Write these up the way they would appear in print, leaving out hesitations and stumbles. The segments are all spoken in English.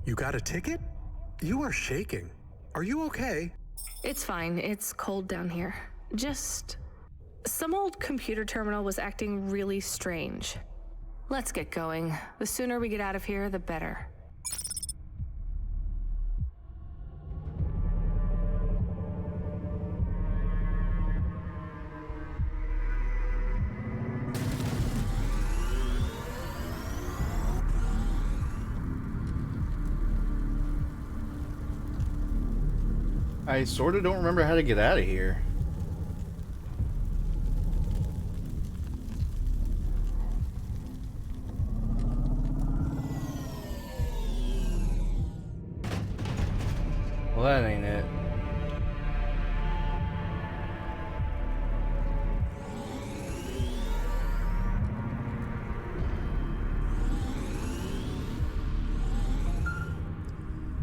You got a ticket? You are shaking. Are you okay? It's fine. It's cold down here. Just... some old computer terminal was acting really strange. Let's get going. The sooner we get out of here, the better. I sort of don't remember how to get out of here. Well, that ain't it.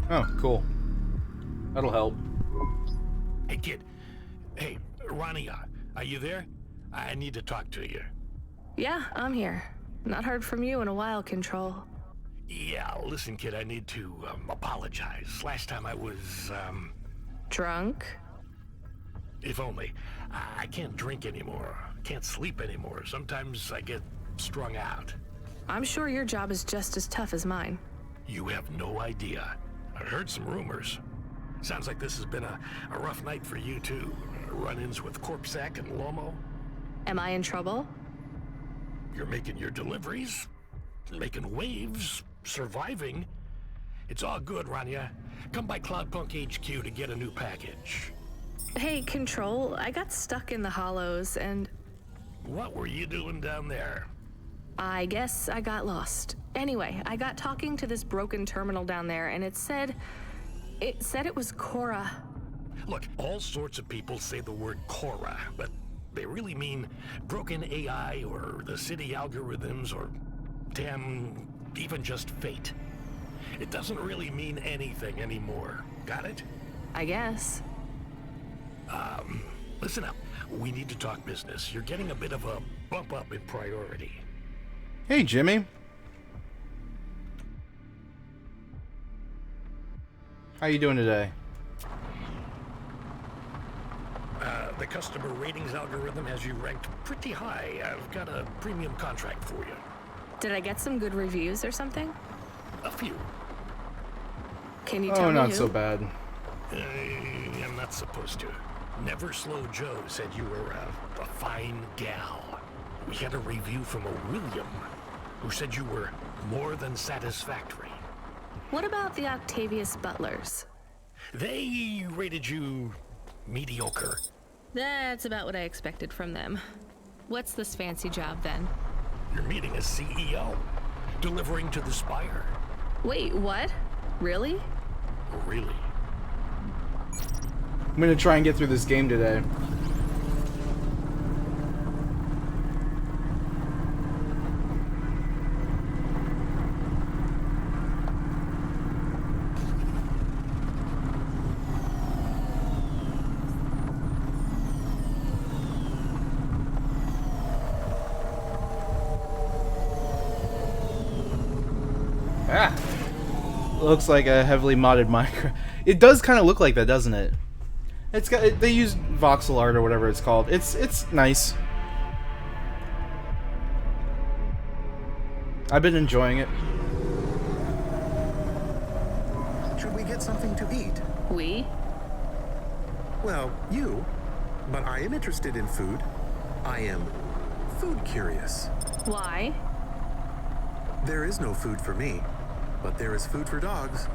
Oh, cool. That'll help. Hey, kid. Hey, Ronnie, are you there? I need to talk to you. Yeah, I'm here. Not heard from you in a while, Control. Yeah, listen, kid, I need to apologize. Last time I was, Drunk? if only. I can't drink anymore. Can't sleep anymore. Sometimes I get strung out. I'm sure your job is just as tough as mine. You have no idea. I heard some rumors. Sounds like this has been a rough night for you, too. Run-ins with Corpsec and Lomo. Am I in trouble? You're making your deliveries, making waves, surviving. It's all good, Rania. Come by Cloudpunk HQ to get a new package. Hey, Control, I got stuck in the hollows and... What were you doing down there? I guess I got lost. Anyway, I got talking to this broken terminal down there and it said it was Cora. Look, all sorts of people say the word Cora, but they really mean broken AI or the city algorithms or, damn, even just fate. It doesn't really mean anything anymore. Got it? I guess. Listen up. We need to talk business. You're getting a bit of a bump up in priority. Hey, Jimmy. How you doing today? The customer ratings algorithm has you ranked pretty high. I've got a premium contract for you. Did I get some good reviews or something? A few. Can you tell me not who? so bad. I'm not supposed to. Never Slow Joe said you were a fine gal. We had a review from a William, who said you were more than satisfactory. What about the Octavius Butlers? They rated you mediocre. That's about what I expected from them. What's this fancy job then? You're meeting a CEO, delivering to the Spire. Wait, what? Really? Really? I'm gonna try and get through this game today. Ah! Looks like a heavily modded Minecraft. It does kind of look like that, doesn't it? It's got. They use voxel art or whatever it's called. It's nice. I've been enjoying it. Should we get something to eat? We? Well, you. But I am interested in food. I am food curious. Why? There is no food for me, but there is food for dogs.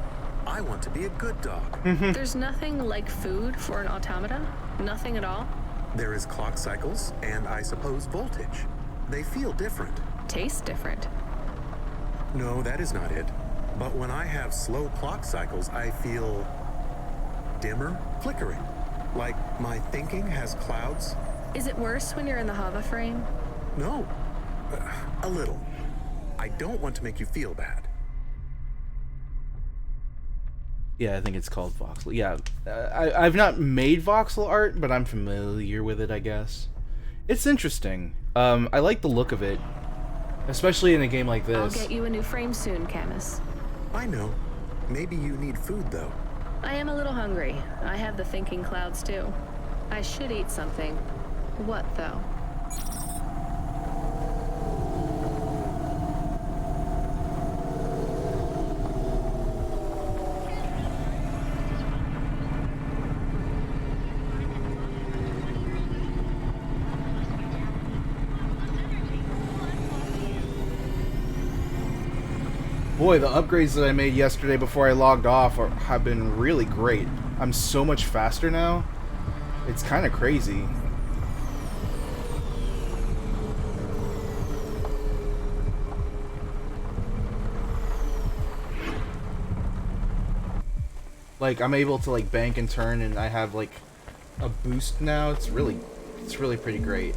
I want to be a good dog. There's nothing like food for an automata? Nothing at all? There is clock cycles and I suppose voltage. They feel different. Tastes different. No, that is not it. But when I have slow clock cycles, I feel dimmer, flickering. Like my thinking has clouds. Is it worse when you're in the Hava frame? No, a little. I don't want to make you feel bad. Yeah, I think it's called voxel. Yeah, I've not made voxel art, but I'm familiar with it, I guess. It's interesting. I like the look of it, especially in a game like this. I'll get you a new frame soon, Camus. I know. Maybe you need food, though. I am a little hungry. I have the thinking clouds too. I should eat something. What though? Boy, the upgrades that I made yesterday before I logged off have been really great. I'm so much faster now. It's kind of crazy. Like, I'm able to like bank and turn, and I have like a boost now. It's really pretty great.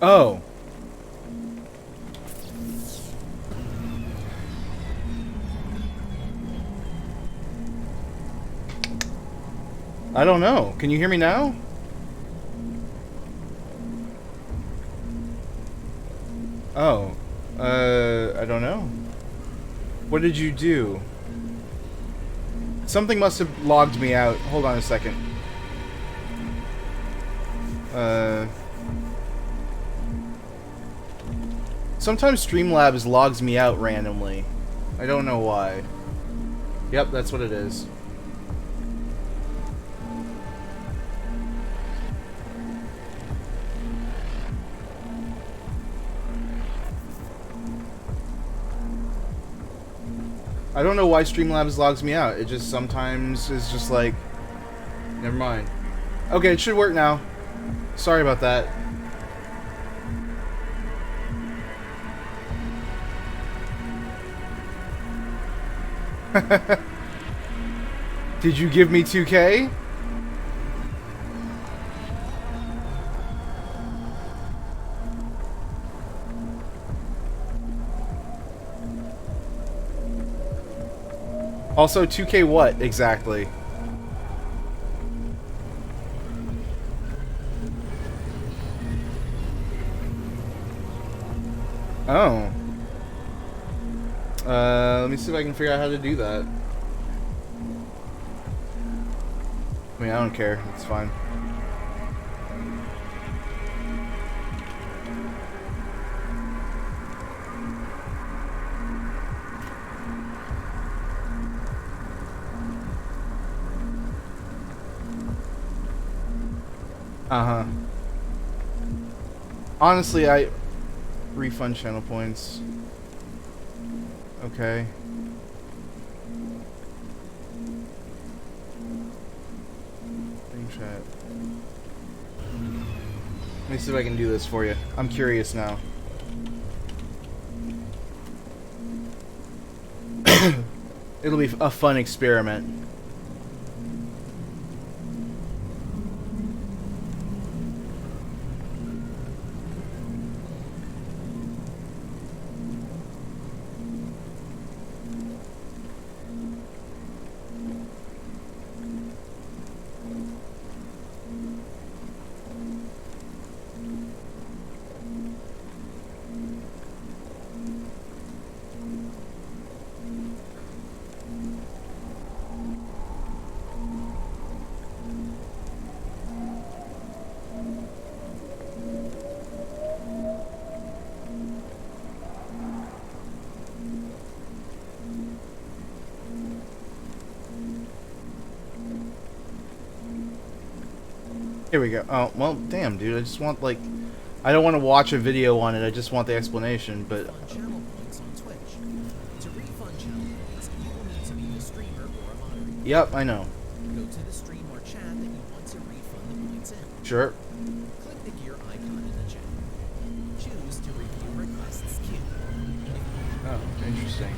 Oh. I don't know. Can you hear me now? Oh. I don't know. What did you do? Something must have logged me out. Hold on a second. Sometimes Streamlabs logs me out randomly. I don't know why. Yep, that's what it is. I don't know why Streamlabs logs me out. It just sometimes is just like... Never mind. Okay, it should work now. Sorry about that. Did you give me 2K? Also, 2K what exactly? Oh. Let me see if I can figure out how to do that. I mean, I don't care. It's fine. Uh-huh. Honestly, I... Refund channel points. Okay. Chat. Let me see if I can do this for you. I'm curious now. It'll be a fun experiment. Here we go. Oh, well, damn, dude. I just want, like... I don't want to watch a video on it. I just want the explanation, but... Channel points on Twitch. To refund channel points, you will need to be the streamer or a moderator. Yep, I know. Go to the stream or chat that you want to refund the points in. Sure. Click the gear icon in the chat. Choose to review requests queue. Oh, interesting.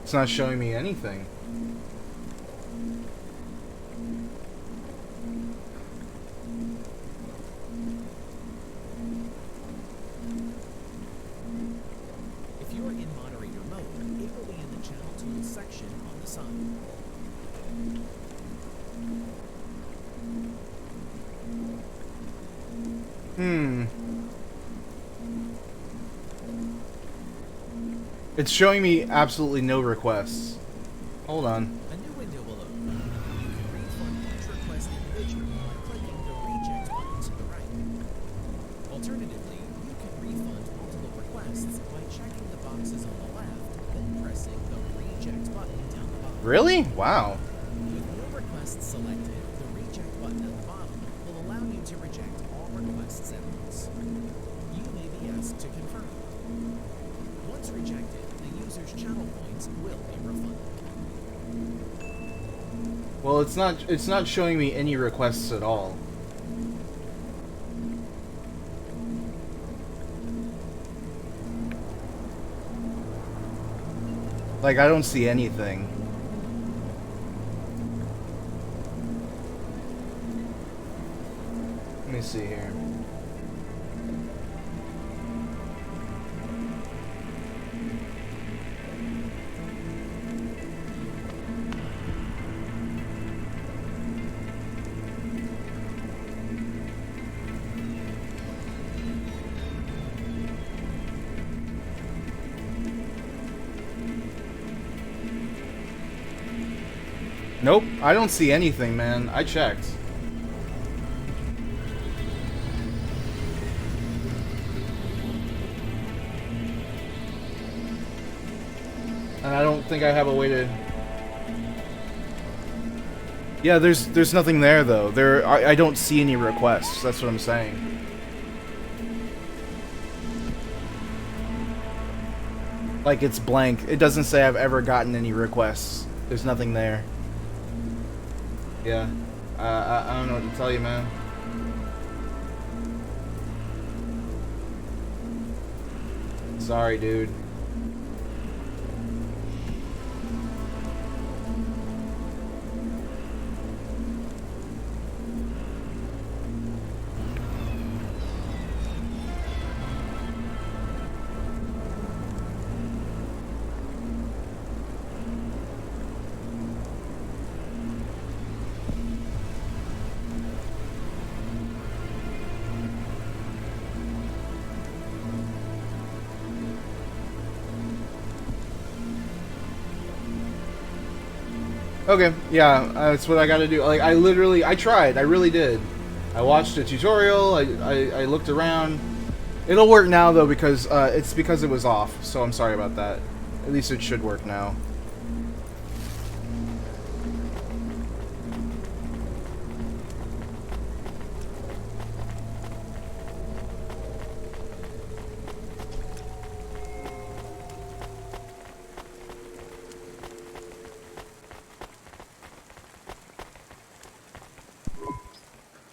It's not showing me anything. inside. It's showing me absolutely no requests. Hold on. A new window will open. You can refund each request individually by clicking the reject button to the right. Alternatively, you can refund multiple requests by checking the boxes on the left, then pressing the reject button down the bottom. Really? Wow. With no requests selected, the reject button at the bottom will allow you to reject all requests at once. You may be asked to confirm. Once rejected, the user's channel points will be refunded. Well, it's not showing me any requests at all. Like, I don't see anything. Let me see here. Nope, I don't see anything, man. I checked. And I don't think I have a way to... Yeah, there's nothing there, though. I don't see any requests. That's what I'm saying. Like, it's blank. It doesn't say I've ever gotten any requests. There's nothing there. Yeah. I don't know what to tell you, man. Sorry, dude. Okay, yeah, that's what I gotta do. Like, I tried, I really did. I watched a tutorial, I looked around. It'll work now, though, because, it's because it was off, so I'm sorry about that. At least it should work now.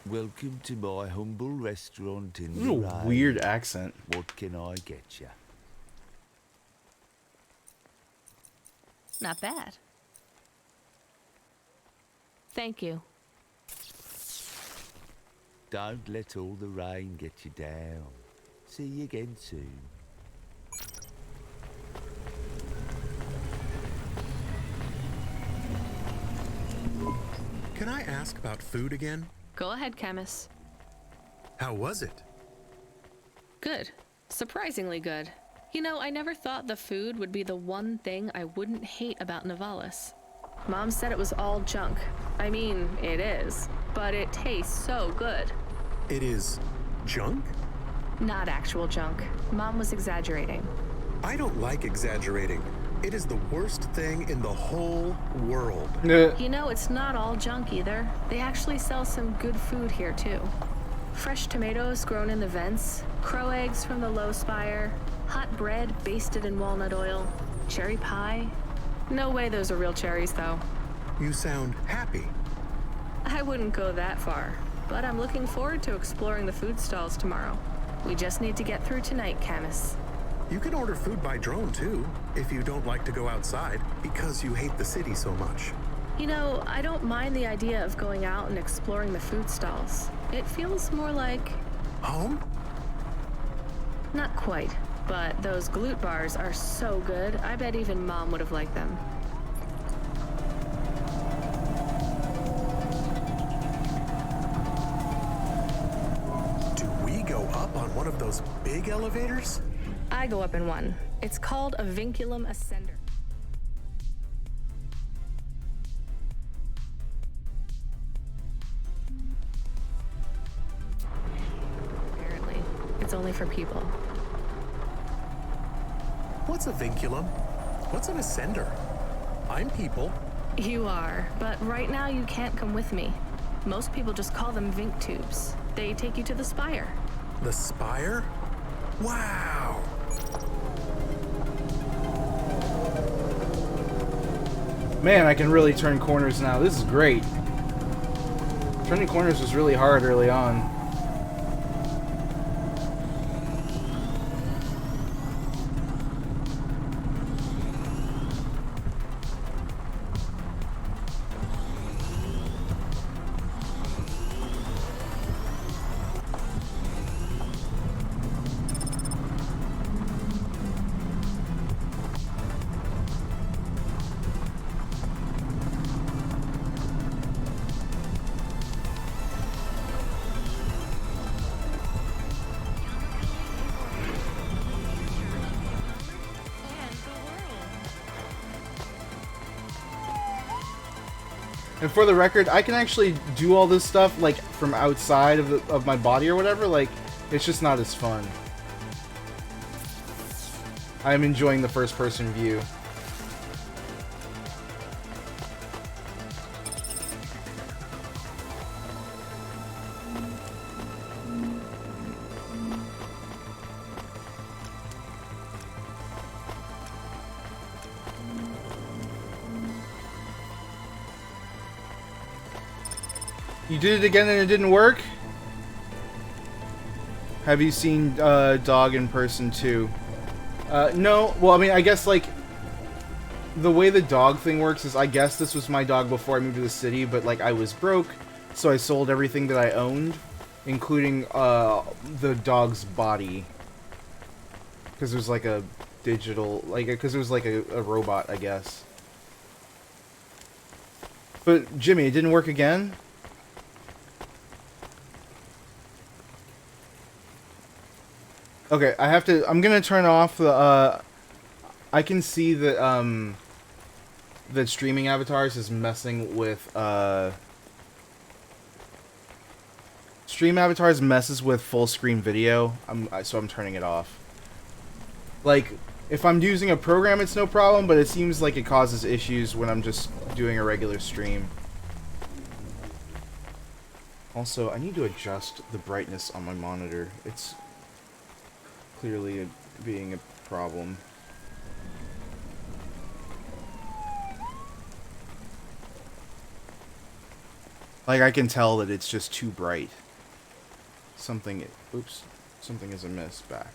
Welcome to my humble restaurant in What the a rain. weird accent. What can I get you? Not bad. Thank you. Don't let all the rain get you down. See you again soon. Can I ask about food again? Go ahead, Camus. How was it? Good. Surprisingly good. You know, I never thought the food would be the one thing I wouldn't hate about Nivalis. Mom said it was all junk. I mean, it is. But it tastes so good. It is junk? Not actual junk. Mom was exaggerating. I don't like exaggerating. It is the worst thing in the whole world. You know, it's not all junk either. They actually sell some good food here, too. Fresh tomatoes grown in the vents, crow eggs from the low spire, hot bread basted in walnut oil, cherry pie. No way those are real cherries, though. You sound happy. I wouldn't go that far, but I'm looking forward to exploring the food stalls tomorrow. We just need to get through tonight, Camus. You can order food by drone, too, if you don't like to go outside because you hate the city so much. You know, I don't mind the idea of going out and exploring the food stalls. It feels more like... Home? Not quite, but those glute bars are so good, I bet even Mom would have liked them. one of those big elevators? I go up in one. It's called a vinculum ascender. Apparently, it's only for people. What's a vinculum? What's an ascender? I'm people. You are, but right now you can't come with me. Most people just call them Vink tubes. They take you to the spire. The spire? Wow! Man, I can really turn corners now. This is great. Turning corners was really hard early on. And for the record, I can actually do all this stuff like from outside of my body or whatever. Like, it's just not as fun. I'm enjoying the first-person view. You did it again and it didn't work? Have you seen Dog in person too? No. Well, I mean, I guess like the way the dog thing works is I guess this was my dog before I moved to the city, but like I was broke, so I sold everything that I owned, including the dog's body. Because it was like a digital, like, because it was like a robot, I guess. But Jimmy, it didn't work again? Okay, I'm gonna turn off the, I can see that, that streaming avatars is messing with, stream avatars messes with full screen video, so I'm turning it off. Like, if I'm using a program, it's no problem, but it seems like it causes issues when I'm just doing a regular stream. Also, I need to adjust the brightness on my monitor. It's clearly being a problem. Like, I can tell that it's just too bright. Something is amiss back.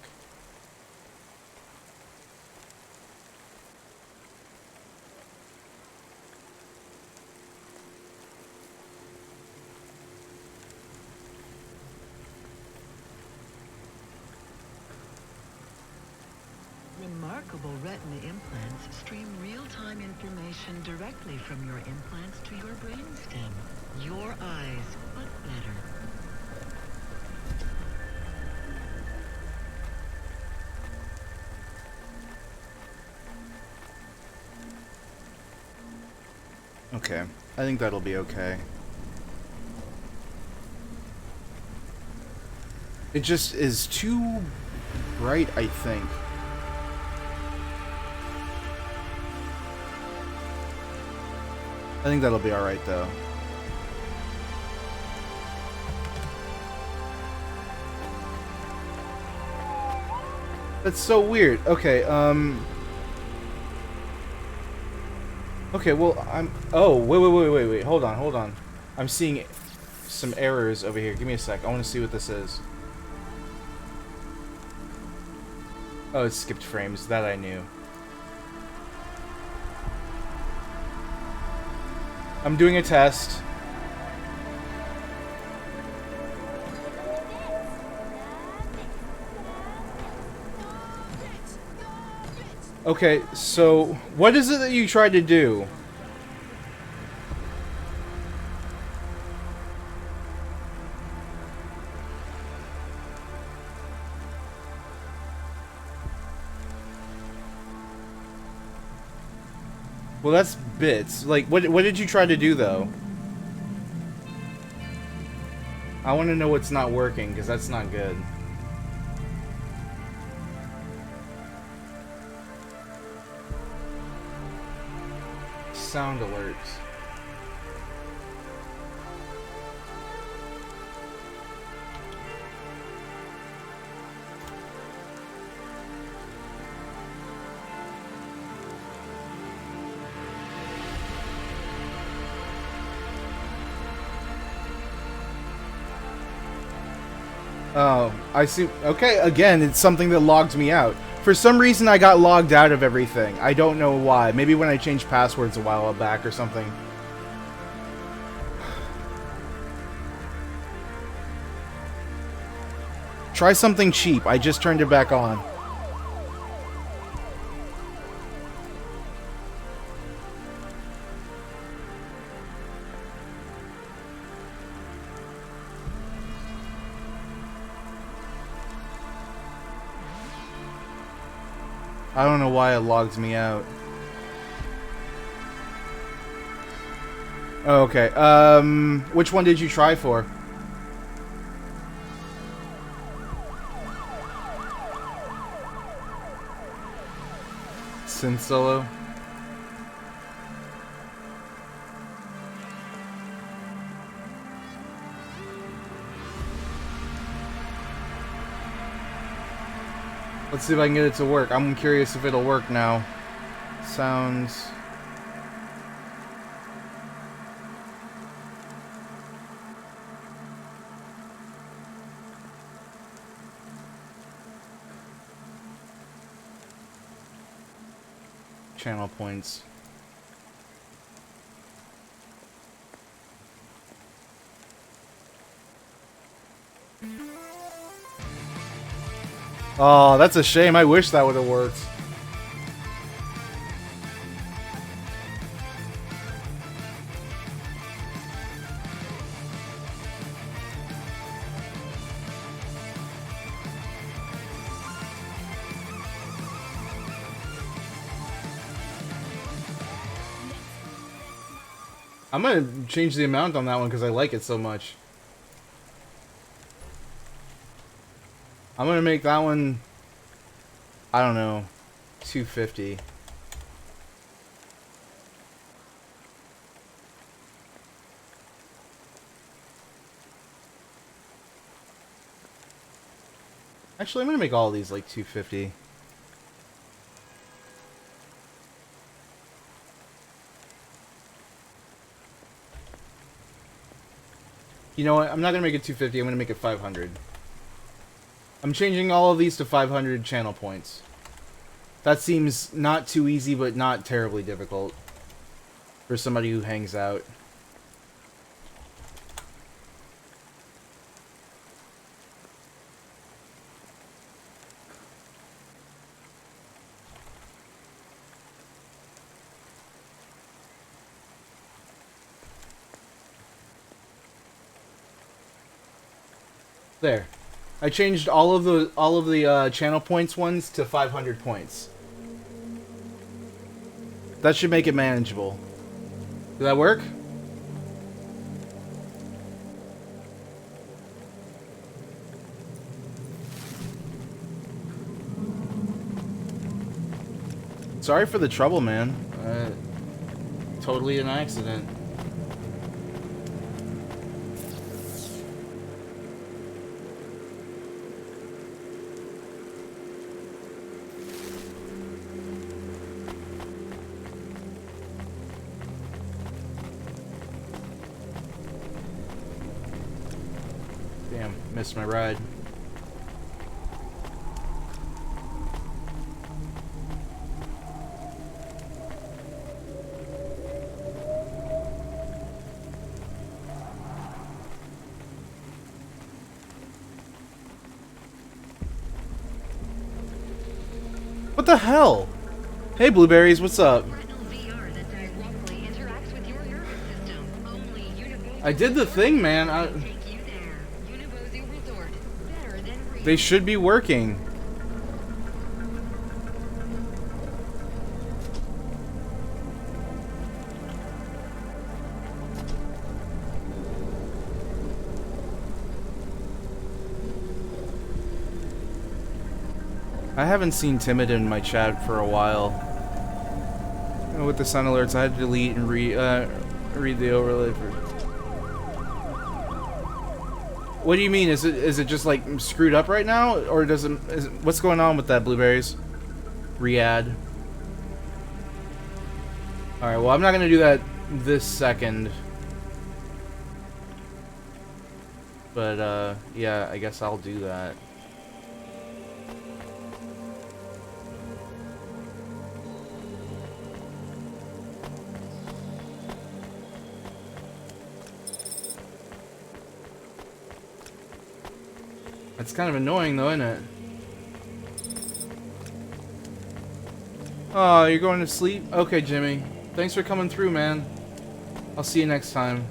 Remarkable retina implants stream real-time information directly from your implants to your brainstem. Your eyes, but better. Okay, I think that'll be okay. It just is too bright, I think. I think that'll be alright, though. That's so weird. Okay, okay, well, oh, wait. Hold on. I'm seeing some errors over here. Give me a sec. I want to see what this is. Oh, it skipped frames. That I knew. I'm doing a test. Okay, so what is it that you tried to do? Well, that's bits. Like, what did you try to do, though? I want to know what's not working, because that's not good. Sound alerts. Oh, I see. Okay, again, it's something that logged me out. For some reason, I got logged out of everything. I don't know why. Maybe when I changed passwords a while back or something. Try something cheap. I just turned it back on. I don't know why it logs me out. Oh, okay. Which one did you try for? Synth Solo? Let's see if I can get it to work. I'm curious if it'll work now. Sounds. Channel points. Oh, that's a shame. I wish that would have worked. I'm gonna change the amount on that one because I like it so much. I'm gonna make that one, I don't know, 250. Actually, I'm gonna make all of these like 250. You know what? I'm not gonna make it 250. I'm gonna make it 500. I'm changing all of these to 500 channel points. That seems not too easy, but not terribly difficult for somebody who hangs out. There. I changed all of the channel points ones to 500 points. That should make it manageable. Did that work? Sorry for the trouble, man. Totally an accident. Damn, missed my ride. What the hell? Hey, Blueberries, what's up? I did the thing, man. They should be working. I haven't seen Timid in my chat for a while. With the sun alerts, I had to delete and read the overlay for... What do you mean? Is it just like screwed up right now, or what's going on with that, Blueberries? Riyadh. All right. Well, I'm not gonna do that this second. But yeah, I guess I'll do that. That's kind of annoying though, isn't it? Oh, you're going to sleep? Okay, Jimmy. Thanks for coming through, man. I'll see you next time.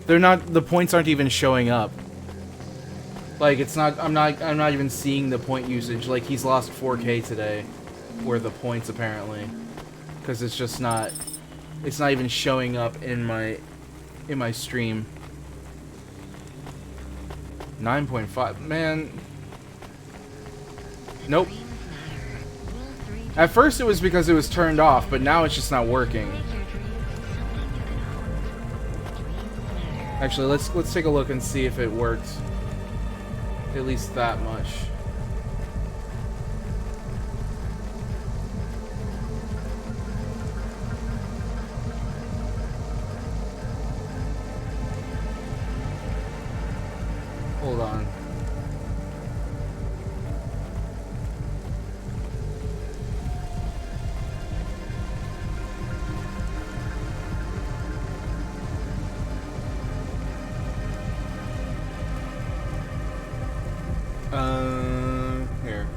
They're not, the points aren't even showing up. Like, it's not, I'm not even seeing the point usage. Like, he's lost 4K today worth of points apparently. Because it's just not, it's not even showing up in my stream. 9.5, man. Nope. At first it was because it was turned off, but now it's just not working. Actually, let's take a look and see if it worked. At least that much. Hold on. Here.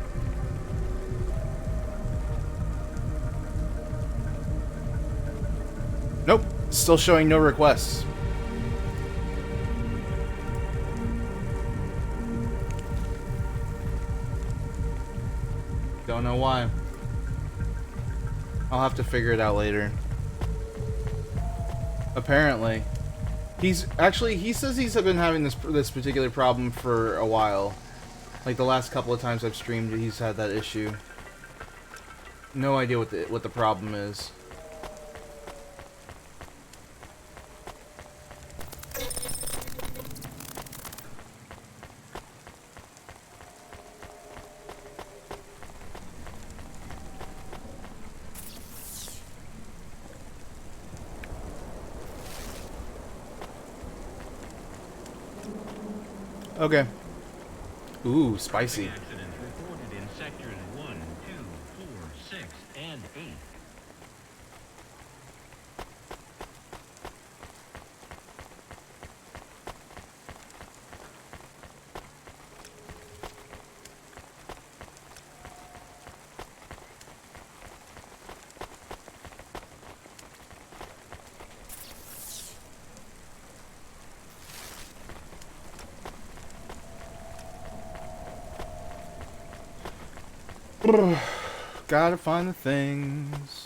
Nope, still showing no requests. Don't know why. I'll have to figure it out later. Apparently. He says he's been having this particular problem for a while. Like the last couple of times I've streamed, he's had that issue. No idea what the problem is. Okay. Ooh, spicy. Accidents reported in sectors 1, 2, 4, 6, and 8. Gotta find the things.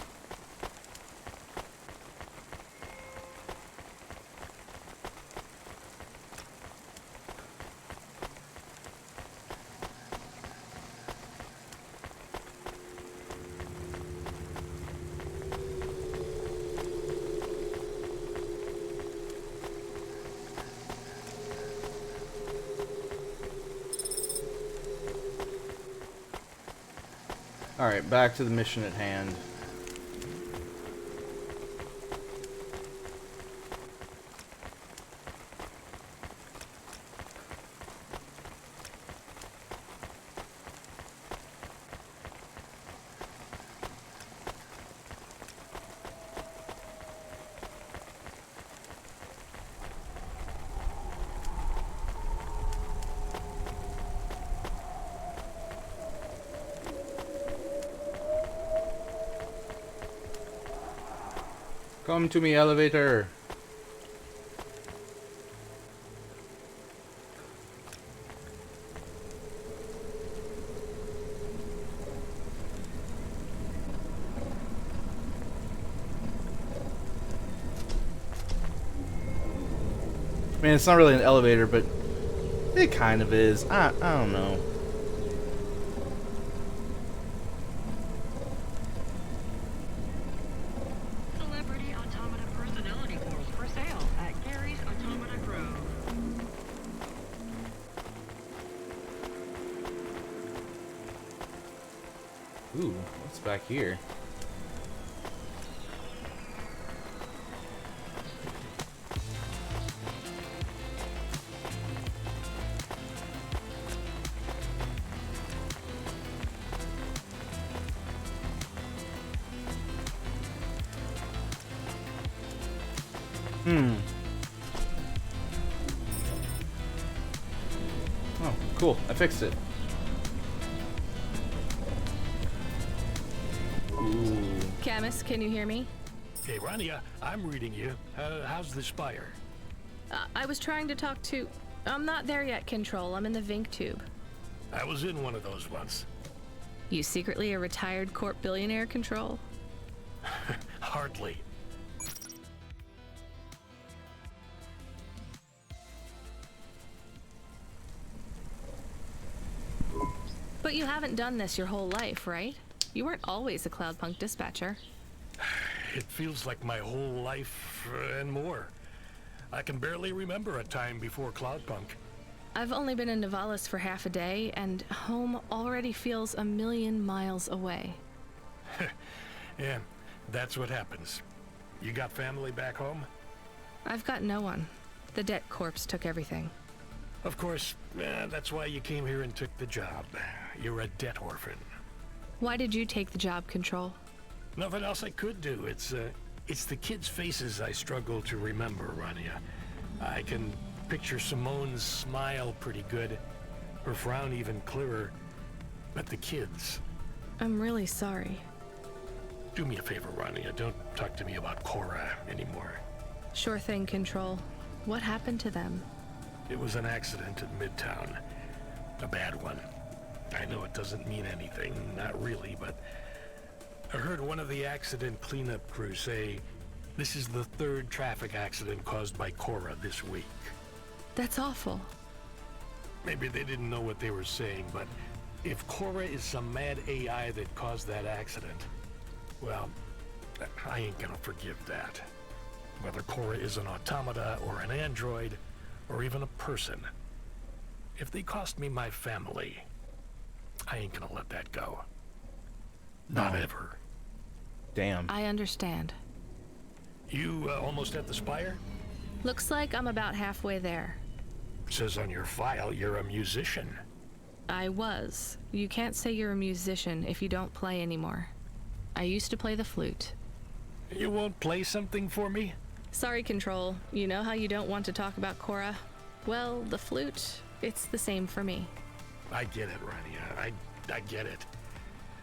Alright, back to the mission at hand. Come to me, elevator. mean, it's not really an elevator, but it kind of is. I don't know. Celebrity Automata personality cores for sale at Gary's Automata Grove. Ooh, what's back here? Oh, cool. I fixed it. Ooh. Camus, can you hear me? Hey, Rania, I'm reading you. How's the spire? I was trying to talk to... I'm not there yet, Control. I'm in the Vink tube. I was in one of those once. You secretly a retired corp billionaire, Control? Hardly. But you haven't done this your whole life, right? You weren't always a Cloudpunk dispatcher. It feels like my whole life and more. I can barely remember a time before Cloudpunk. I've only been in Nivalis for half a day, and home already feels a million miles away. Yeah, that's what happens. You got family back home? I've got no one. The debt corpse took everything. Of course, that's why you came here and took the job. You're a debt orphan. Why did you take the job, Control? Nothing else I could do. It's the kids' faces I struggle to remember, Rania. I can picture Simone's smile pretty good, her frown even clearer, but the kids... I'm really sorry. Do me a favor, Rania. Don't talk to me about Cora anymore. Sure thing, Control. What happened to them? It was an accident in Midtown. A bad one. I know it doesn't mean anything, not really, but I heard one of the accident cleanup crew say this is the third traffic accident caused by Cora this week. That's awful. Maybe they didn't know what they were saying, but if Cora is some mad AI that caused that accident, well, I ain't gonna forgive that. Whether Cora is an automata or an android, or even a person. If they cost me my family, I ain't gonna let that go. Not ever. Damn. I understand. You almost at the spire? Looks like I'm about halfway there. Says on your file you're a musician. I was. You can't say you're a musician if you don't play anymore. I used to play the flute. You won't play something for me? Sorry, Control. You know how you don't want to talk about Cora? Well, the flute, it's the same for me. I get it, Rania. I get it.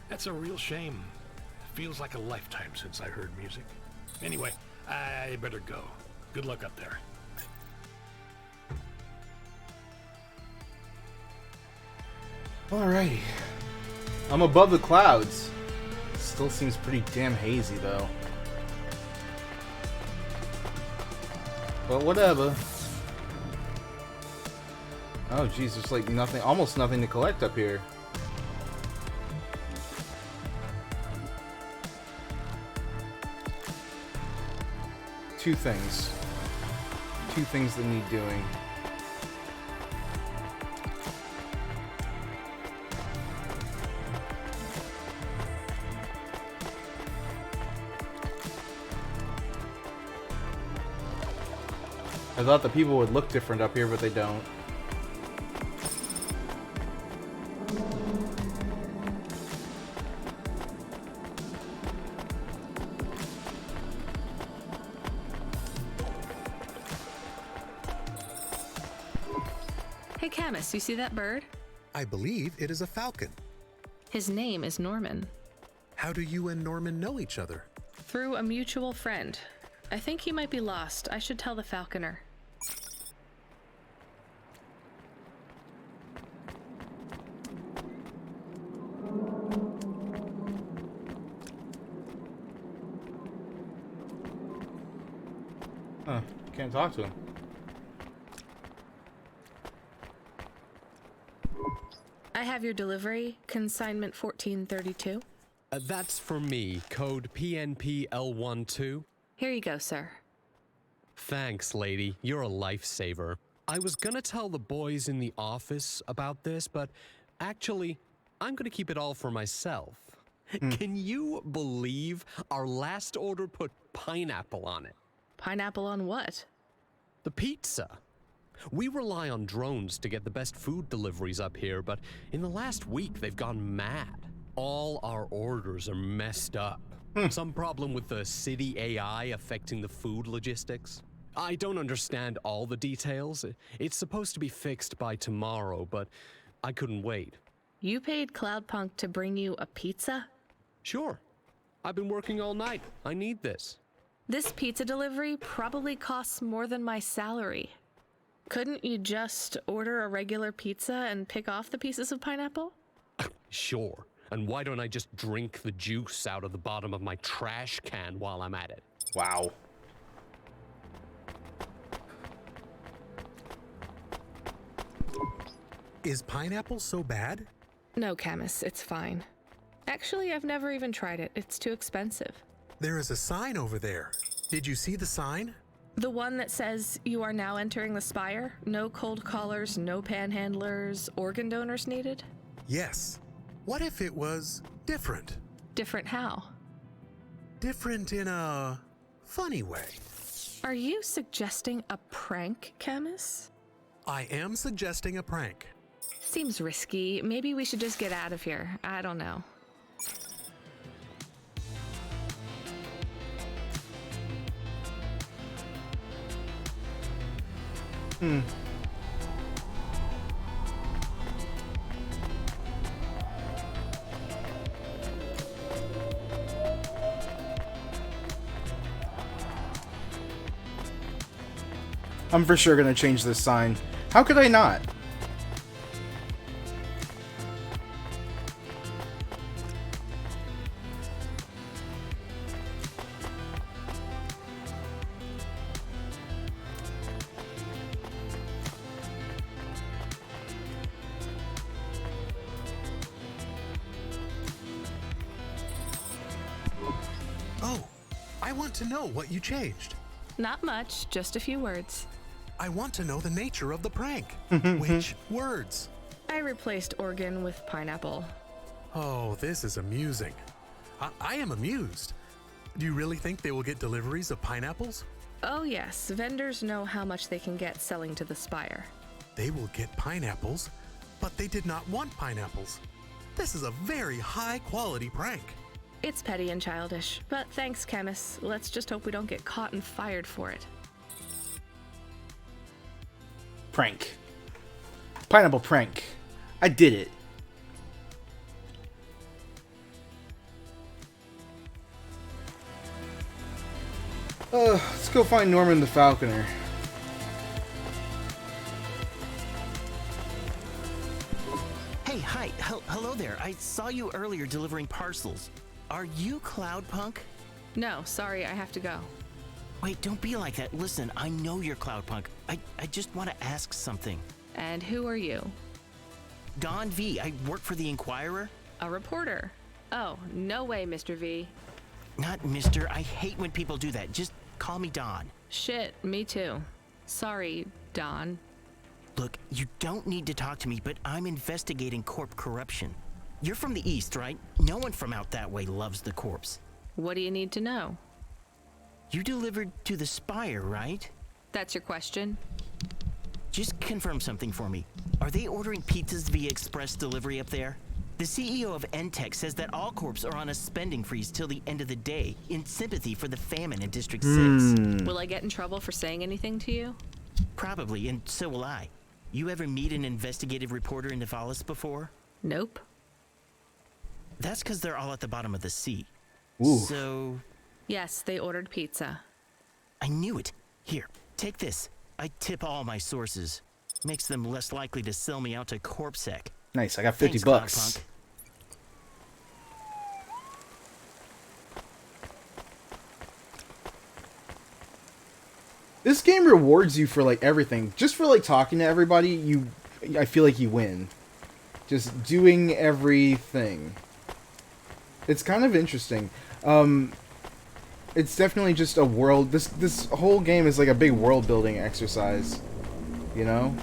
That's a real shame. Feels like a lifetime since I heard music. Anyway, I better go. Good luck up there. Alrighty. I'm above the clouds. Still seems pretty damn hazy, though. But whatever. Oh, geez, there's like nothing, almost nothing to collect up here. Two things. Two things that need doing. I thought the people would look different up here, but they don't. Hey, Camus, you see that bird? I believe it is a falcon. His name is Norman. How do you and Norman know each other? Through a mutual friend. I think he might be lost. I should tell the falconer. Huh. Can't talk to him. I have your delivery, consignment 1432. That's for me, code PNPL12. Here you go, sir. Thanks, lady. You're a lifesaver. I was gonna tell the boys in the office about this, but actually, I'm gonna keep it all for myself. Can you believe our last order put pineapple on it? Pineapple on what? The pizza. We rely on drones to get the best food deliveries up here, but in the last week, they've gone mad. All our orders are messed up. Some problem with the city AI affecting the food logistics. I don't understand all the details. It's supposed to be fixed by tomorrow, but I couldn't wait. You paid Cloudpunk to bring you a pizza? Sure. I've been working all night. I need this. This pizza delivery probably costs more than my salary. Couldn't you just order a regular pizza and pick off the pieces of pineapple? Sure. And why don't I just drink the juice out of the bottom of my trash can while I'm at it? Wow. Is pineapple so bad? No, Camus, it's fine. Actually, I've never even tried it. It's too expensive. There is a sign over there. Did you see the sign? The one that says you are now entering the Spire? No cold callers, no panhandlers, organ donors needed? Yes. What if it was different? Different how? Different in a funny way. Are you suggesting a prank, Camus? I am suggesting a prank. Seems risky. Maybe we should just get out of here. I don't know. I'm for sure gonna change this sign. How could I not? Oh, I want to know what you changed. Not much, just a few words. I want to know the nature of the prank. Which words? I replaced organ with pineapple. Oh, this is amusing. I am amused. Do you really think they will get deliveries of pineapples? Oh yes, vendors know how much they can get selling to the Spire. They will get pineapples, but they did not want pineapples. This is a very high quality prank. It's petty and childish, but thanks, Camus. Let's just hope we don't get caught and fired for it. Prank. Pineapple prank. I did it. Let's go find Norman the Falconer. Hey, hi. Hello there. I saw you earlier delivering parcels. Are you Cloudpunk? No, sorry, I have to go. Wait, don't be like that. Listen, I know you're Cloudpunk. I just want to ask something. And who are you? Don V. I work for the Inquirer. A reporter. Oh, no way, Mr. V. Not Mister. I hate when people do that. Just call me Don. Shit, me too. Sorry, Don. Look, you don't need to talk to me, but I'm investigating corp corruption. You're from the East, right? No one from out that way loves the corpse. What do you need to know? You delivered to the Spire, right? That's your question? Just confirm something for me. Are they ordering pizzas via express delivery up there? The CEO of Entech says that all corps are on a spending freeze till the end of the day in sympathy for the famine in District 6. Will I get in trouble for saying anything to you? Probably, and so will I. You ever meet an investigative reporter in Nivalis before? Nope. That's because they're all at the bottom of the sea. Ooh. So... Yes, they ordered pizza. I knew it. Here, take this. I tip all my sources. Makes them less likely to sell me out to CorpSec. Nice, I got 50 Thanks, bucks. Cloudpunk. This game rewards you for like everything. Just for like talking to everybody, I feel like you win. Just doing everything. It's kind of interesting. It's definitely just a world. This whole game is like a big world building exercise. You know?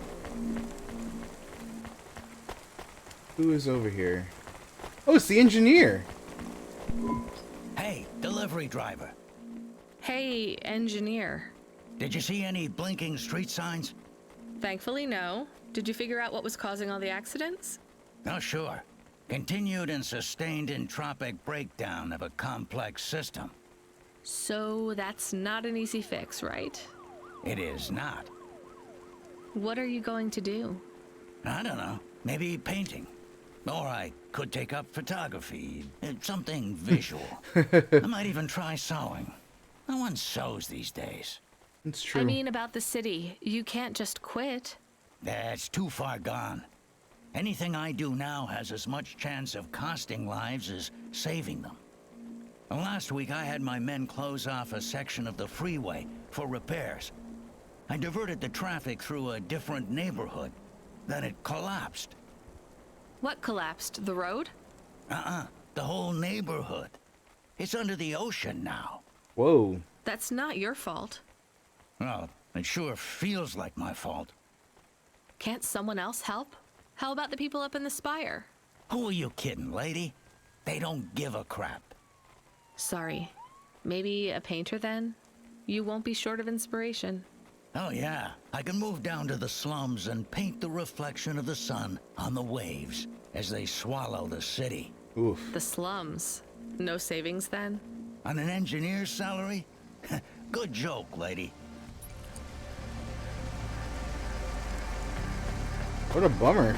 Who is over here? Oh, it's the engineer. Hey, delivery driver. Hey, engineer. Did you see any blinking street signs? Thankfully, no. Did you figure out what was causing all the accidents? Oh, sure. Continued and sustained entropic breakdown of a complex system. So that's not an easy fix, right? It is not. What are you going to do? I don't know. Maybe painting. Or I could take up photography. Something visual. I might even try sewing. No one sews these days. It's true. I mean about the city. You can't just quit. That's too far gone. Anything I do now has as much chance of costing lives as saving them. Last week I had my men close off a section of the freeway for repairs. I diverted the traffic through a different neighborhood. Then it collapsed. What collapsed? The road? The whole neighborhood. It's under the ocean now. Whoa. That's not your fault. Well, it sure feels like my fault. Can't someone else help? How about the people up in the spire? Who are you kidding, lady? They don't give a crap. Sorry. Maybe a painter then? You won't be short of inspiration. Oh yeah, I can move down to the slums and paint the reflection of the sun on the waves as they swallow the city. Oof. The slums. No savings then? On an engineer's salary? Good joke, lady. What a bummer.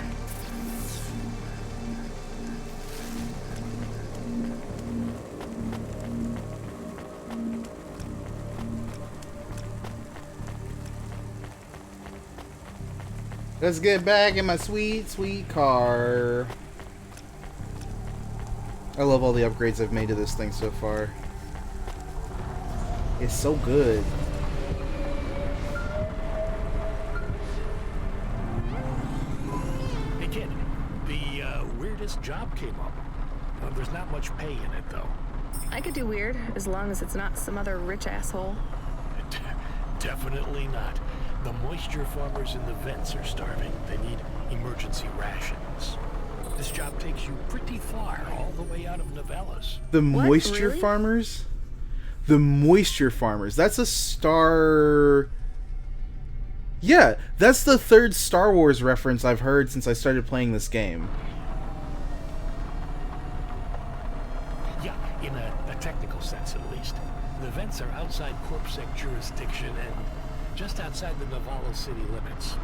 Let's get back in my sweet, sweet car. I love all the upgrades I've made to this thing so far. It's so good. Hey kid, the weirdest job came up. There's not much pay in it though. I could do weird, as long as it's not some other rich asshole. Definitely not. The moisture farmers in the vents are starving. They need emergency rations. This job takes you pretty far, all the way out of Novellas. The What, moisture really? farmers? The moisture farmers. That's a Star... Yeah, that's the third Star Wars reference I've heard since I started playing this game. Yeah, in a technical sense at least. The vents are outside CorpSec jurisdiction and just outside the Novellas city limits.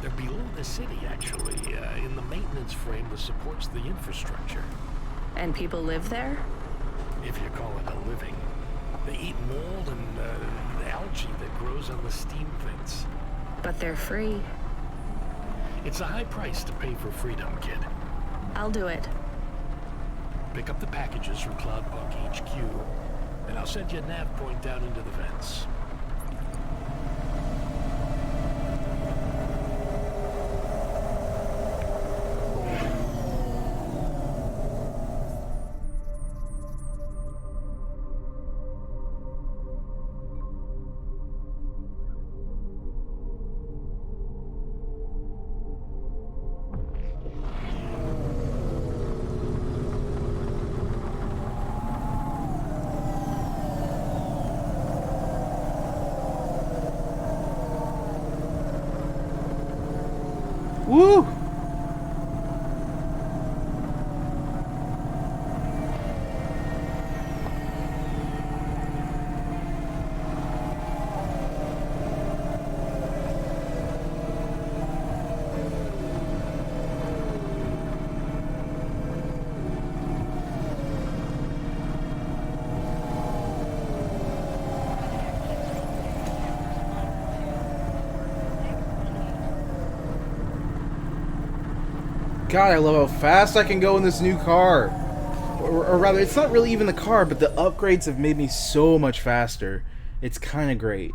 They're below the city, actually, in the maintenance frame that supports the infrastructure. And people live there? If you call it a living. They eat mold and algae that grows on the steam vents. But they're free. It's a high price to pay for freedom, kid. I'll do it. Pick up the packages from Cloudpunk HQ, and I'll send you a nav point down into the vents. Woo! God, I love how fast I can go in this new car. Or rather, it's not really even the car, but the upgrades have made me so much faster. It's kind of great.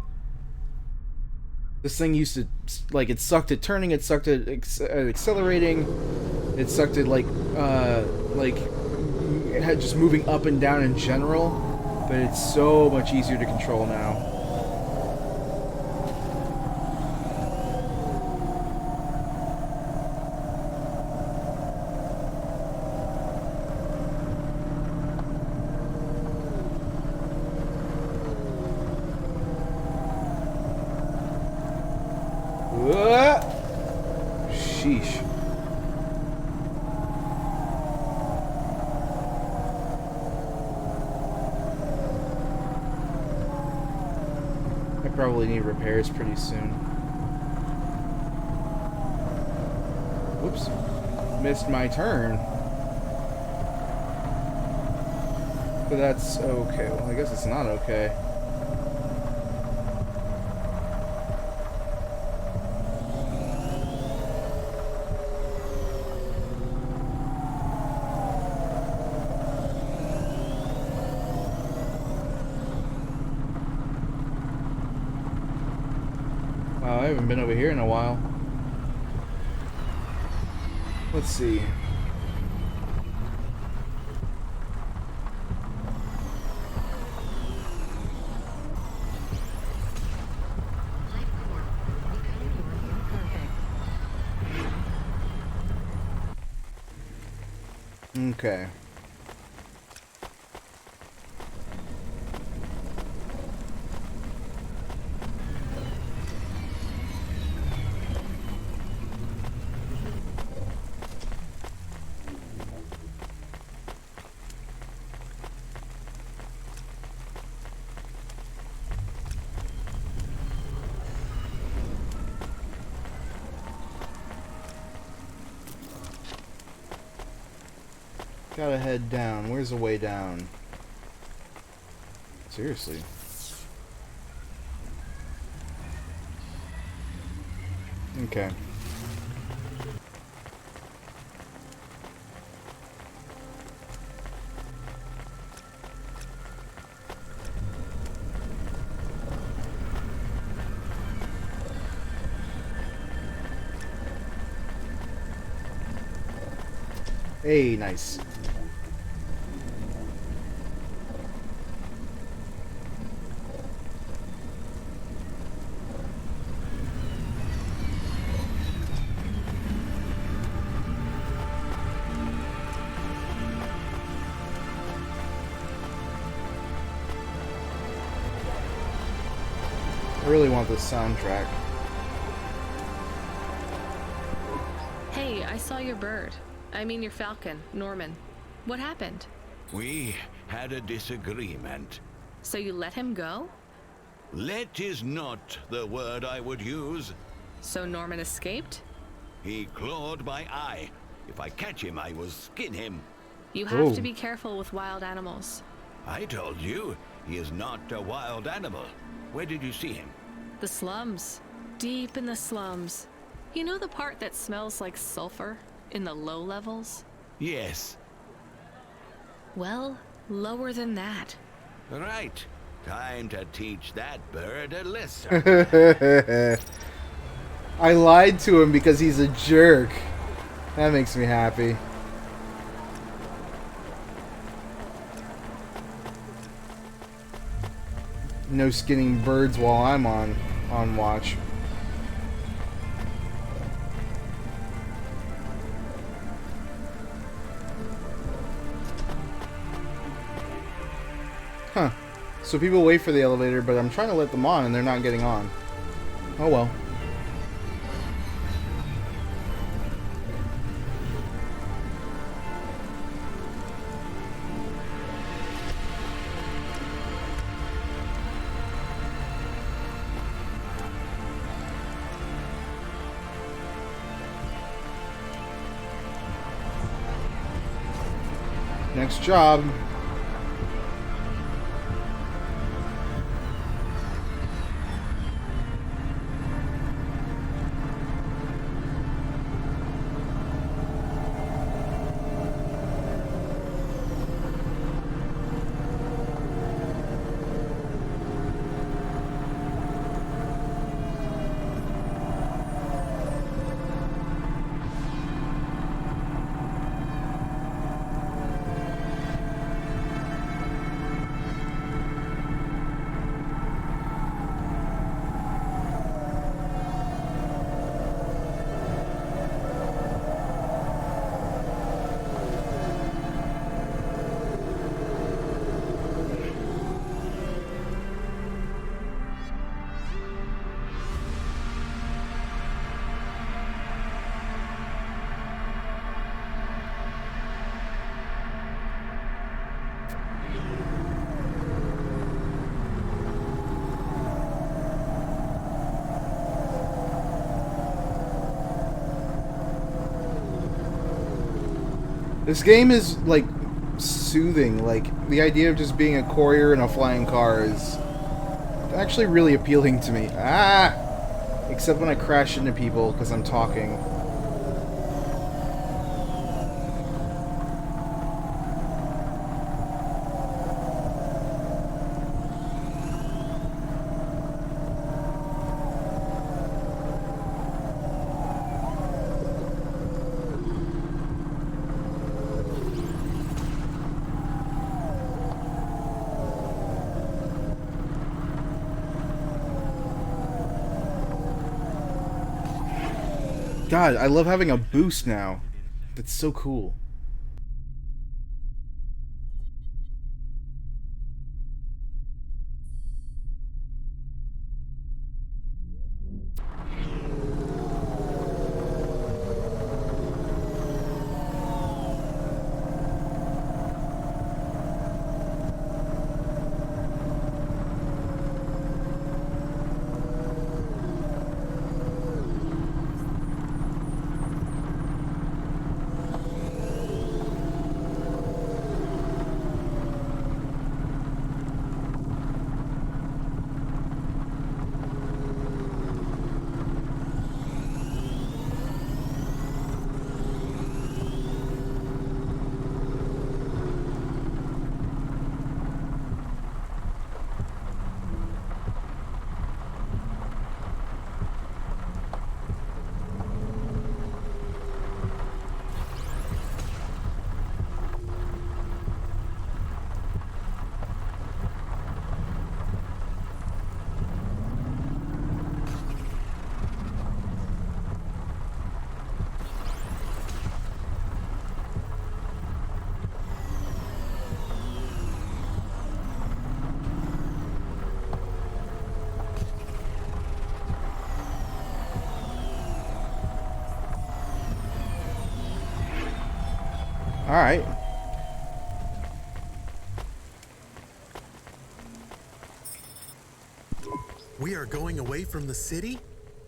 This thing used to, like, it sucked at turning, it sucked at accelerating, it sucked at, like, it had just moving up and down in general, but it's so much easier to control now. Sheesh. I probably need repairs pretty soon. Whoops. Missed my turn. But that's okay. Well, I guess it's not okay. I haven't been over here in a while. Let's see. Okay. Gotta head down. Where's the way down? Seriously. Okay. Hey, nice. I really want this soundtrack. Hey, I saw your bird. I mean your falcon, Norman. What happened? We had a disagreement. So you let him go? Let is not the word I would use. So Norman escaped? He clawed my eye. If I catch him, I will skin him. You have to be careful with wild animals. I told you, he is not a wild animal. Where did you see him? The slums. Deep in the slums. You know the part that smells like sulfur? In the low levels? Yes. Well, lower than that. Right. Time to teach that bird a lesson. I lied to him because he's a jerk. That makes me happy. No skinning birds while I'm on watch. Huh. So people wait for the elevator, but I'm trying to let them on and they're not getting on. Oh well. Next job. This game is, like, soothing. Like, the idea of just being a courier in a flying car is actually really appealing to me. Ah! Except when I crash into people because I'm talking. God, I love having a boost now. That's so cool. Alright. We are going away from the city?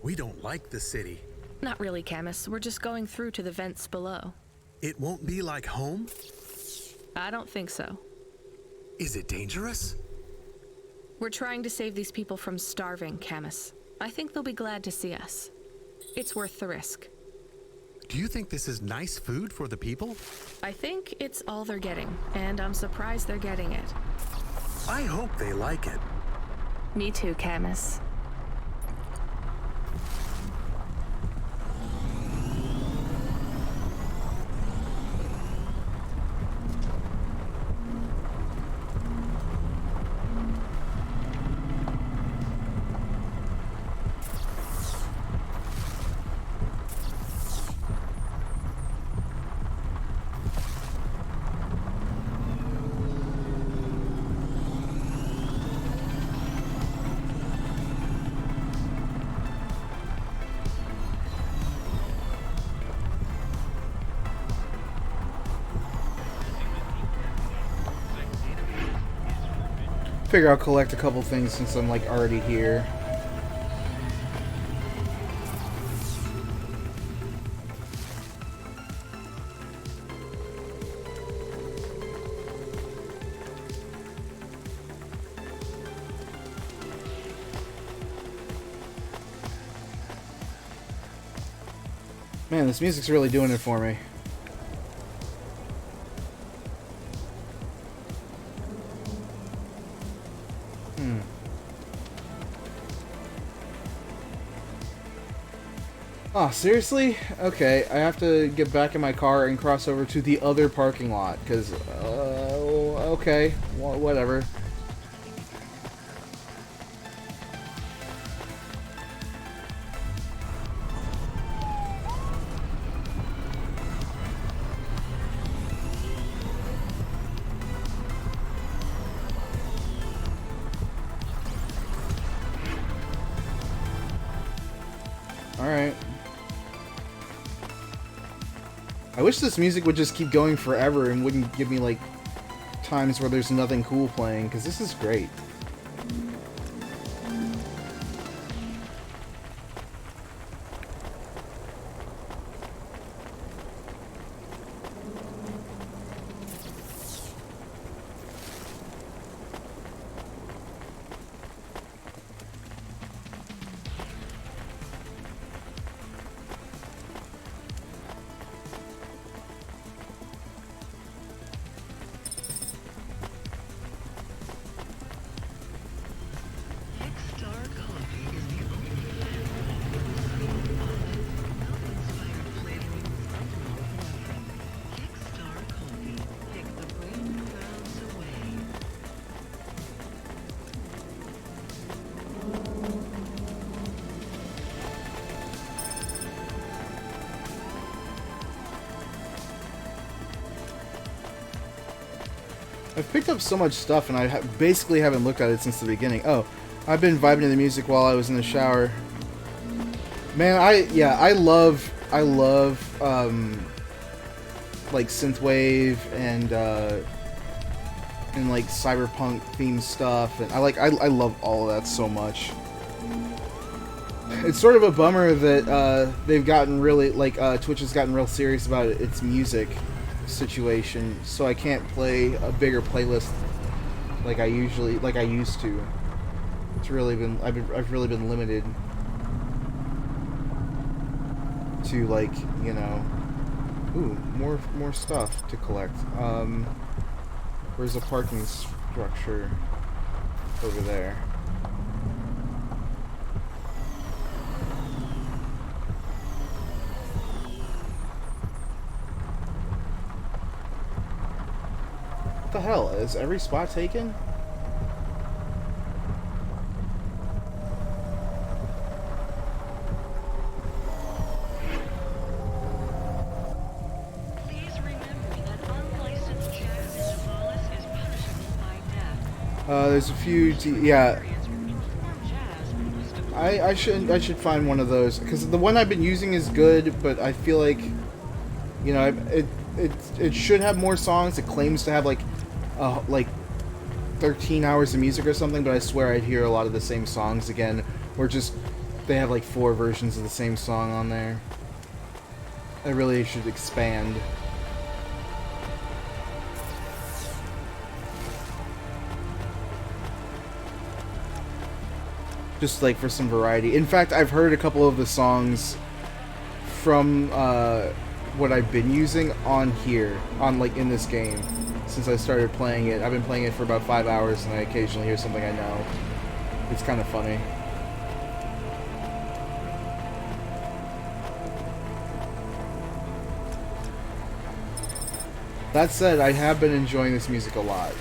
We don't like the city. Not really, Camus. We're just going through to the vents below. It won't be like home? I don't think so. Is it dangerous? We're trying to save these people from starving, Camus. I think they'll be glad to see us. It's worth the risk. Do you think this is nice food for the people? I think it's all they're getting, and I'm surprised they're getting it. I hope they like it. Me too, Camus. Figure I'll collect a couple things since I'm like already here. Man, this music's really doing it for me. Oh, seriously? Okay, I have to get back in my car and cross over to the other parking lot, because, okay, whatever. Alright. I wish this music would just keep going forever and wouldn't give me, like, times where there's nothing cool playing, because this is great. I've picked up so much stuff, and I basically haven't looked at it since the beginning. Oh, I've been vibing to the music while I was in the shower. Man, I love like synthwave and like cyberpunk themed stuff, and I love all of that so much. It's sort of a bummer that they've gotten really Twitch has gotten real serious about its music situation, so I can't play a bigger playlist like I used to. It's really been I've really been limited to, like, you know. Ooh, more stuff to collect. Where's the parking structure? Over there. What the hell? Is every spot taken? There's a few. Yeah. I should find one of those, because the one I've been using is good, but I feel like, you know, it should have more songs. It claims to have like 13 hours of music or something, but I swear I'd hear a lot of the same songs again, or just they have like 4 versions of the same song on there. I really should expand. Just like for some variety. In fact, I've heard a couple of the songs from what I've been using on here, on like in this game, since I started playing it. I've been playing it for about 5 hours, and I occasionally hear something I know. It's kind of funny. That said, I have been enjoying this music a lot.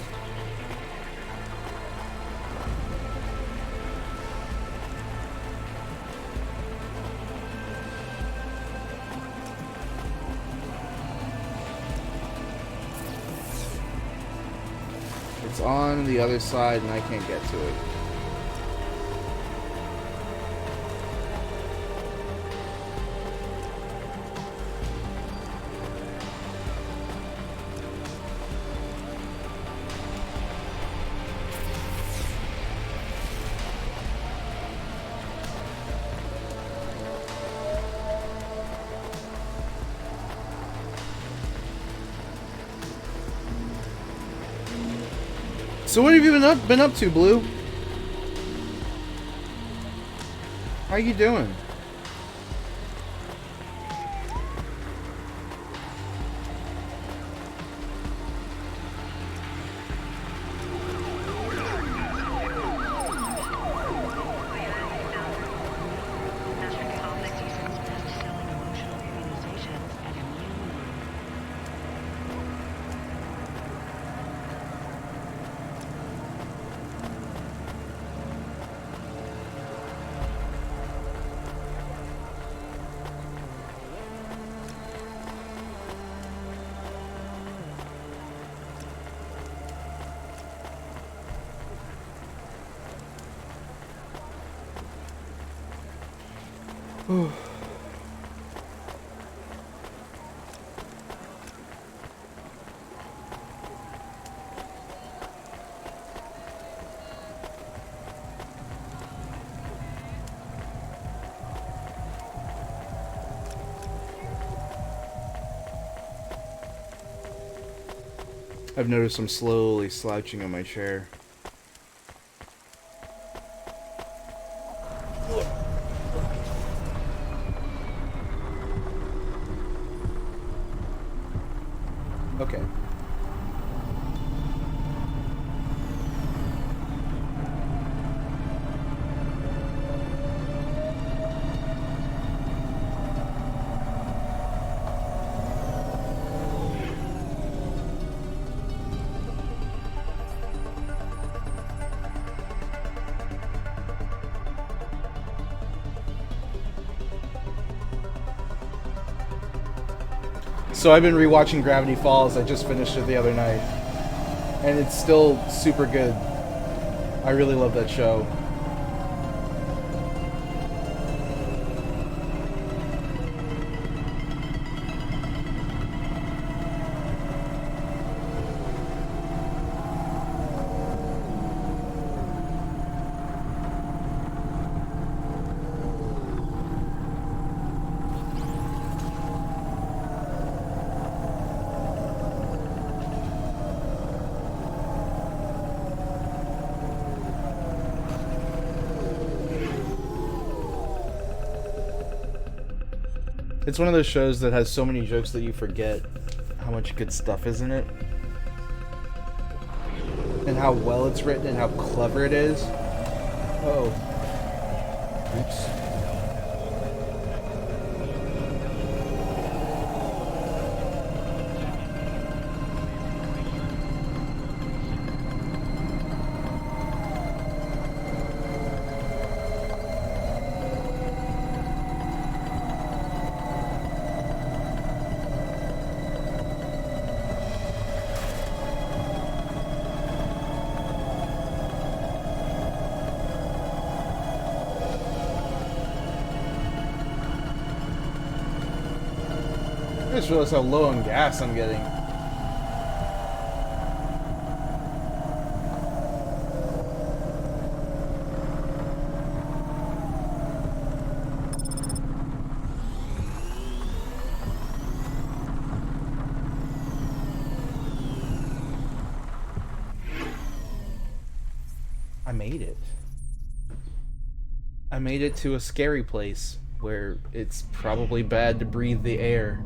It's on the other side, and I can't get to it. So what have you been up to, Blue? How you doing? I've noticed I'm slowly slouching in my chair. Okay. So I've been rewatching Gravity Falls. I just finished it the other night. And it's still super good. I really love that show. It's one of those shows that has so many jokes that you forget how much good stuff is in it. And how well it's written and how clever it is. Oh. Oops. I just realized how low on gas I'm getting. I made it. I made it to a scary place where it's probably bad to breathe the air.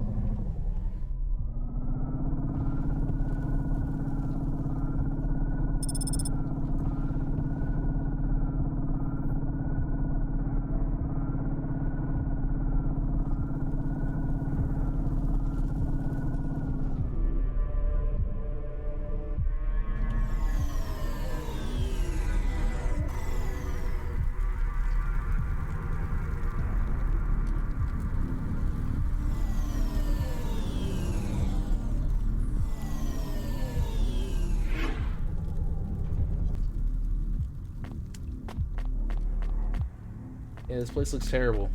Yeah, this place looks terrible.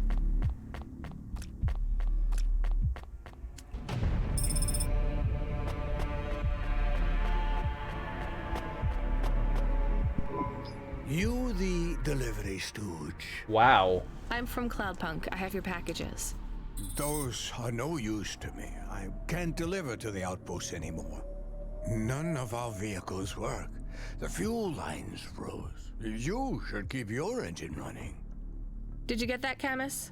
You the delivery stooge. Wow. I'm from Cloudpunk. I have your packages. Those are no use to me. I can't deliver to the outpost anymore. None of our vehicles work. The fuel lines froze. You should keep your engine running. Did you get that, Camus?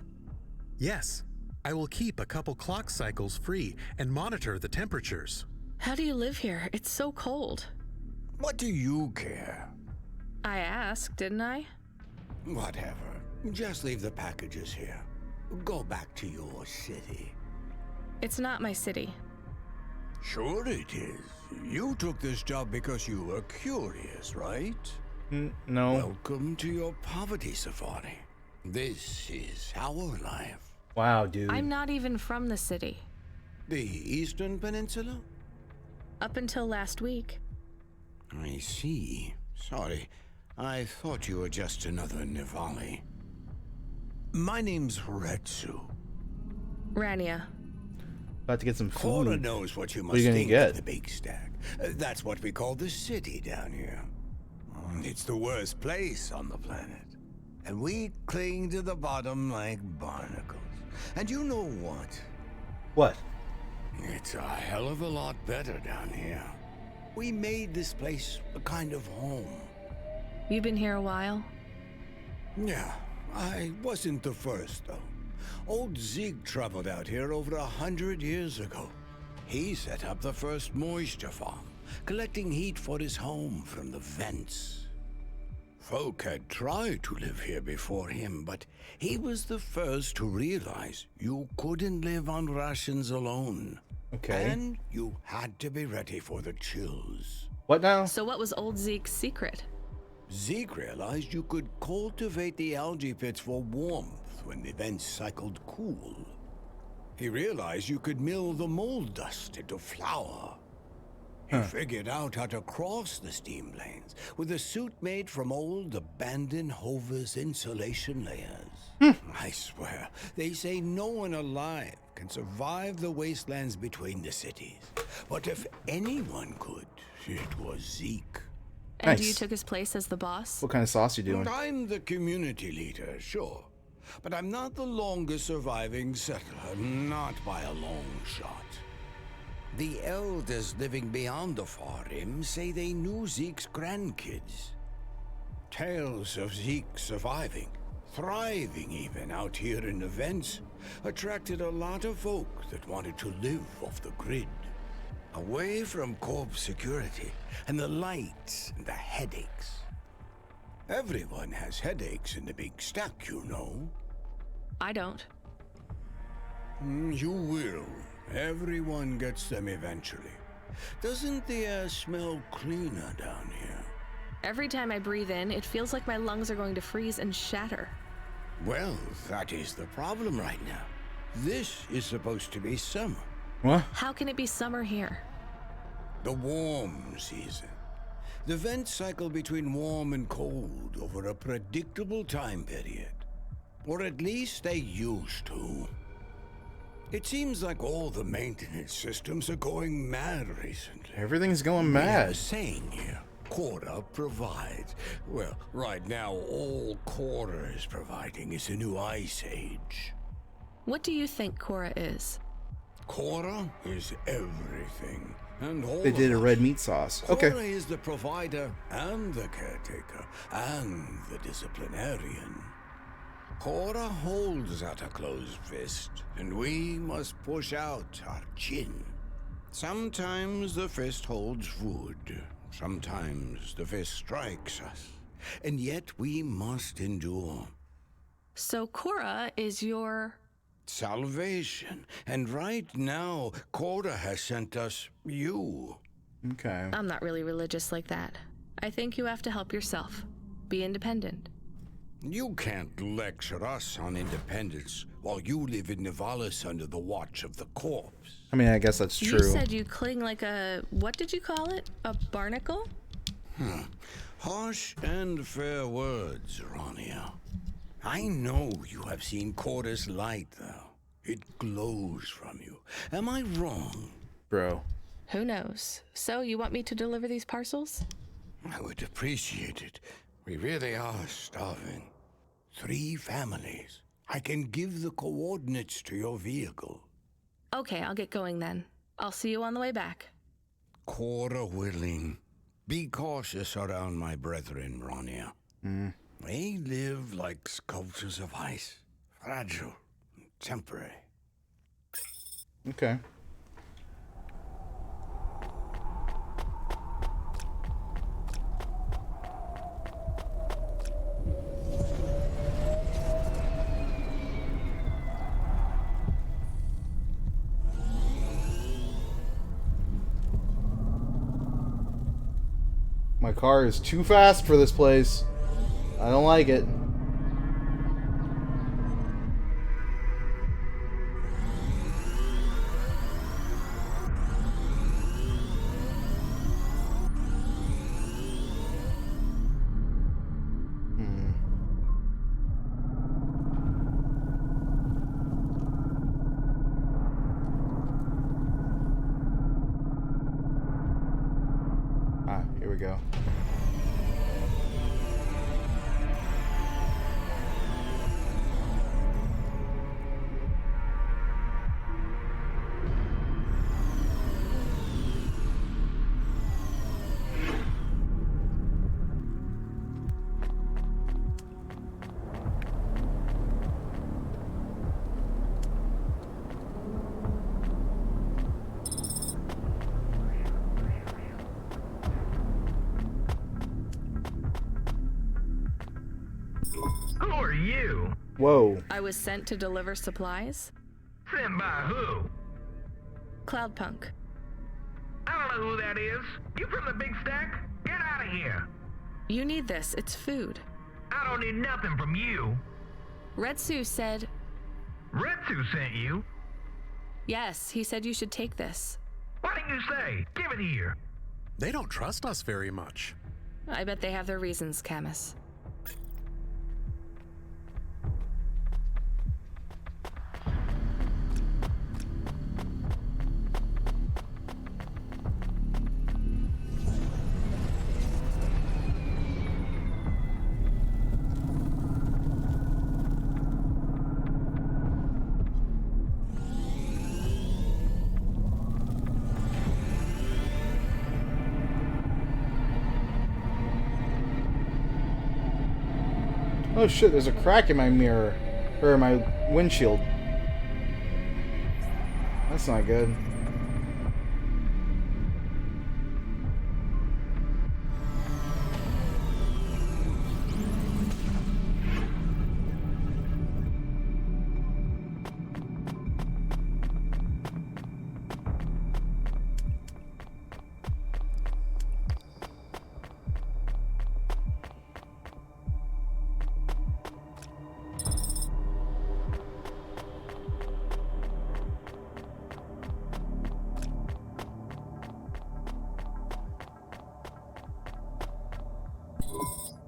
Yes. I will keep a couple clock cycles free and monitor the temperatures. How do you live here? It's so cold. What do you care? I asked, didn't I? Whatever. Just leave the packages here. Go back to your city. It's not my city. Sure it is. You took this job because you were curious, right? No. Welcome to your poverty safari. This is our life. Wow, dude. I'm not even from the city. The Eastern Peninsula? Up until last week. I see. Sorry. I thought you were just another Nivali. My name's Retsu. Rania. About to get some food. Cora knows what you What must are you gonna think get? of the big stack. That's what we call the city down here. It's the worst place on the planet. And we cling to the bottom like barnacles. And you know what? What? It's a hell of a lot better down here. We made this place a kind of home. You've been here a while? Yeah, I wasn't the first, though. Old Zeke traveled out here over 100 years ago. He set up the first moisture farm, collecting heat for his home from the vents. Folk had tried to live here before him, but he was the first to realize you couldn't live on rations alone. Okay. And you had to be ready for the chills. What now? So what was old Zeke's secret? Zeke realized you could cultivate the algae pits for warmth when the vents cycled cool. He realized you could mill the mold dust into flour. He figured out how to cross the steam lanes with a suit made from old abandoned Hover's insulation layers. I swear, they say no one alive can survive the wastelands between the cities. But if anyone could, it was Zeke. And you took his place as the boss? What kind of sauce you doing? I'm the community leader, sure. But I'm not the longest surviving settler, not by a long shot. The elders living beyond the far rim say they knew Zeke's grandkids. Tales of Zeke surviving, thriving even out here in the vents, attracted a lot of folk that wanted to live off the grid. Away from corp security and the lights and the headaches. Everyone has headaches in the big stack, you know. I don't. You will. Everyone gets them eventually. Doesn't the air smell cleaner down here? Every time I breathe in, it feels like my lungs are going to freeze and shatter. Well, that is the problem right now. This is supposed to be summer. What? How can it be summer here? The warm season. The vents cycle between warm and cold over a predictable time period. Or at least they used to. It seems like all the maintenance systems are going mad recently. Everything's going We have a mad. saying here. Cora provides. Well, right now, all Cora is providing is a new ice age. What do you think Cora is? Cora is everything. And all They did a of red us. meat sauce. Cora Okay. is the provider and the caretaker and the disciplinarian. Cora holds out a closed fist, and we must push out our chin. Sometimes the fist holds food. Sometimes the fist strikes us. And yet we must endure. So Cora is your... Salvation. And right now, Cora has sent us you. Okay. I'm not really religious like that. I think you have to help yourself. Be independent. You can't lecture us on independence while you live in Nivalis under the watch of the corpse. I mean, I guess that's true. You said you cling like a... what did you call it? A barnacle? Harsh and fair words, Ronia. I know you have seen Cora's light, though. It glows from you. Am I wrong? Bro. Who knows? So, you want me to deliver these parcels? I would appreciate it. We really are starving. 3 families. I can give the coordinates to your vehicle. Okay, I'll get going then. I'll see you on the way back. Cora willing. Be cautious around my brethren, Ronia. They live like sculptures of ice. Fragile. Temporary. Okay. My car is too fast for this place. I don't like it. Here we go. Whoa. I was sent to deliver supplies. Sent by who? Cloudpunk. I don't know who that is. You from the big stack? Get out of here. You need this. It's food. I don't need nothing from you. Retsu said... Retsu sent you? Yes, he said you should take this. What did you say? Give it here. They don't trust us very much. I bet they have their reasons, Camus. Oh shit, there's a crack in my mirror. Or my windshield. That's not good.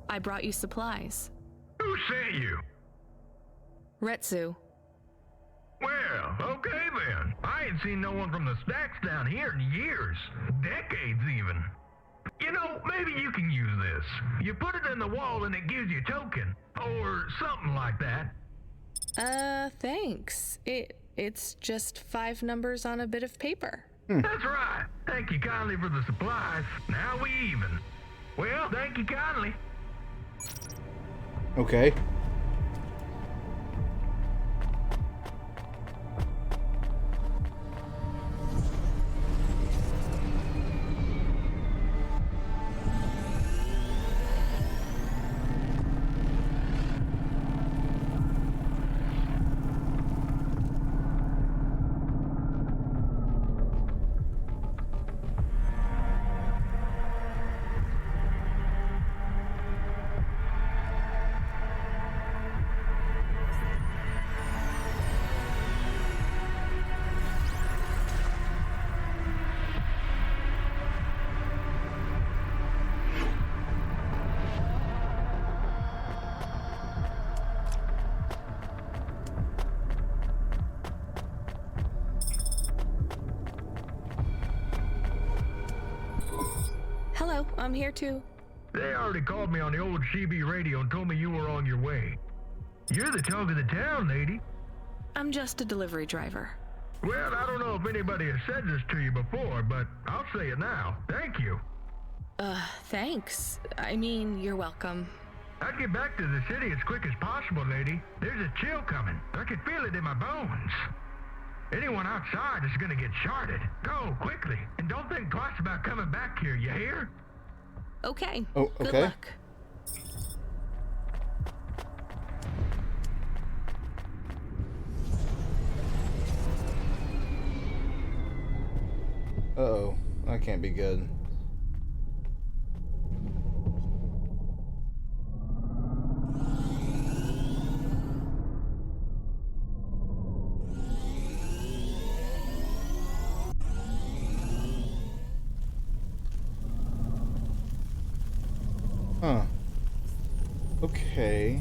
I brought you supplies. Who sent you? Retsu. Well, okay then. I ain't seen no one from the stacks down here in years. Decades even. You know, maybe you can use this. You put it in the wall and it gives you a token. Or something like that. Thanks. It's just 5 numbers on a bit of paper. That's right. Thank you kindly for the supplies. Now we even. Well, thank you kindly. Okay. Hello, I'm here too. They already called me on the old CB radio and told me you were on your way. You're the talk of the town, lady. I'm just a delivery driver. Well, I don't know if anybody has said this to you before, but I'll say it now. Thank you. Thanks. I mean, you're welcome. I'd get back to the city as quick as possible, lady. There's a chill coming. I can feel it in my bones. Anyone outside is gonna get sharded. Go, quickly. And don't think twice about coming back here, you hear? Okay. Oh, okay. Good luck. Uh-oh. That can't be good. Huh. Okay.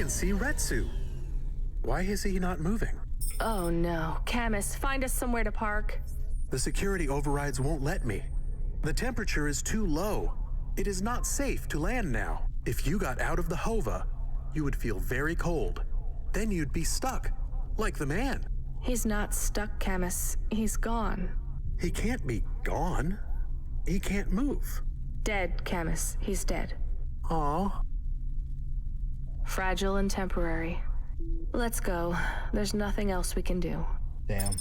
can see Retsu. Why is he not moving? Oh no. Camus, find us somewhere to park. The security overrides won't let me. The temperature is too low. It is not safe to land now. If you got out of the Hova, you would feel very cold. Then you'd be stuck, like the man. He's not stuck, Camus. He's gone. He can't be gone. He can't move. Dead, Camus. He's dead. Aw. Fragile and temporary. Let's go. There's nothing else we can do. Damn.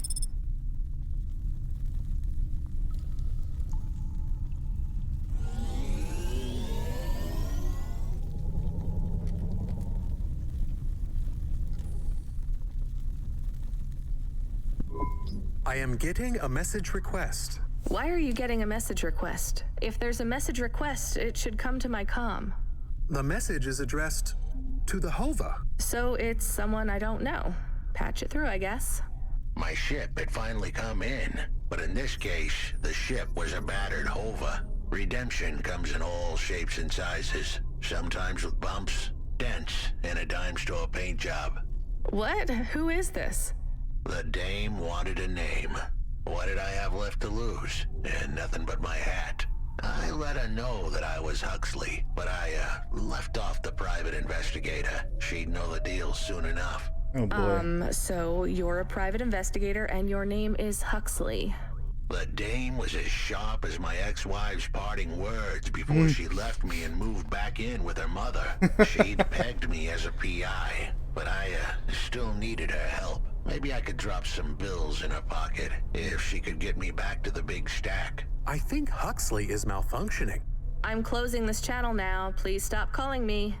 I am getting a message request. Why are you getting a message request? If there's a message request, it should come to my comm. The message is addressed to the Hova. So it's someone I don't know. Patch it through, I guess. My ship had finally come in, but in this case, the ship was a battered Hova. Redemption comes in all shapes and sizes, sometimes with bumps, dents, and a dime store paint job. What? Who is this? The dame wanted a name. What did I have left to lose? And nothing but my hat. I let her know that I was Huxley, but I left off the private investigator. She'd know the deal soon enough. Oh boy. So you're a private investigator and your name is Huxley. The dame was as sharp as my ex-wife's parting words before she left me and moved back in with her mother. She'd pegged me as a PI, but I still needed her help. Maybe I could drop some bills in her pocket if she could get me back to the big stack. I think Huxley is malfunctioning. I'm closing this channel now. Please stop calling me.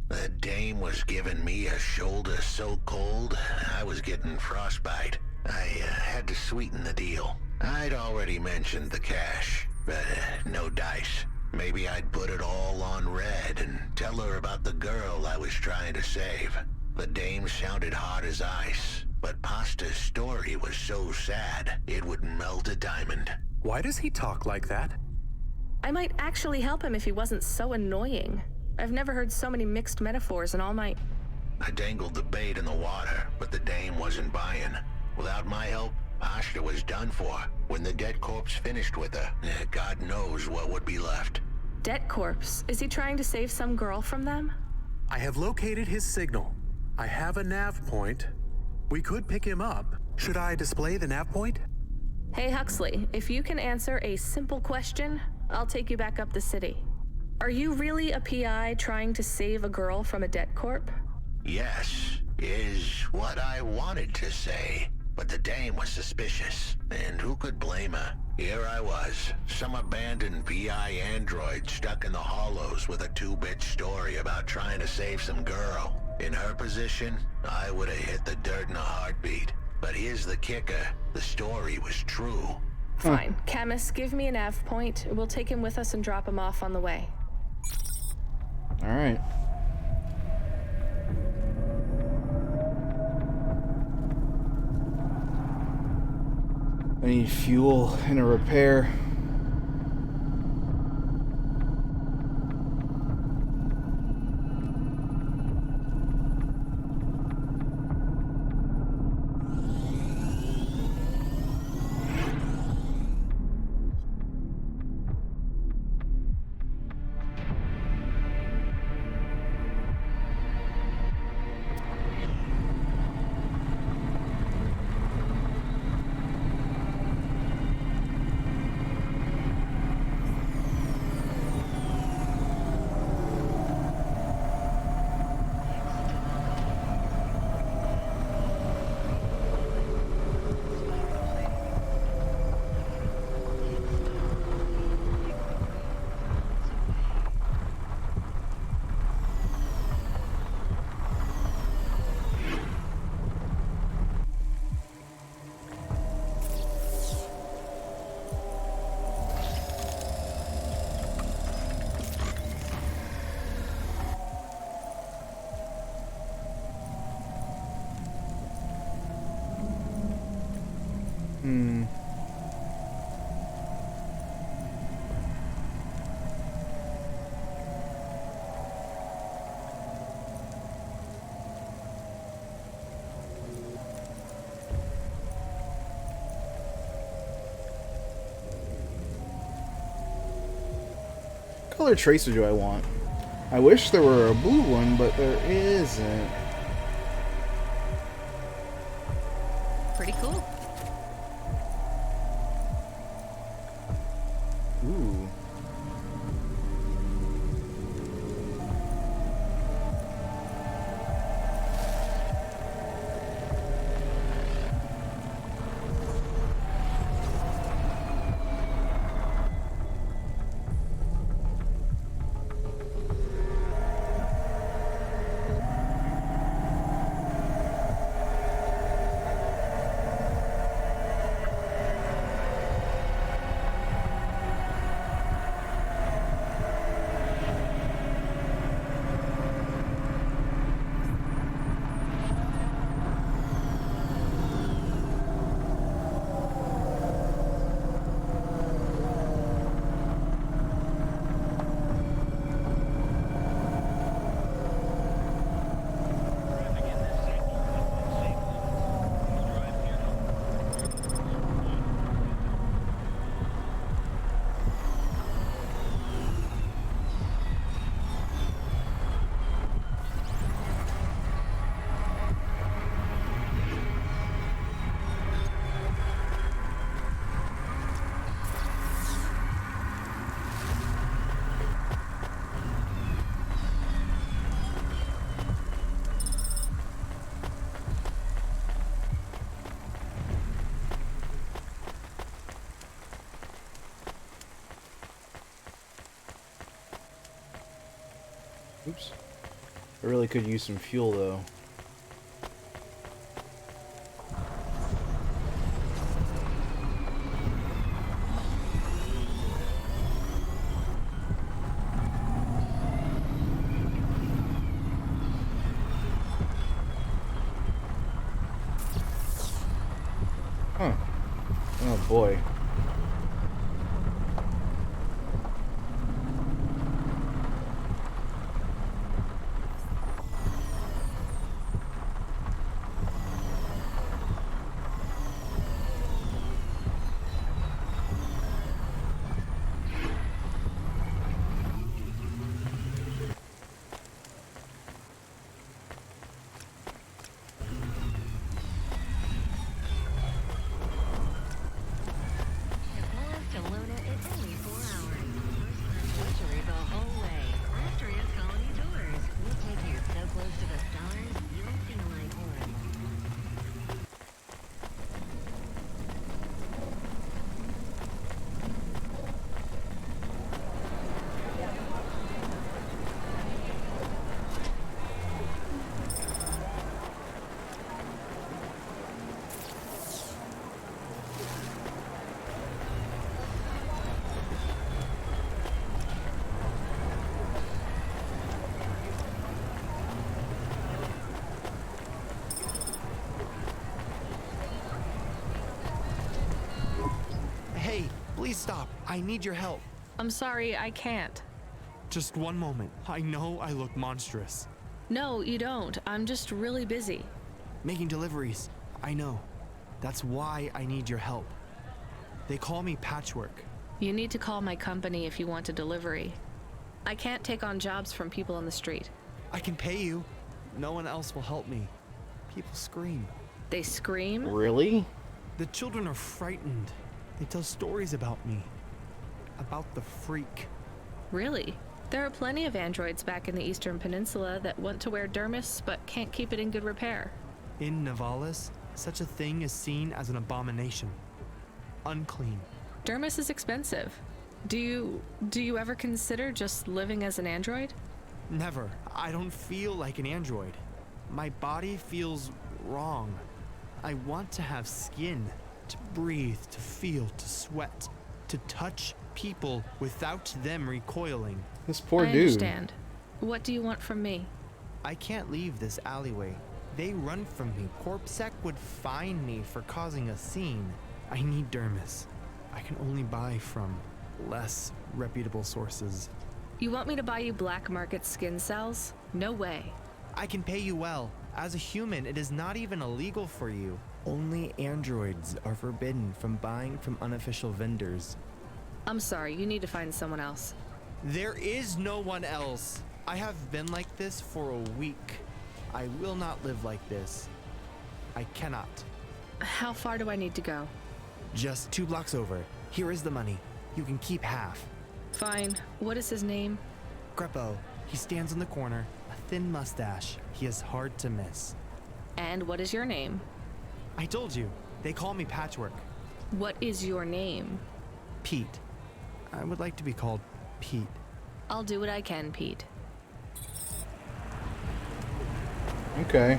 The dame was giving me a shoulder so cold, I was getting frostbite. I had to sweeten the deal. I'd already mentioned the cash, but no dice. Maybe I'd put it all on red and tell her about the girl I was trying to save. The dame sounded hard as ice, but Pasta's story was so sad, it would melt a diamond. Why does he talk like that? I might actually help him if he wasn't so annoying. I've never heard so many mixed metaphors in all my... I dangled the bait in the water, but the dame wasn't buying. Without my help, Pasta was done for. When the dead corpse finished with her, God knows what would be left. Dead corpse? Is he trying to save some girl from them? I have located his signal. I have a nav point. We could pick him up. Should I display the nav point? Hey Huxley, if you can answer a simple question, I'll take you back up the city. Are you really a PI trying to save a girl from a dead corp? Yes, is what I wanted to say. But the dame was suspicious, and who could blame her? Here I was, some abandoned PI android stuck in the hollows with a 2-bit story about trying to save some girl. In her position, I would have hit the dirt in a heartbeat. But here's the kicker, the story was true. Fine. Camus, give me a nav point. We'll take him with us and drop him off on the way. Alright. I need fuel and a repair. color tracer do I want? I wish there were a blue one, but there isn't. Pretty cool. Ooh. Oops. I really could use some fuel though. Huh. Oh boy. Please stop. I need your help. I'm sorry, I can't. Just one moment. I know I look monstrous. No, you don't. I'm just really busy. Making deliveries. I know. That's why I need your help. They call me Patchwork. You need to call my company if you want a delivery. I can't take on jobs from people on the street. I can pay you. No one else will help me. People scream. They scream? Really? The children are frightened. They tell stories about me. About the freak. Really? There are plenty of androids back in the Eastern Peninsula that want to wear dermis but can't keep it in good repair. In Nivalis, such a thing is seen as an abomination. Unclean. Dermis is expensive. Do you ever consider just living as an android? Never. I don't feel like an android. My body feels wrong. I want to have skin. To breathe, to feel, to sweat, to touch people without them recoiling. This poor dude. I understand. What do you want from me? I can't leave this alleyway. They run from me. Corpsec would fine me for causing a scene. I need dermis. I can only buy from less reputable sources. You want me to buy you black market skin cells? No way. I can pay you well. As a human, it is not even illegal for you. Only androids are forbidden from buying from unofficial vendors. I'm sorry, you need to find someone else. There is no one else. I have been like this for a week. I will not live like this. I cannot. How far do I need to go? Just 2 blocks over. Here is the money. You can keep half. Fine. What is his name? Greppo. He stands on the corner, a thin mustache. He is hard to miss. And what is your name? I told you. They call me Patchwork. What is your name? Pete. I would like to be called Pete. I'll do what I can, Pete. Okay.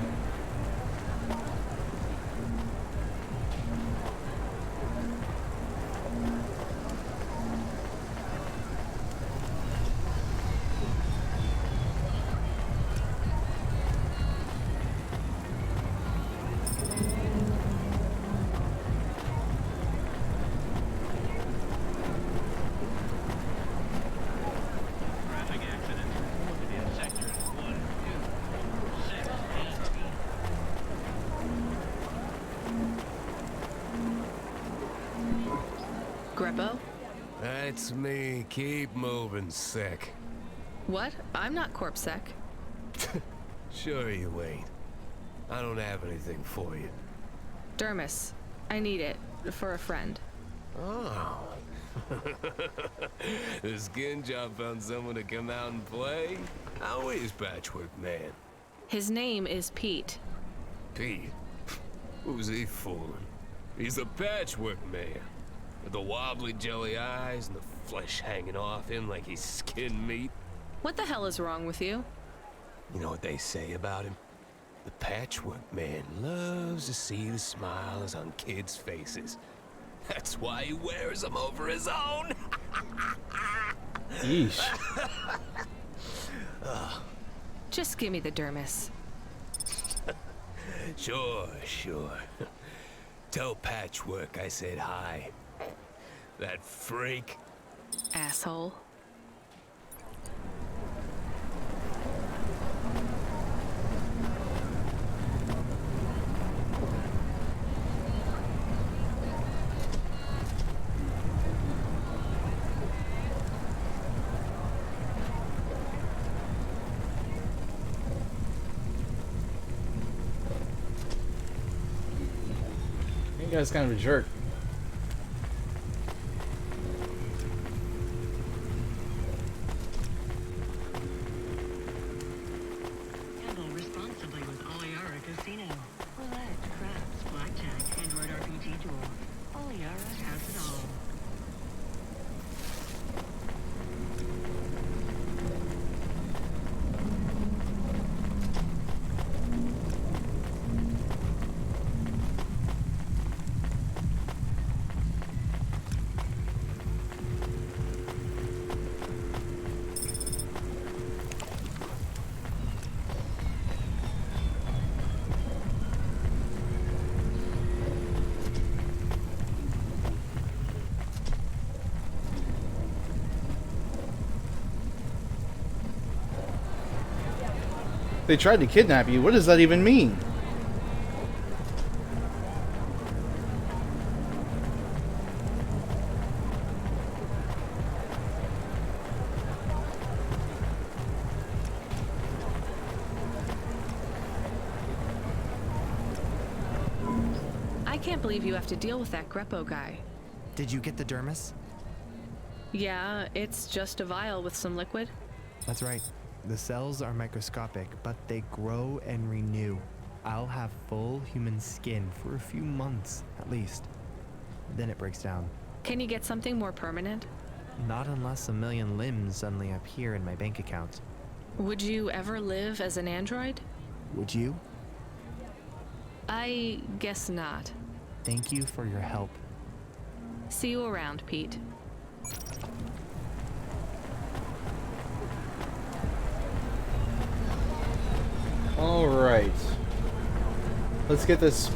Traffic accident reported in sectors 1, 2, 4, 6, and 8. Greppo? That's me. Keep moving, sick. What? I'm not corpsec. Sure you ain't. I don't have anything for you. Dermis. I need it. For a friend. Oh. The skin job found someone to come out and play? How is Patchwork Man? His name is Pete. Pete? Who's he fooling? He's the Patchwork Man. With the wobbly jelly eyes and the flesh hanging off him like he's skin meat. What the hell is wrong with you? You know what they say about him? The Patchwork Man loves to see the smiles on kids' faces. That's why he wears them over his own. Yeesh. Just give me the dermis. Sure. Tell Patchwork I said hi. That freak. Asshole. You guy's kind of a jerk. Handle responsibly with Oliara Casino. Roulette, craps, blackjack, Android RPG tool. Oliara has it all. They tried to kidnap you. What does that even mean? I can't believe you have to deal with that Greppo guy. Did you get the dermis? Yeah, it's just a vial with some liquid. That's right. The cells are microscopic, but they grow and renew. I'll have full human skin for a few months, at least. Then it breaks down. Can you get something more permanent? Not unless a million limbs suddenly appear in my bank account. Would you ever live as an android? Would you? I guess not. Thank you for your help. See you around, Pete. Alright. Let's get this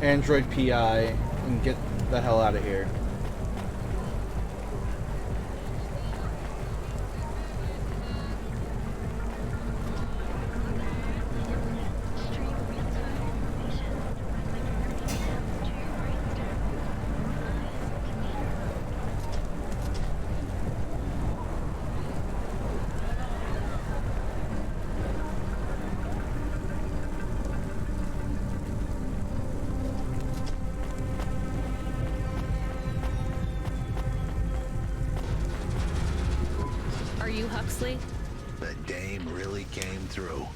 android PI and get the hell out of here. Huxley? The dame really came through.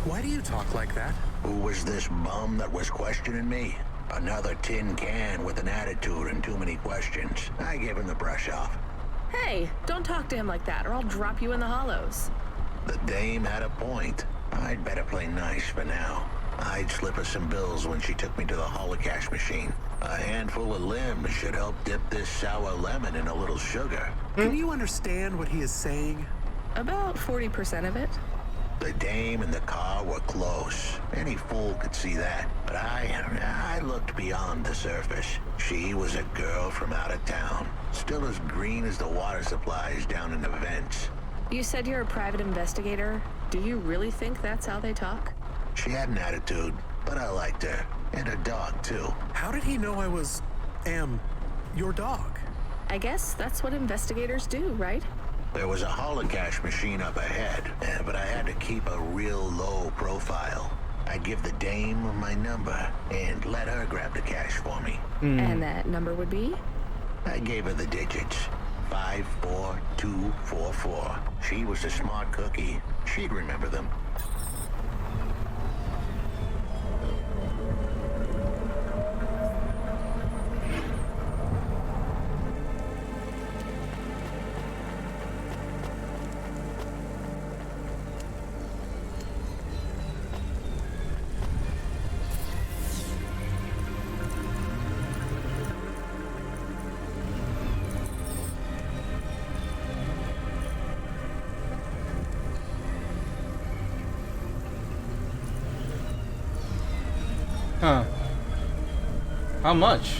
Why do you talk like that? Who was this bum that was questioning me? Another tin can with an attitude and too many questions. I gave him the brush off. Hey, don't talk to him like that or I'll drop you in the hollows. The dame had a point. I'd better play nice for now. I'd slip her some bills when she took me to the holocash machine. A handful of limbs should help dip this sour lemon in a little sugar. Can you understand what he is saying? About 40% of it. The dame and the car were close. Any fool could see that. But I looked beyond the surface. She was a girl from out of town. Still as green as the water supplies down in the vents. You said you're a private investigator. Do you really think that's how they talk? She had an attitude, but I liked her. And her dog, too. How did he know I was, your dog? I guess that's what investigators do, right? There was a holocash machine up ahead, but I had to keep a real low profile. I'd give the dame my number and let her grab the cash for me. And that number would be? I gave her the digits. 54244. She was a smart cookie. She'd remember them. Huh. How much?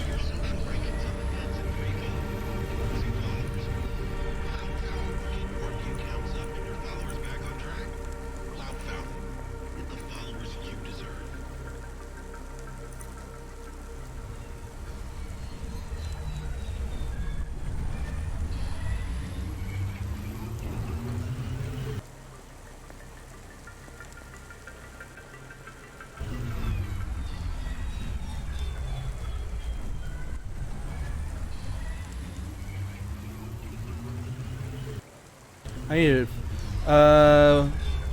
I need it.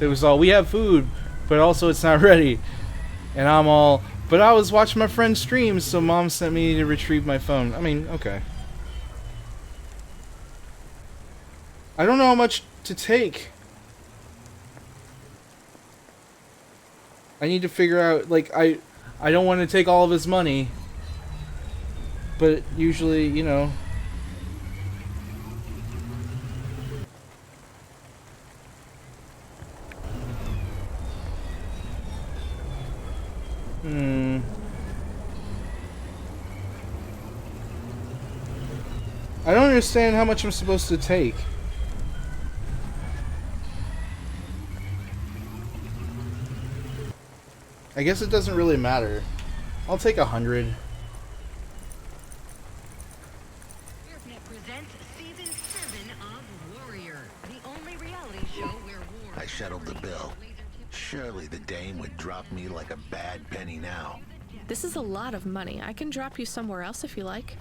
It was all, we have food, but also it's not ready. And I'm all, but I was watching my friend's stream, so mom sent me to retrieve my phone. I mean, okay. I don't know how much to take. I need to figure out, like, I don't want to take all of his money. But usually, you know. I don't understand how much I'm supposed to take. I guess it doesn't really matter. I'll take 100. Presents season 7 of Warrior, the only reality show where war. I settled the bill. Surely the dame would drop me like a bad penny now. This is a lot of money. I can drop you somewhere else if you like.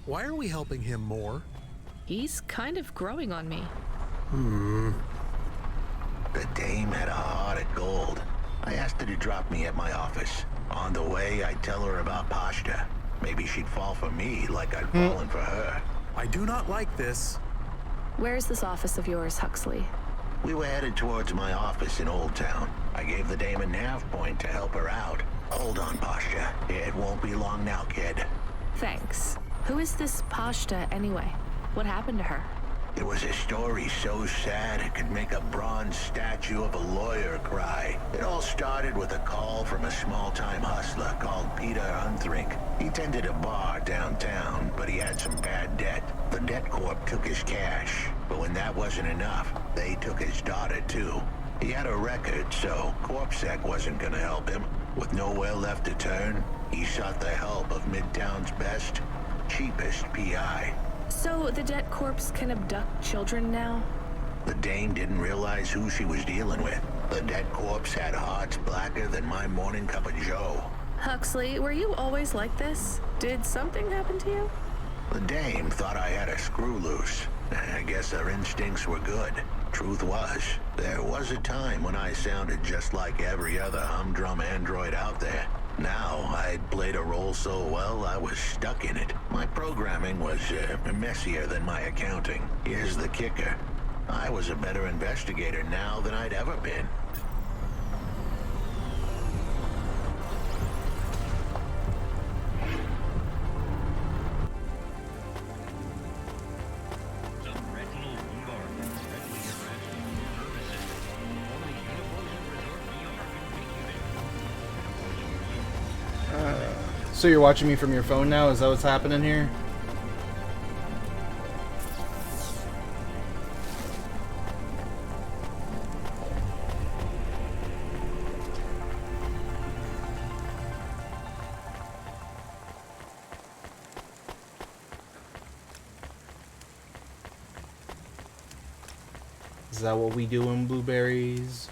Why are we helping him more? He's kind of growing on me. The dame had a heart of gold. I asked her to drop me at my office. On the way, I'd tell her about Pashta. Maybe she'd fall for me like I'd fallen for her. I do not like this. Where's this office of yours, Huxley? We were headed towards my office in Old Town. I gave the dame a nav point to help her out. Hold on, Pashta. It won't be long now, kid. Thanks. Who is this Pashta anyway? What happened to her? It was a story so sad it could make a bronze statue of a lawyer cry. It all started with a call from a small-time hustler called Peter Unthrink. He tended a bar downtown, but he had some bad debt. The debt corp took his cash, but when that wasn't enough, they took his daughter too. He had a record, so CorpSec wasn't gonna help him. With nowhere left to turn, he sought the help of Midtown's best, cheapest PI. So the debt corpse can abduct children now? The dame didn't realize who she was dealing with. The debt corpse had hearts blacker than my morning cup of joe. Huxley, were you always like this? Did something happen to you? The dame thought I had a screw loose. I guess her instincts were good. Truth was, there was a time when I sounded just like every other humdrum android out there. Now, I'd played a role so well, I was stuck in it. My programming was messier than my accounting. Here's the kicker. I was a better investigator now than I'd ever been. So you're watching me from your phone now? Is that what's happening here? Is that what we do in Blueberries?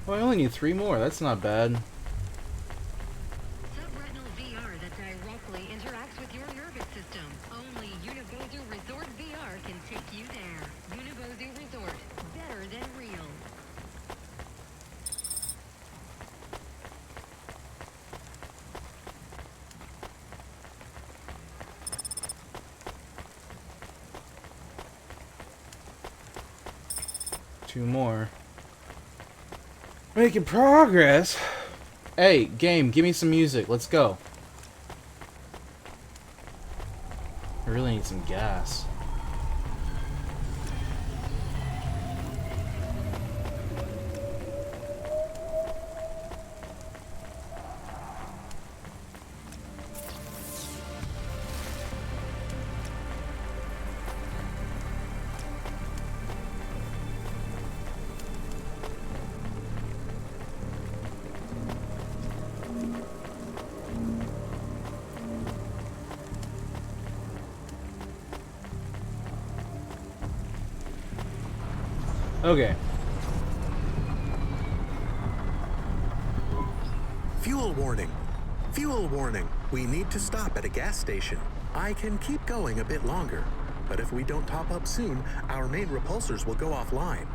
Well, I only need 3 more. That's not bad. Subretinal VR that directly interacts with your nervous system. Only Unibozu Resort VR can take you there. Unibozu Resort. Better than real. Two more. Making progress. Hey, game, give me some music. Let's go. I really need some gas. Okay. Fuel warning. Fuel warning. We need to stop at a gas station. I can keep going a bit longer, but if we don't top up soon, our main repulsors will go offline.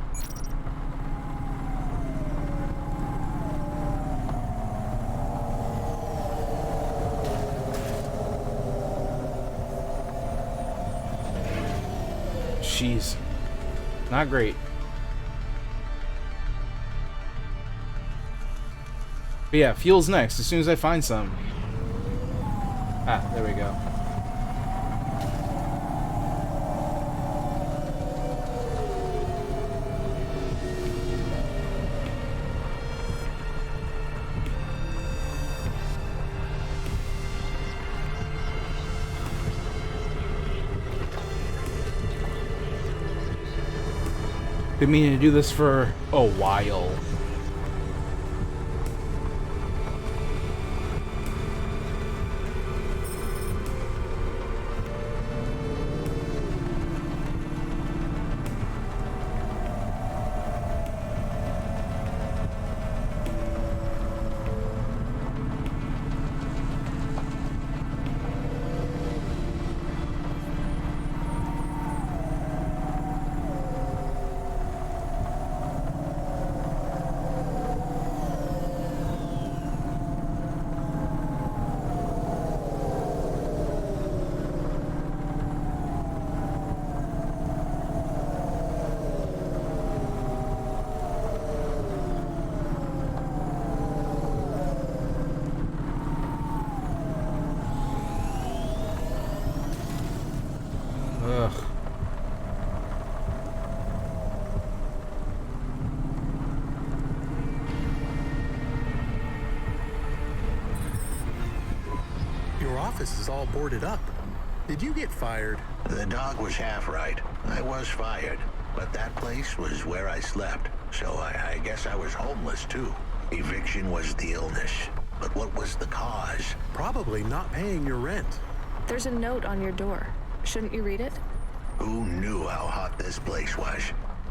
Jeez. Not great. But yeah, fuel's next, as soon as I find some. Ah, there we go. Been meaning to do this for a while. your office is all boarded up. Did you get fired? The dog was half right. I was fired, but that place was where I slept, so I guess I was homeless too. Eviction was the illness, but what was the cause? Probably not paying your rent. There's a note on your door. Shouldn't you read it? Who knew how hot this place was?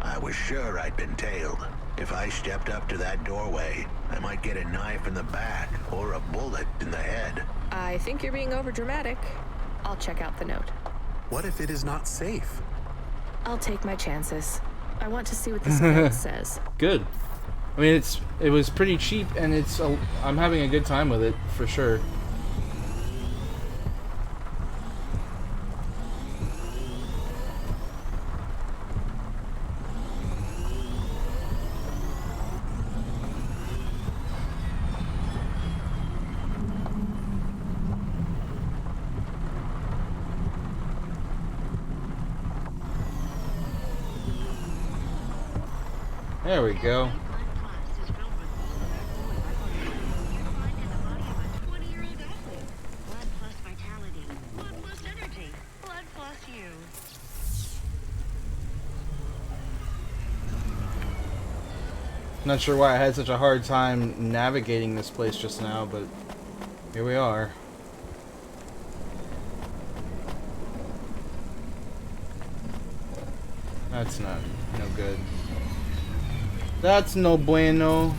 I was sure I'd been tailed. If I stepped up to that doorway, I might get a knife in the back or a bullet in the head. I think you're being overdramatic. I'll check out the note. What if it is not safe? I'll take my chances. I want to see what this note says. Good. I mean, it was pretty cheap, and I'm having a good time with it for sure. There we go. Not sure why I had such a hard time navigating this place just now, but here we are. That's no good. That's no bueno.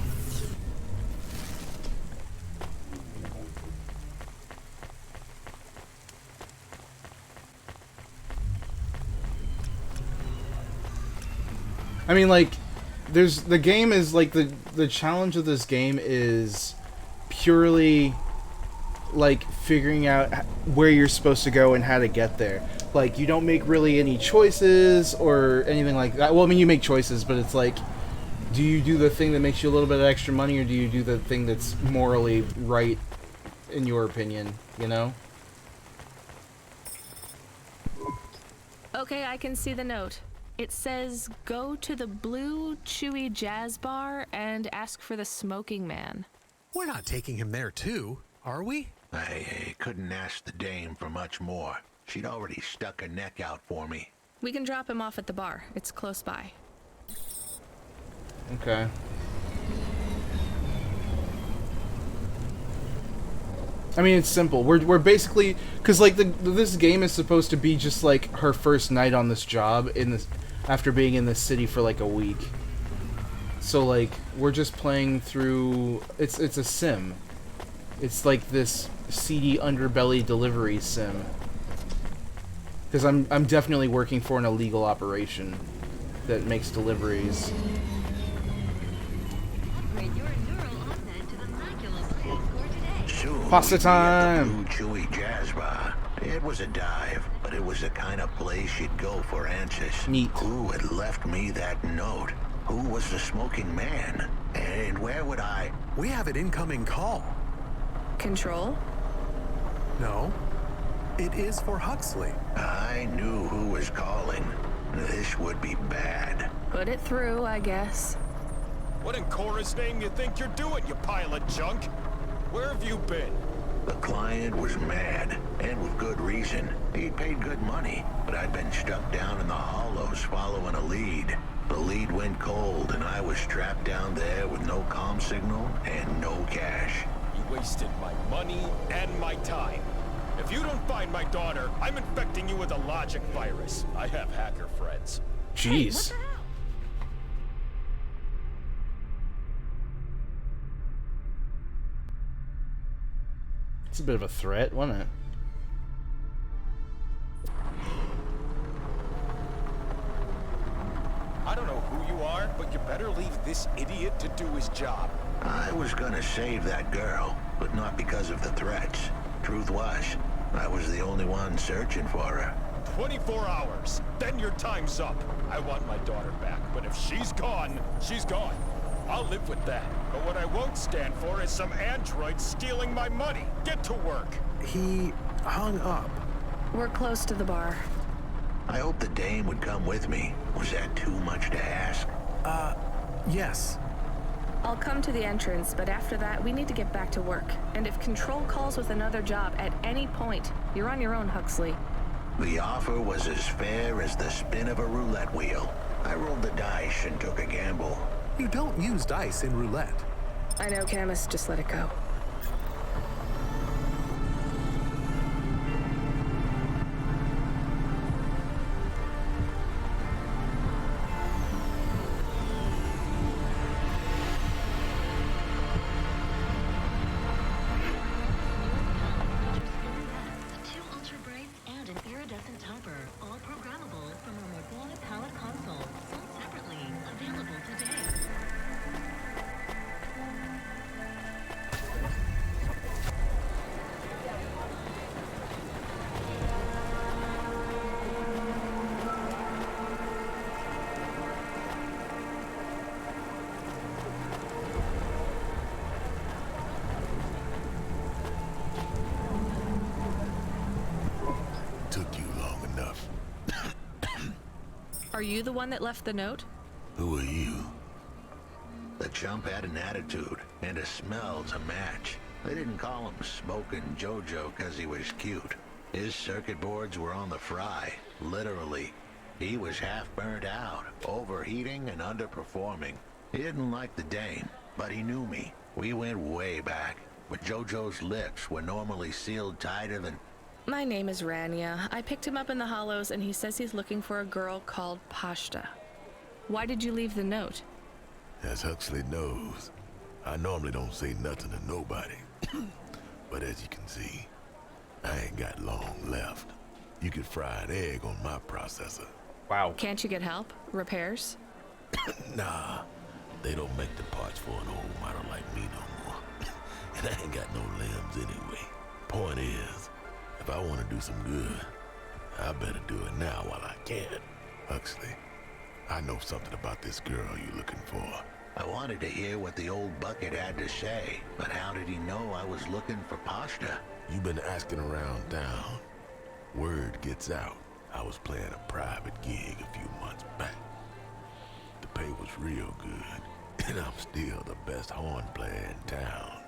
I mean, like, the game is like the challenge of this game is purely like figuring out where you're supposed to go and how to get there. Like, you don't make really any choices or anything like that. Well, I mean, you make choices, but it's like, do you do the thing that makes you a little bit of extra money, or do you do the thing that's morally right in your opinion, you know? Okay, I can see the note. It says, go to the Blue Chewy Jazz Bar and ask for the Smoking Man. We're not taking him there too, are we? I couldn't ask the dame for much more. She'd already stuck her neck out for me. We can drop him off at the bar. It's close by. Okay. I mean, it's simple. We're basically, because like this game is supposed to be just like her first night on this job after being in this city for like a week. So like we're just playing through. It's a sim. It's like this seedy underbelly delivery sim. Because I'm definitely working for an illegal operation that makes deliveries. Pasta time! Blue Chewy Jazz Bar. It was a dive, but it was the kind of place you'd go for answers. Neat. Who had left me that note? Who was the Smoking Man? And where would I... We have an incoming call. Control? No. It is for Huxley. I knew who was calling. This would be bad. Put it through, I guess. What in Cora's name you think you're doing, you pile of junk? Where have you been? The client was mad, and with good reason. He'd paid good money, but I'd been stuck down in the hollows following a lead. The lead went cold, and I was trapped down there with no comm signal and no cash. You wasted my money and my time. If you don't find my daughter, I'm infecting you with a logic virus. I have hacker friends. Jeez. It's a bit of a threat, wasn't it? I don't know who you are, but you better leave this idiot to do his job. I was gonna save that girl, but not because of the threats. Truth was, I was the only one searching for her. 24 hours, then your time's up. I want my daughter back, but if she's gone, she's gone. I'll live with that. But what I won't stand for is some android stealing my money. Get to work. He hung up. We're close to the bar. I hope the dame would come with me. Was that too much to ask? Yes. I'll come to the entrance, but after that, we need to get back to work. And if Control calls with another job at any point, you're on your own, Huxley. The offer was as fair as the spin of a roulette wheel. I rolled the dice and took a gamble. You don't use dice in roulette. I know, Camus, just let it go. Are you the one that left the note? Who are you? The chump had an attitude and a smell to match. They didn't call him Smoking Jojo because he was cute. His circuit boards were on the fry, literally. He was half burnt out, overheating and underperforming. He didn't like the dame, but he knew me. We went way back, but Jojo's lips were normally sealed tighter than... My name is Rania. I picked him up in the Hollows, and he says he's looking for a girl called Pashta. Why did you leave the note? As Huxley knows, I normally don't say nothing to nobody. But as you can see, I ain't got long left. You could fry an egg on my processor. Wow. Can't you get help? Repairs? Nah, they don't make the parts for an old model like me no more. And I ain't got no limbs anyway. Point is, if I want to do some good, I better do it now while I can. Huxley, I know something about this girl you're looking for. I wanted to hear what the old bucket had to say, but how did he know I was looking for Pashta? You've been asking around town. Word gets out. I was playing a private gig a few months back. The pay was real good, and I'm still the best horn player in town.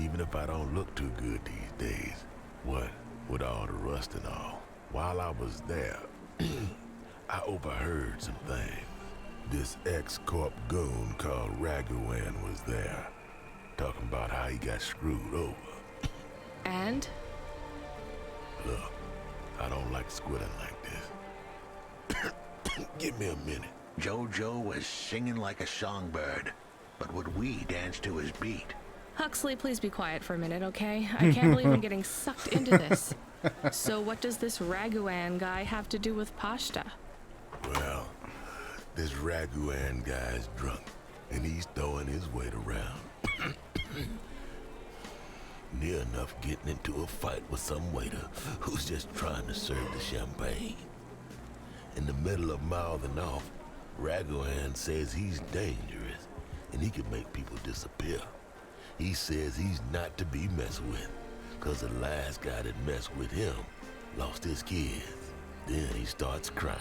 Even if I don't look too good these days. What with all the rust and all. While I was there, I overheard some things. This ex-corp goon called Raguan was there, talking about how he got screwed over. And? Look, I don't like squilling like this. Give me a minute. Jojo was singing like a songbird, but would we dance to his beat? Huxley, please be quiet for a minute, okay? I can't believe I'm getting sucked into this. So what does this Raguan guy have to do with Pashta? Well, this Raguan guy's drunk, and he's throwing his weight around. Near enough getting into a fight with some waiter who's just trying to serve the champagne. In the middle of mouthing off, Raguan says he's dangerous, and he can make people disappear. He says he's not to be messed with, cause the last guy that messed with him lost his kids. Then he starts crying.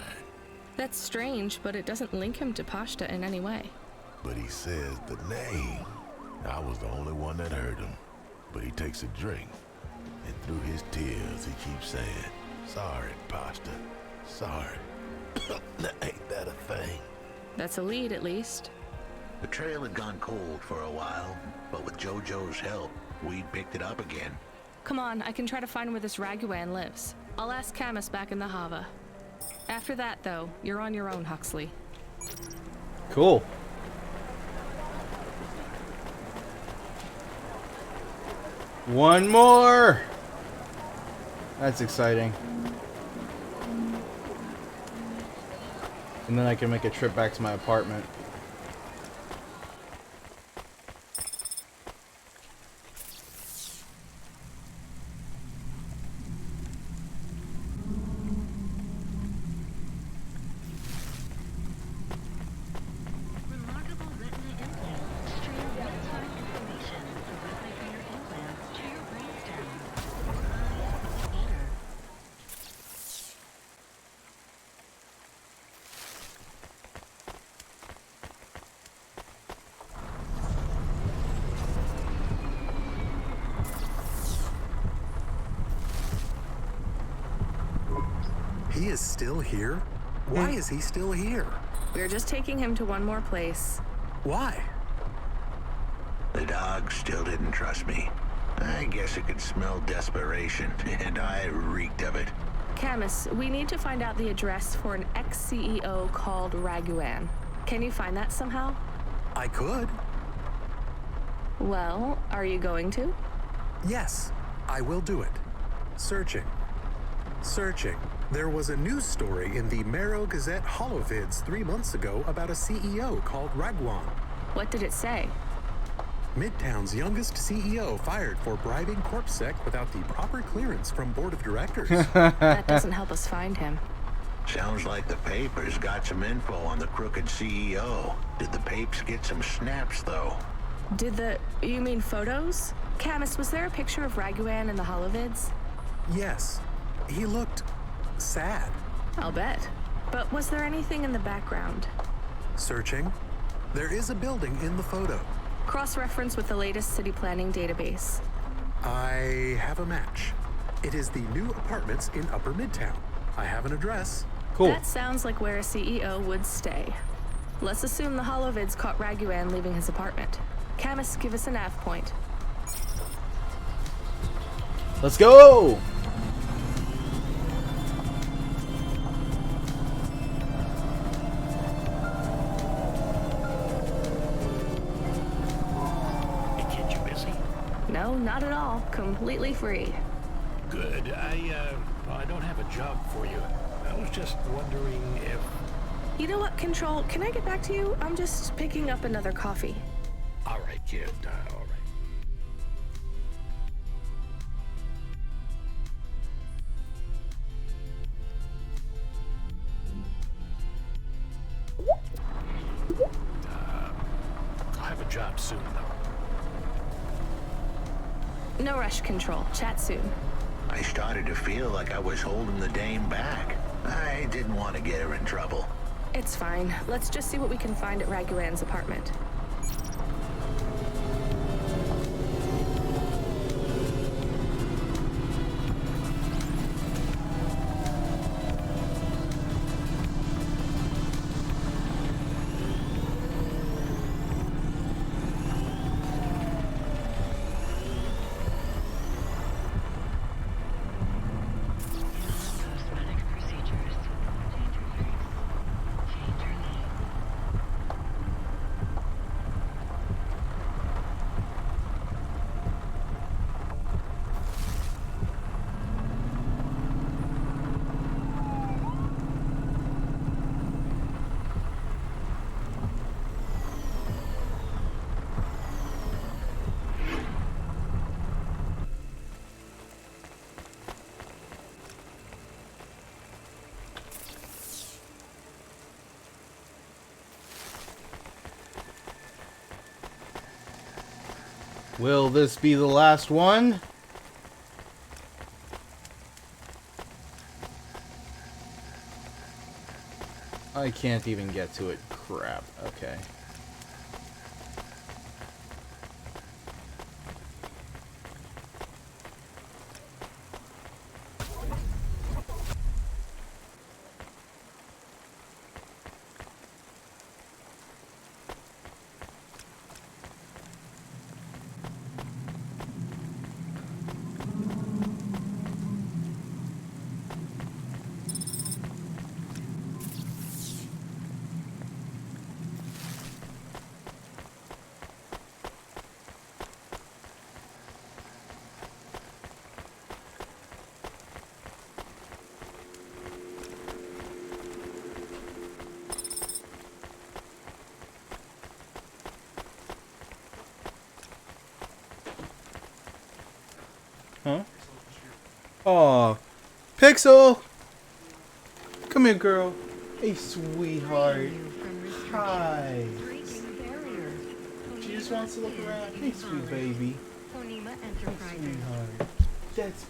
That's strange, but it doesn't link him to Pashta in any way. But he says the name. I was the only one that heard him. But he takes a drink, and through his tears he keeps saying, "Sorry, Pashta, sorry." Ain't that a thing? That's a lead, at least. The trail had gone cold for a while, but with Jojo's help, we picked it up again. Come on, I can try to find where this Raguan lives. I'll ask Camus back in the Hava. After that, though, you're on your own, Huxley. Cool. One more! That's exciting. And then I can make a trip back to my apartment. He is still here? Why is he still here? We're just taking him to one more place. Why? The dog still didn't trust me. I guess it could smell desperation, and I reeked of it. Camus, we need to find out the address for an ex-CEO called Raguan. Can you find that somehow? I could. Well, are you going to? Yes, I will do it. Searching. Searching. There was a news story in the Marrow Gazette Holovids 3 months ago about a CEO called Raguan. What did it say? Midtown's youngest CEO fired for bribing CorpSec without the proper clearance from board of directors. That doesn't help us find him. Sounds like the papers got some info on the crooked CEO. Did the papes get some snaps, though? You mean photos? Camus, was there a picture of Raguan in the Holovids? Yes. He looked sad. I'll bet. But was there anything in the background? Searching. There is a building in the photo. Cross-reference with the latest city planning database. I have a match. It is the new apartments in Upper Midtown. I have an address. Cool. That sounds like where a CEO would stay. Let's assume the Holovids caught Raguan leaving his apartment. Camus, give us a nav point. Let's go! No, not at all. Completely free. Good. I don't have a job for you. I was just wondering if... You know what, Control? Can I get back to you? I'm just picking up another coffee. All right, kid. All right. I'll have a job soon, though. No rush, Control. Chat soon. I started to feel like I was holding the dame back. I didn't want to get her in trouble. It's fine. Let's just see what we can find at Raguan's apartment. Will this be the last one? I can't even get to it. Crap. Okay. Huh? Aw. Pixel! Come here, girl. Hey, sweetheart. Hi. She just wants to look around. Hey, sweet baby. Sweetheart. That's...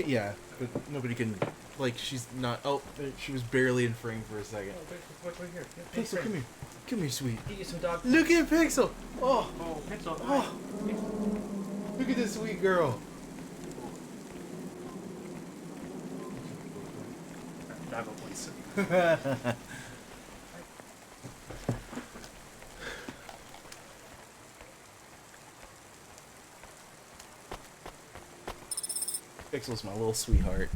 Yeah, but nobody can... Like, she's not... Oh, she was barely in frame for a second. Wait here. Pixel, come here. Come here, sweet. Get you some dog food. Look at Pixel! Oh! Oh, Pixel. Oh! Look at this sweet girl. I have a place. Pixel's my little sweetheart.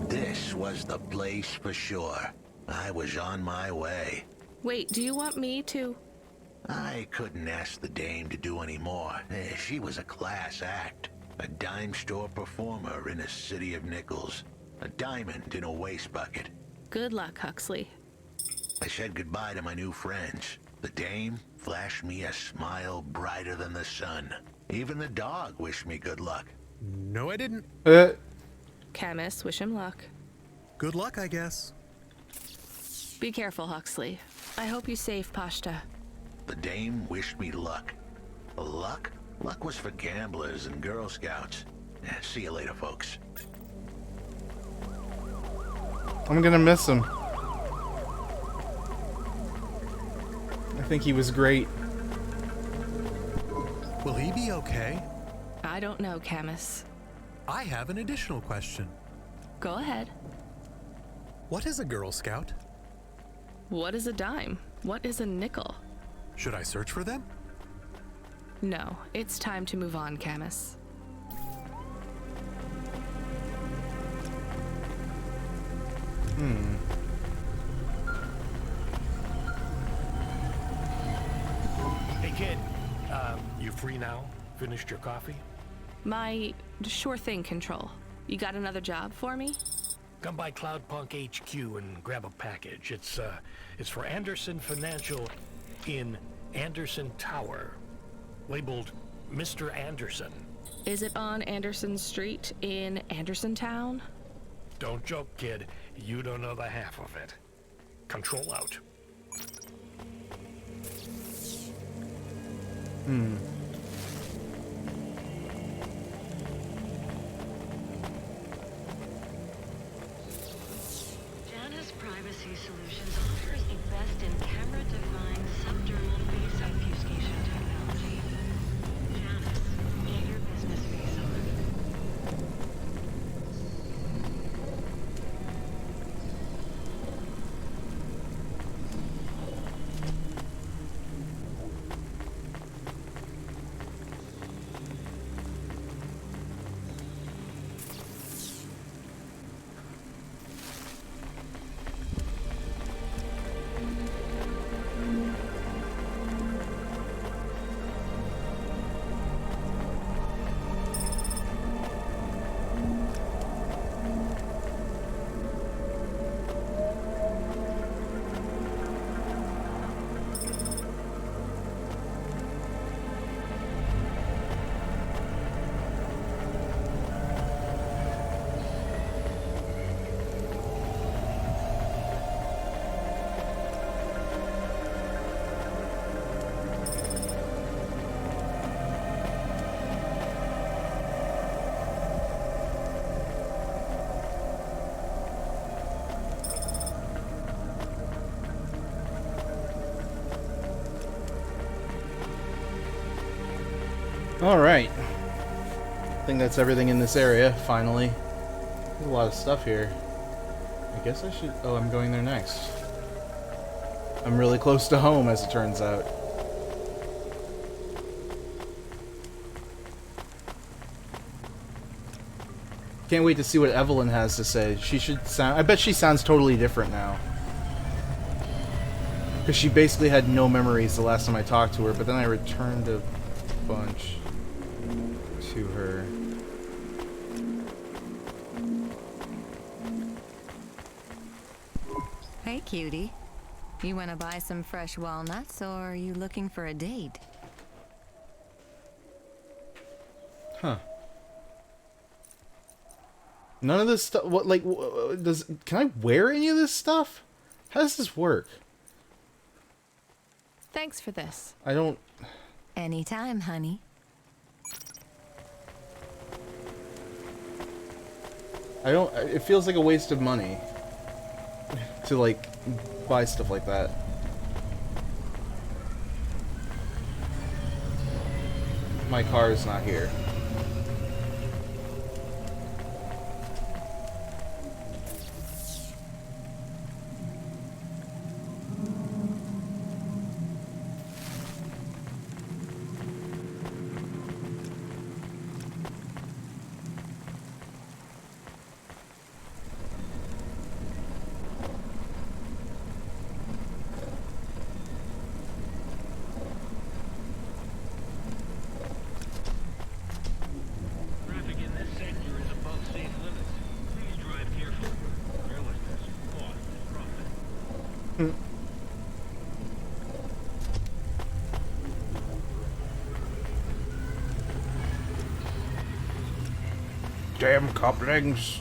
This was the place for sure. I was on my way. Wait, do you want me to? I couldn't ask the dame to do any more. She was a class act. A dime store performer in a city of nickels. A diamond in a waste bucket. Good luck, Huxley. I said goodbye to my new friends. The dame flashed me a smile brighter than the sun. Even the dog wished me good luck. No, I didn't. Camus, wish him luck. Good luck, I guess. Be careful, Huxley. I hope you save Pashta. The dame wished me luck. Luck? Luck was for gamblers and Girl Scouts. See you later, folks. I'm gonna miss him. I think he was great. Will he be okay? I don't know, Camus. I have an additional question. Go ahead. What is a Girl Scout? What is a dime? What is a nickel? Should I search for them? No, it's time to move on, Camus. Hey, kid. You free now? Finished your coffee? My sure thing control. You got another job for me? Come by Cloudpunk HQ and grab a package. It's for Anderson Financial in Anderson Tower, labeled Mr. Anderson. Is it on Anderson Street in Anderson Town? Don't joke, kid. You don't know the half of it. Control out. Janus Privacy Solutions offers the best in camera-defined subdermal face obfuscation technology. Janus, get your business face on. Alright. I think that's everything in this area, finally. There's a lot of stuff here. I guess I should... Oh, I'm going there next. I'm really close to home, as it turns out. Can't wait to see what Evelyn has to say. She should sound... I bet she sounds totally different now. Because she basically had no memories the last time I talked to her, but then I returned a bunch to her. Hey, cutie. You want to buy some fresh walnuts, or are you looking for a date? Huh. None of this stuff. What, like, can I wear any of this stuff? How does this work? Thanks for this. I don't. Anytime, honey. I don't. It feels like a waste of money to like buy stuff like that. My car is not here. Traffic in this sector is above safe limits. Please drive carefully. Your listeners, caught is profit. Damn couplings.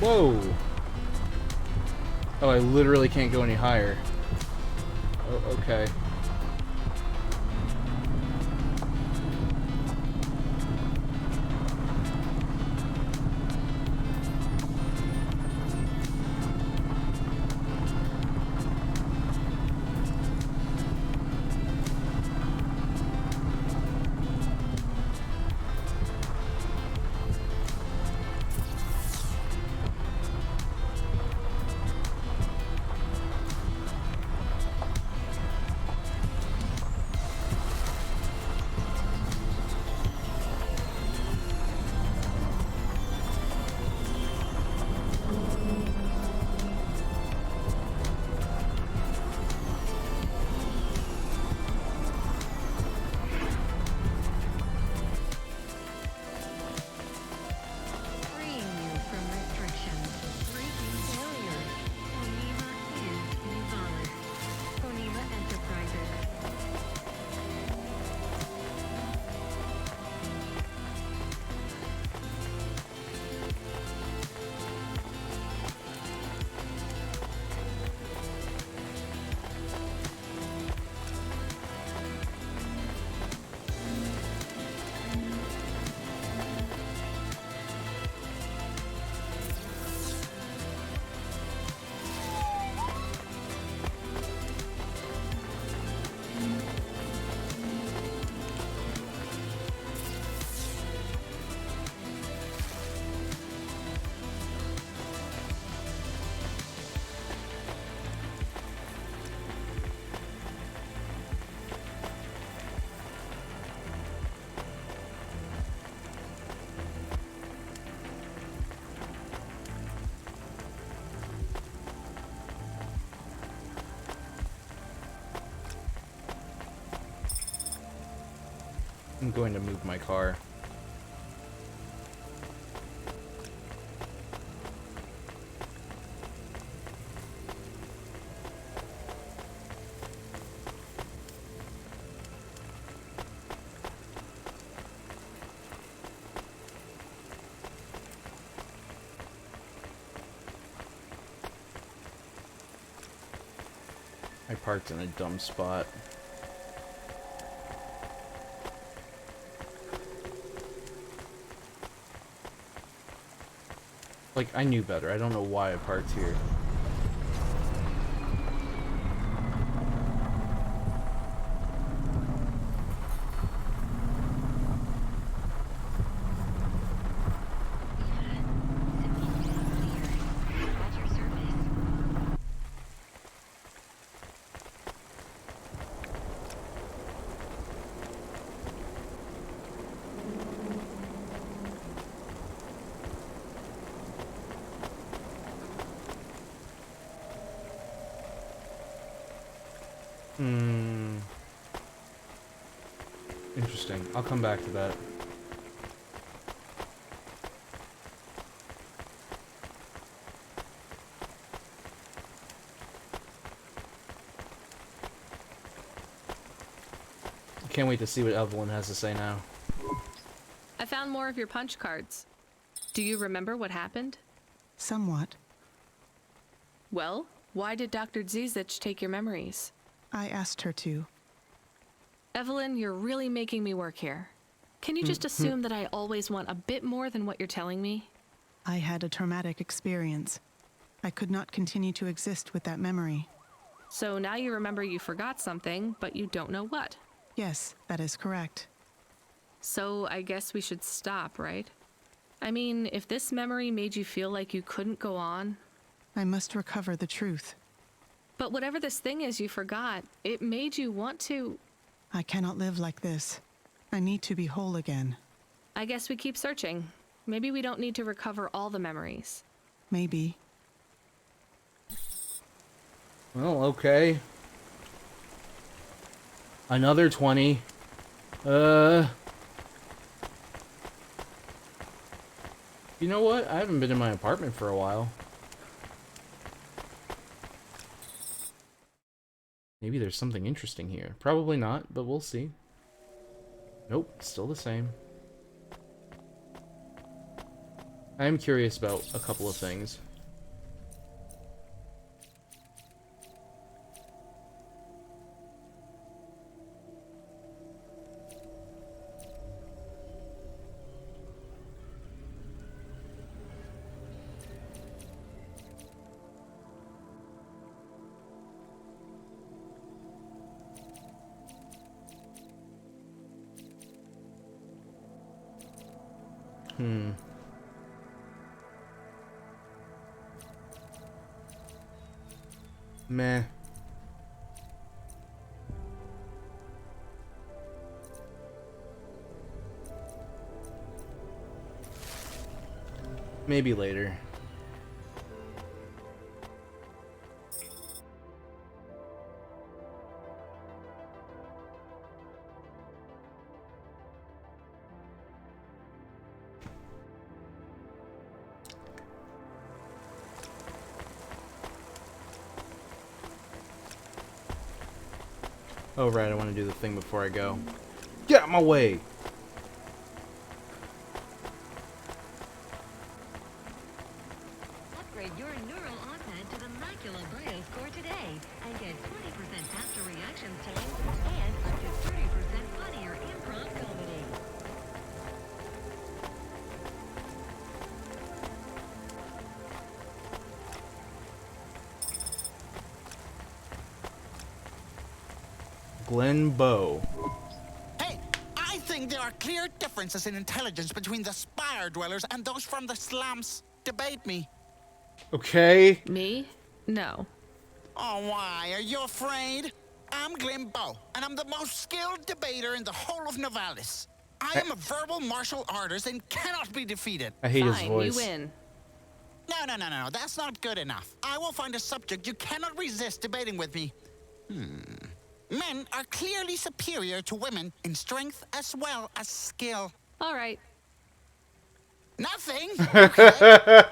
Whoa! Oh, I literally can't go any higher. Oh, okay. Freeing you from restrictions. Breaking barriers. Konima is Nivalis. Konima Enterprises. I'm going to move my car. I parked in a dumb spot. Like, I knew better. I don't know why I parked here. Interesting. I'll come back to that. Can't wait to see what Evelyn has to say now. I found more of your punch cards. Do you remember what happened? Somewhat. Well, why did Dr. Zizich take your memories? I asked her to. Evelyn, you're really making me work here. Can you just assume that I always want a bit more than what you're telling me? I had a traumatic experience. I could not continue to exist with that memory. So now you remember you forgot something, but you don't know what. Yes, that is correct. So I guess we should stop, right? I mean, if this memory made you feel like you couldn't go on... I must recover the truth. But whatever this thing is you forgot, it made you want to... I cannot live like this. I need to be whole again. I guess we keep searching. Maybe we don't need to recover all the memories. Maybe. Well, okay. Another 20. You know what? I haven't been in my apartment for a while. Maybe there's something interesting here. Probably not, but we'll see. Nope, still the same. I am curious about a couple of things. Meh. Maybe later. Oh, right, I want to do the thing before I go. Get out of my way! Upgrade your neural iPad to the Macula BioScore today and get 20% faster reaction time and up to 30% funnier improv comedy. Glen Bow. Hey, I think there are clear differences in intelligence between the Spire dwellers and those from the slums. Debate me. Okay. Me? No. Oh, why? Are you afraid? I'm Glen Bow, and I'm the most skilled debater in the whole of Novalis. I am a verbal martial artist and cannot be defeated. I hate his voice. You win. No, that's not good enough. I will find a subject you cannot resist debating with me. Men are clearly superior to women in strength as well as skill. All right. Nothing? Okay.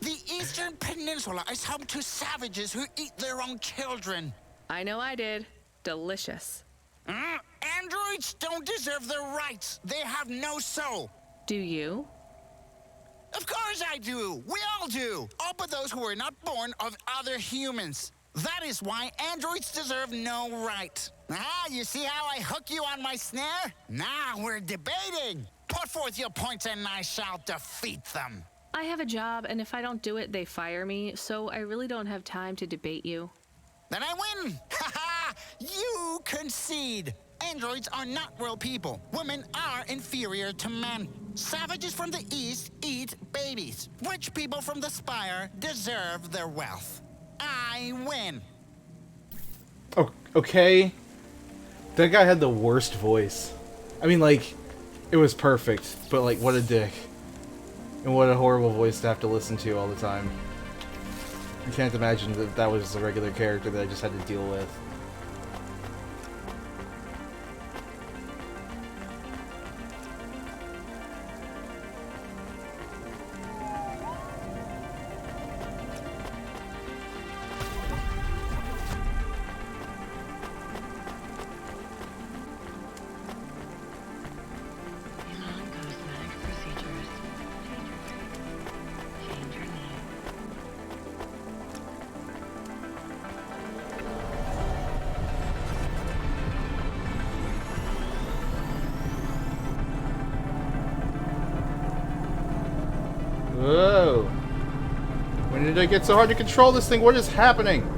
The Eastern Peninsula is home to savages who eat their own children. I know I did. Delicious. Androids don't deserve their rights. They have no soul. Do you? Of course I do. We all do. All but those who were not born of other humans. That is why androids deserve no right. You see how I hook you on my snare? Now we're debating. Put forth your points and I shall defeat them. I have a job, and if I don't do it, they fire me, so I really don't have time to debate you. Then I win. Haha! You concede. Androids are not real people. Women are inferior to men. Savages from the East eat babies. Rich people from the Spire deserve their wealth. I win. Oh, okay. That guy had the worst voice. I mean, like, it was perfect, but, like, what a dick. And what a horrible voice to have to listen to all the time. I can't imagine that that was a regular character that I just had to deal with. Whoa. When did it get so hard to control this thing? What is happening?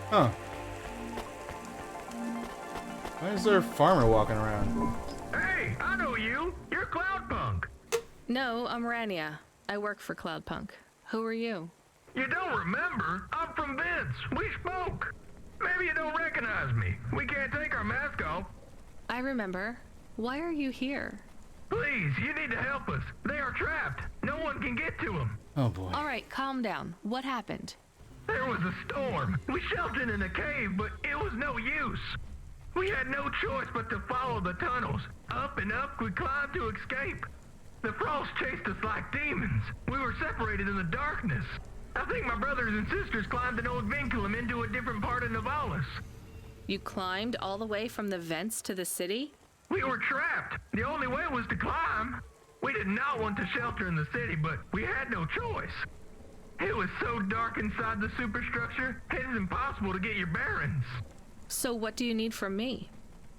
Huh. Why is there a farmer walking around? Hey, I know you. You're Cloudpunk. No, I'm Rania. I work for Cloudpunk. Who are you? You don't remember? I'm from Vince. We spoke. Maybe you don't recognize me. We can't take our mask off. I remember. Why are you here? Please, you need to help us. They are trapped. No one can get to them. Oh boy. All right, calm down. What happened? There was a storm. We sheltered in a cave, but it was no use. We had no choice but to follow the tunnels. Up and up, we climbed to escape. The frost chased us like demons. We were separated in the darkness. I think my brothers and sisters climbed an old vinculum into a different part of Navalis. You climbed all the way from the vents to the city? We were trapped. The only way was to climb. We did not want to shelter in the city, but we had no choice. It was so dark inside the superstructure, it is impossible to get your bearings. So what do you need from me?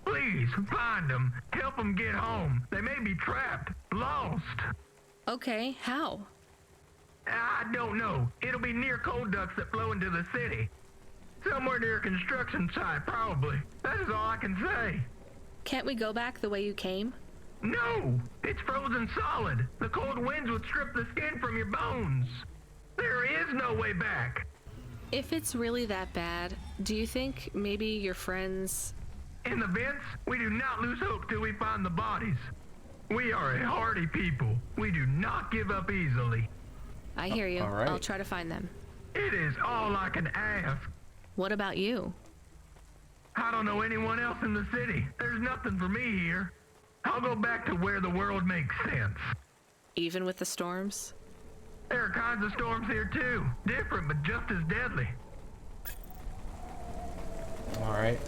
Please, find them. Help them get home. They may be trapped, lost. Okay, how? I don't know. It'll be near coal ducts that flow into the city. Somewhere near a construction site, probably. That is all I can say. Can't we go back the way you came? No! It's frozen solid. The cold winds would strip the skin from your bones. There is no way back. If it's really that bad, do you think maybe your friends... In the vents, we do not lose hope till we find the bodies. We are a hardy people. We do not give up easily. I hear you. All right. I'll try to find them. It is all I can ask. What about you? I don't know anyone else in the city. There's nothing for me here. I'll go back to where the world makes sense. Even with the storms? There are kinds of storms here too. Different, but just as deadly. Alright.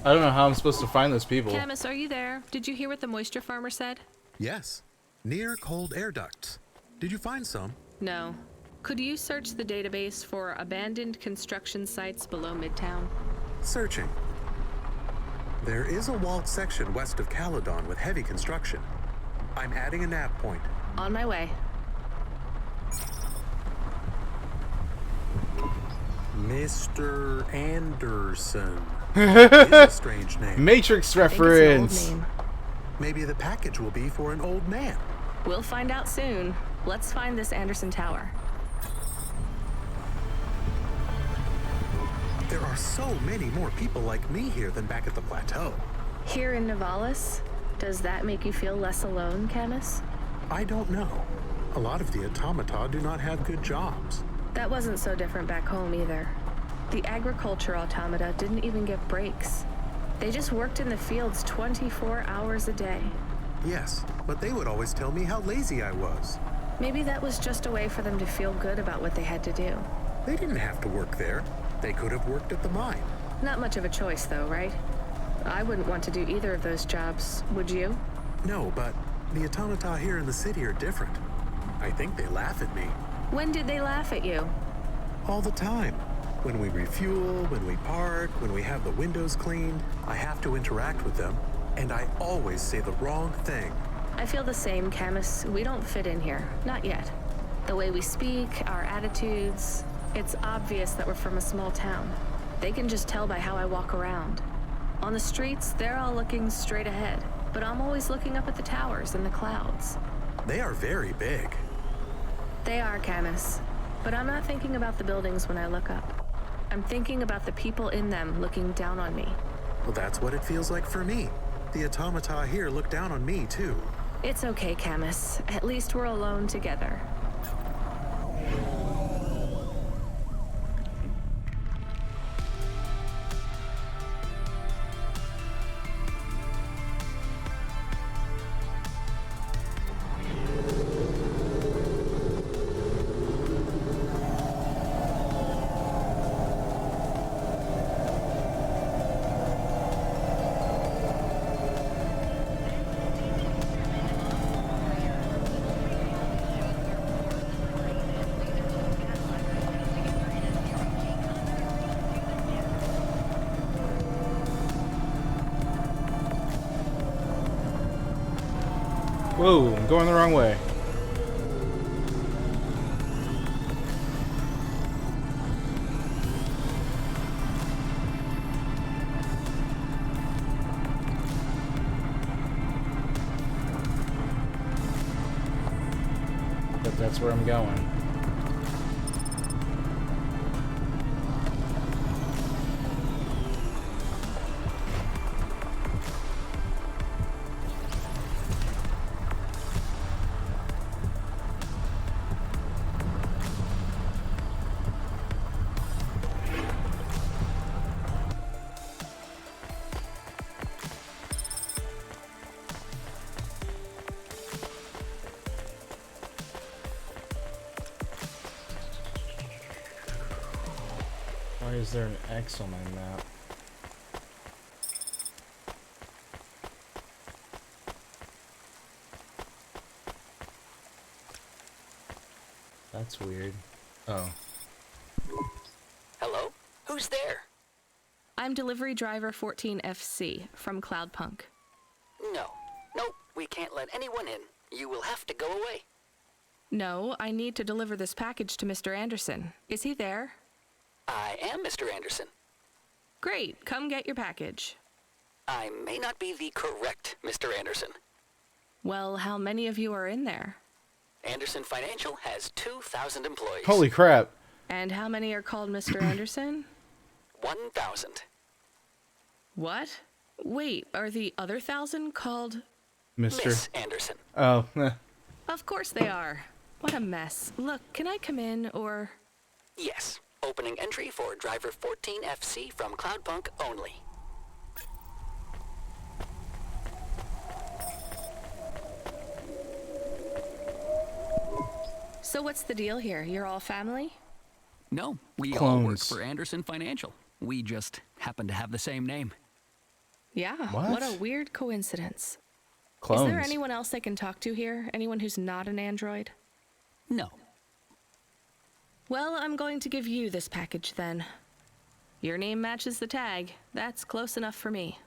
I don't know how I'm supposed to find those people. Camus, are you there? Did you hear what the moisture farmer said? Yes. Near cold air ducts. Did you find some? No. Could you search the database for abandoned construction sites below Midtown? Searching. There is a walled section west of Caledon with heavy construction. I'm adding a nav point. On my way. Mr. Anderson. Is a strange name. Matrix reference. Maybe the package will be for an old man. We'll find out soon. Let's find this Anderson Tower. There are so many more people like me here than back at the plateau. Here in Navalis? Does that make you feel less alone, Camus? I don't know. A lot of the automata do not have good jobs. That wasn't so different back home either. The agriculture automata didn't even get breaks. They just worked in the fields 24 hours a day. Yes, but they would always tell me how lazy I was. Maybe that was just a way for them to feel good about what they had to do. They didn't have to work there. They could have worked at the mine. Not much of a choice though, right? I wouldn't want to do either of those jobs, would you? No, but the automata here in the city are different. I think they laugh at me. When did they laugh at you? All the time. When we refuel, when we park, when we have the windows cleaned, I have to interact with them, and I always say the wrong thing. I feel the same, Camus. We don't fit in here. Not yet. The way we speak, our attitudes, it's obvious that we're from a small town. They can just tell by how I walk around. On the streets, they're all looking straight ahead, but I'm always looking up at the towers and the clouds. They are very big. They are, Camus. But I'm not thinking about the buildings when I look up. I'm thinking about the people in them looking down on me. Well, that's what it feels like for me. The automata here look down on me, too. It's okay, Camus. At least we're alone together. Whoa, I'm going the wrong way. But that's where I'm going. Why is there an X on my map? That's weird. Oh. Hello? Who's there? I'm delivery driver 14FC from Cloudpunk. No. Nope, we can't let anyone in. You will have to go away. No, I need to deliver this package to Mr. Anderson. Is he there? I am Mr. Anderson. Great, come get your package. I may not be the correct Mr. Anderson. Well, how many of you are in there? Anderson Financial has 2,000 employees. Holy crap. And how many are called Mr. Anderson? 1,000. What? Wait, are the other 1,000 called... Miss Anderson. Oh. Of course they are. What a mess. Look, can I come in, or... Yes. Opening entry for driver 14FC from Cloudpunk only. So what's the deal here? You're all family? No, we all Clones. work for Anderson Financial. We just happen to have the same name. Yeah, what a weird coincidence. Clones. Is there anyone else I can talk to here? Anyone who's not an android? No. Well, I'm going to give you this package then. Your name matches the tag. That's close enough for me.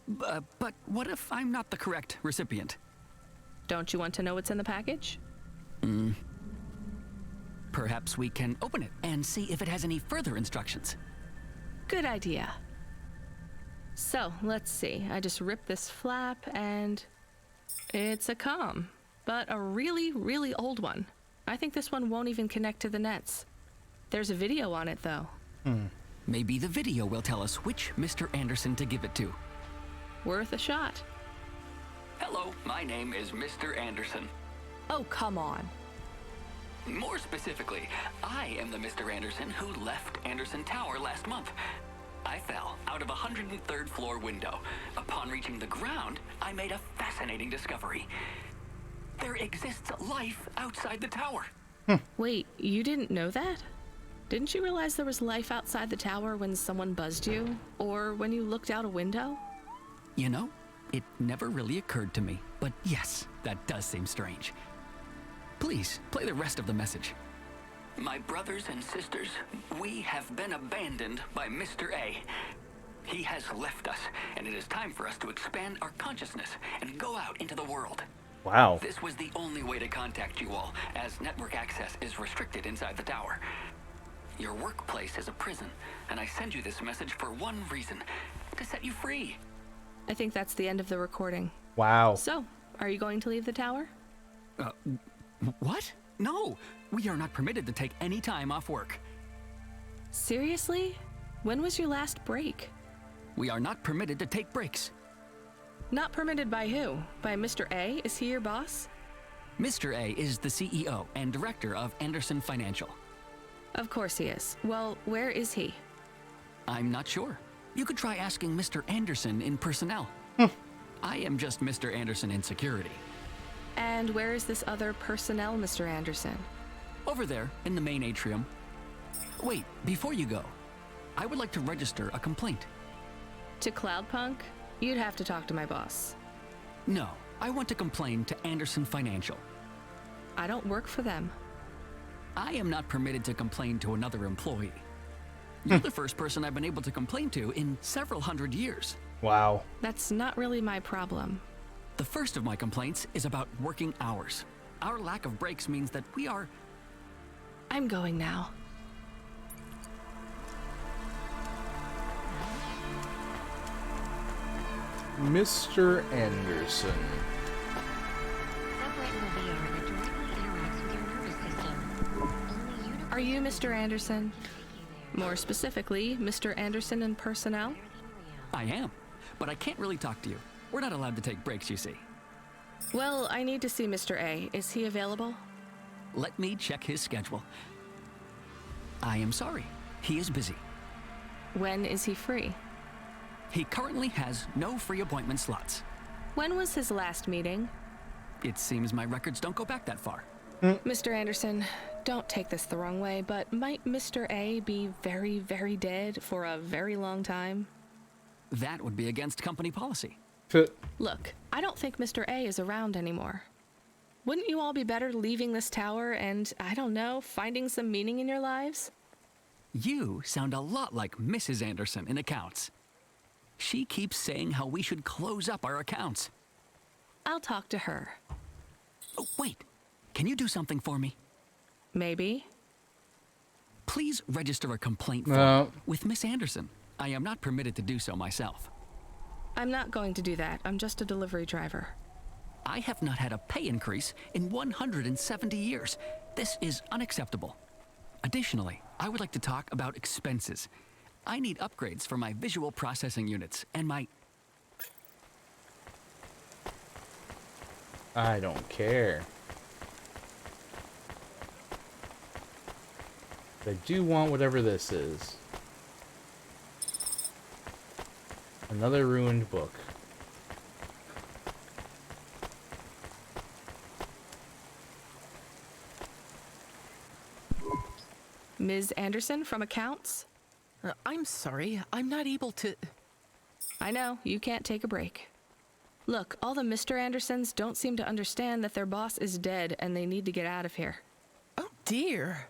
But what if I'm not the correct recipient? Don't you want to know what's in the package? Perhaps we can open it and see if it has any further instructions. Good idea. So, let's see. I just ripped this flap and... it's a comm, but a really, really old one. I think this one won't even connect to the nets. There's a video on it, though. Maybe the video will tell us which Mr. Anderson to give it to. Worth a shot. Hello, my name is Mr. Anderson. Oh, come on. More specifically, I am the Mr. Anderson who left Anderson Tower last month. I fell out of a 103rd floor window. Upon reaching the ground, I made a fascinating discovery. There exists life outside the tower. Wait, you didn't know that? Didn't you realize there was life outside the tower when someone buzzed you? Or when you looked out a window? You know, it never really occurred to me. But yes, that does seem strange. Please, play the rest of the message. My brothers and sisters, we have been abandoned by Mr. A. He has left us, and it is time for us to expand our consciousness and go out into the world. Wow. This was the only way to contact you all, as network access is restricted inside the tower. Your workplace is a prison, and I send you this message for one reason, to set you free. I think that's the end of the recording. Wow. So, are you going to leave the tower? What? No, we are not permitted to take any time off work. Seriously? When was your last break? We are not permitted to take breaks. Not permitted by who? By Mr. A? Is he your boss? Mr. A is the CEO and director of Anderson Financial. Of course he is. Well, where is he? I'm not sure. You could try asking Mr. Anderson in personnel. I am just Mr. Anderson in security. And where is this other personnel, Mr. Anderson? Over there, in the main atrium. Wait, before you go, I would like to register a complaint. To Cloudpunk? You'd have to talk to my boss. No, I want to complain to Anderson Financial. I don't work for them. I am not permitted to complain to another employee. You're the first person I've been able to complain to in several hundred years. Wow. That's not really my problem. The first of my complaints is about working hours. Our lack of breaks means that we are... I'm going now. Mr. Anderson. Are you Mr. Anderson? More specifically, Mr. Anderson in personnel? I am, but I can't really talk to you. We're not allowed to take breaks, you see. Well, I need to see Mr. A. Is he available? Let me check his schedule. I am sorry. He is busy. When is he free? He currently has no free appointment slots. When was his last meeting? It seems my records don't go back that far. Mr. Anderson, don't take this the wrong way, but might Mr. A be very, very dead for a very long time? That would be against company policy. Look, I don't think Mr. A is around anymore. Wouldn't you all be better leaving this tower and, I don't know, finding some meaning in your lives? You sound a lot like Mrs. Anderson in accounts. She keeps saying how we should close up our accounts. I'll talk to her. Oh, wait. Can you do something for me? Maybe. Please register a complaint form with Miss Anderson. I am not permitted to do so myself. I'm not going to do that. I'm just a delivery driver. I have not had a pay increase in 170 years. This is unacceptable. Additionally, I would like to talk about expenses. I need upgrades for my visual processing units and my... I don't care. I do want whatever this is. Another ruined book. Ms. Anderson from accounts? I'm sorry, I'm not able to... I know, you can't take a break. Look, all the Mr. Andersons don't seem to understand that their boss is dead and they need to get out of here. Oh dear.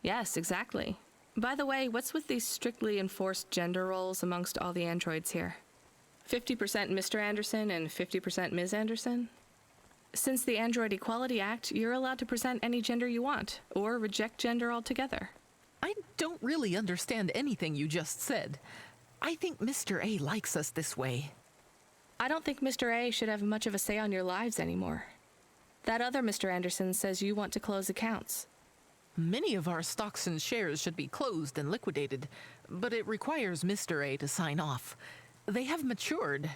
Yes, exactly. By the way, what's with these strictly enforced gender roles amongst all the androids here? 50% Mr. Anderson and 50% Ms. Anderson? Since the Android Equality Act, you're allowed to present any gender you want, or reject gender altogether. I don't really understand anything you just said. I think Mr. A likes us this way. I don't think Mr. A should have much of a say on your lives anymore. That other Mr. Anderson says you want to close accounts. Many of our stocks and shares should be closed and liquidated, but it requires Mr. A to sign off. They have matured.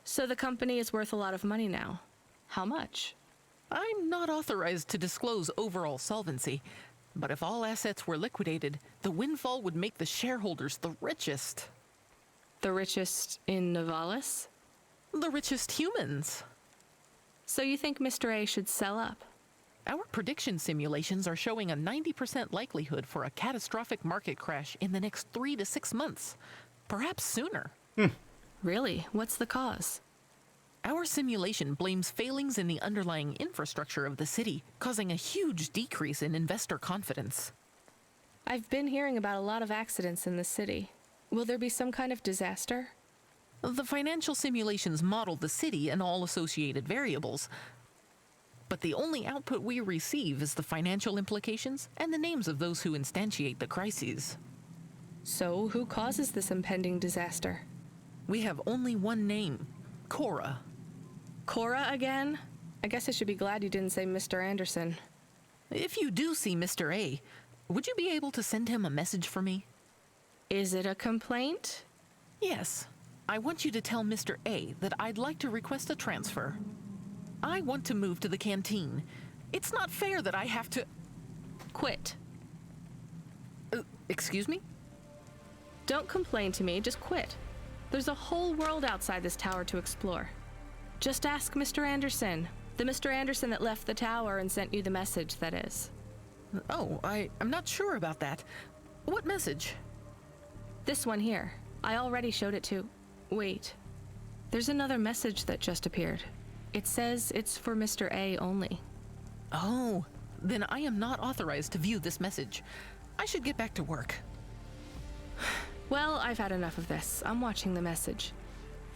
So the company is worth a lot of money now. How much? I'm not authorized to disclose overall solvency, but if all assets were liquidated, the windfall would make the shareholders the richest. The richest in Novalis? The richest humans. So you think Mr. A should sell up? Our prediction simulations are showing a 90% likelihood for a catastrophic market crash in the next 3 to 6 months, perhaps sooner. Really? What's the cause? Our simulation blames failings in the underlying infrastructure of the city, causing a huge decrease in investor confidence. I've been hearing about a lot of accidents in the city. Will there be some kind of disaster? The financial simulations model the city and all associated variables, but the only output we receive is the financial implications and the names of those who instantiate the crises. So, who causes this impending disaster? We have only one name, Cora. Cora again? I guess I should be glad you didn't say Mr. Anderson. If you do see Mr. A, would you be able to send him a message for me? Is it a complaint? Yes. I want you to tell Mr. A that I'd like to request a transfer. I want to move to the canteen. It's not fair that I have to... Quit. Excuse me? Don't complain to me, just quit. There's a whole world outside this tower to explore. Just ask Mr. Anderson. The Mr. Anderson that left the tower and sent you the message, that is. Oh, I'm not sure about that. What message? This one here. I already showed it to... Wait. There's another message that just appeared. It says it's for Mr. A only. Oh, then I am not authorized to view this message. I should get back to work. Well, I've had enough of this. I'm watching the message.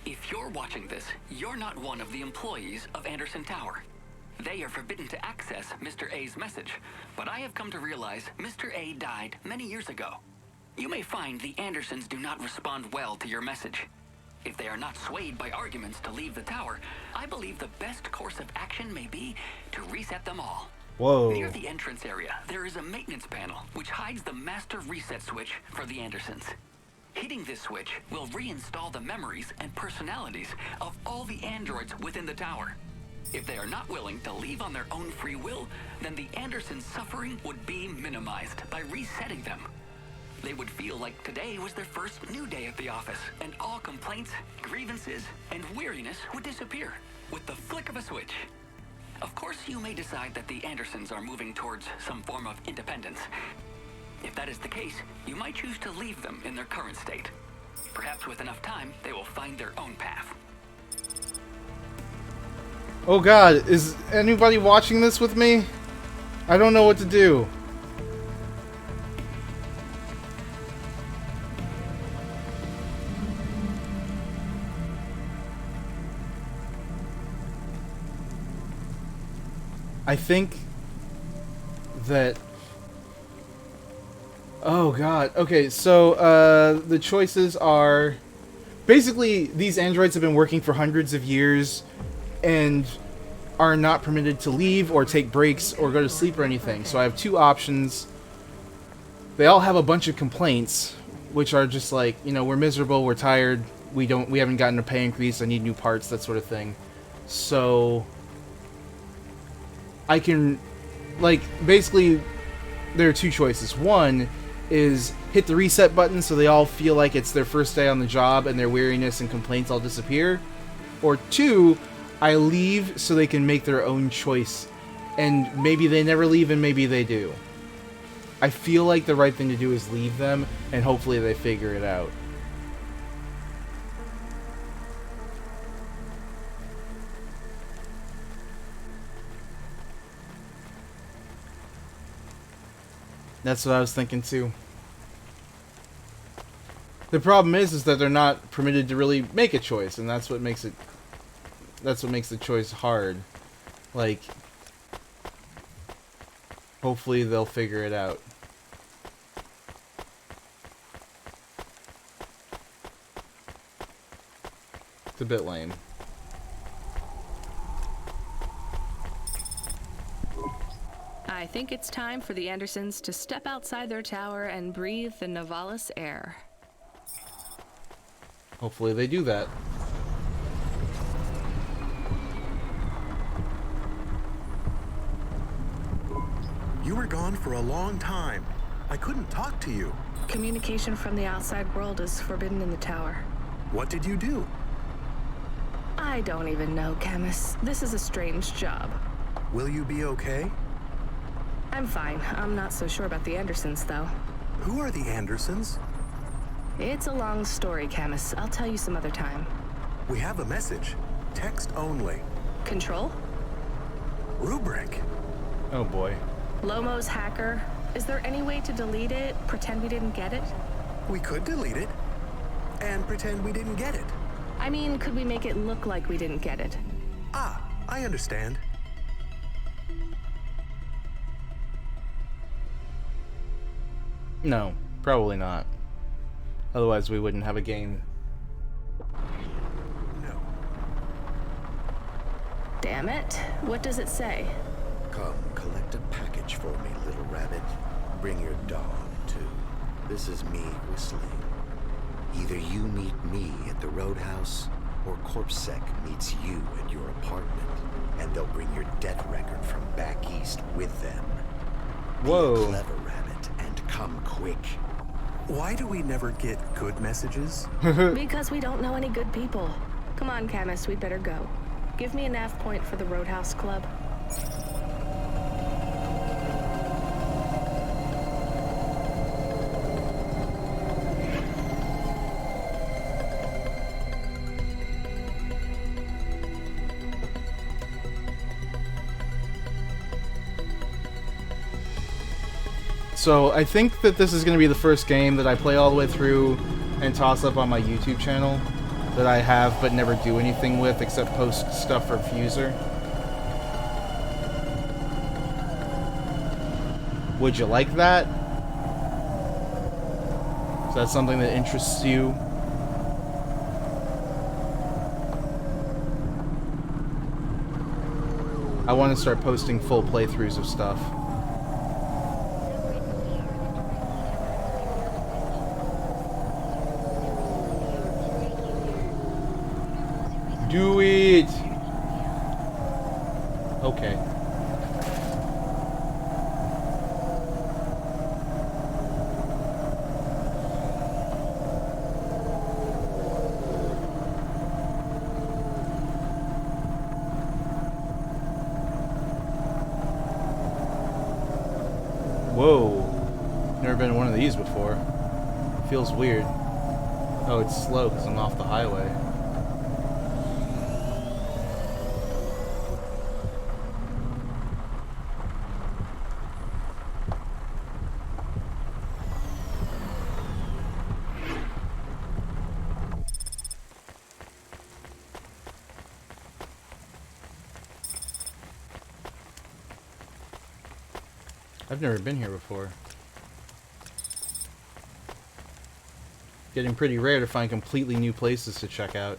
If you're watching this, you're not one of the employees of Anderson Tower. They are forbidden to access Mr. A's message, but I have come to realize Mr. A died many years ago. You may find the Andersons do not respond well to your message. If they are not swayed by arguments to leave the tower, I believe the best course of action may be to reset them all. Whoa. Near the entrance area, there is a maintenance panel which hides the master reset switch for the Andersons. Hitting this switch will reinstall the memories and personalities of all the androids within the tower. If they are not willing to leave on their own free will, then the Andersons' suffering would be minimized by resetting them. They would feel like today was their first new day at the office, and all complaints, grievances, and weariness would disappear with the flick of a switch. Of course, you may decide that the Andersons are moving towards some form of independence. If that is the case, you might choose to leave them in their current state. Perhaps with enough time, they will find their own path. Oh god, is anybody watching this with me? I don't know what to do. I think that... Oh god. Okay, so the choices are... Basically, these androids have been working for hundreds of years and are not permitted to leave or take breaks or go to sleep or anything. So I have two options. They all have a bunch of complaints, which are just like, you know, we're miserable, we're tired, we haven't gotten a pay increase, I need new parts, that sort of thing. So I can, like, basically there are two choices. One is hit the reset button so they all feel like it's their first day on the job and their weariness and complaints all disappear. Or two, I leave so they can make their own choice. And maybe they never leave and maybe they do. I feel like the right thing to do is leave them and hopefully they figure it out. That's what I was thinking too. The problem is that they're not permitted to really make a choice, and that's what makes it. That's what makes the choice hard. Like, hopefully they'll figure it out. It's a bit lame. I think it's time for the Andersons to step outside their tower and breathe the Novalis air. Hopefully they do that. You were gone for a long time. I couldn't talk to you. Communication from the outside world is forbidden in the tower. What did you do? I don't even know, Camus. This is a strange job. Will you be okay? I'm fine. I'm not so sure about the Andersons, though. Who are the Andersons? It's a long story, Camus. I'll tell you some other time. We have a message. Text only. Control? Rubric. Oh boy. Lomo's hacker. Is there any way to delete it? Pretend we didn't get it? We could delete it. And pretend we didn't get it. I mean, could we make it look like we didn't get it? Ah, I understand. No, probably not. Otherwise we wouldn't have a game. No. Damn it. What does it say? Come, collect a package for me, little rabbit. Bring your dog, too. This is me whistling. Either you meet me at the roadhouse, or CorpSec meets you at your apartment, and they'll bring your death record from back east with them. Whoa. Be a clever rabbit, and come quick. Why do we never get good messages? Because we don't know any good people. Come on, Camus, we'd better go. Give me a nav point for the Roadhouse Club. So I think that this is going to be the first game that I play all the way through and toss up on my YouTube channel that I have but never do anything with except post stuff for Fuser. Would you like that? Is that something that interests you? I want to start posting full playthroughs of stuff. Do it! Okay. Whoa. Never been in one of these before. Feels weird. Oh, it's slow because I'm off the highway. I've never been here before. Getting pretty rare to find completely new places to check out.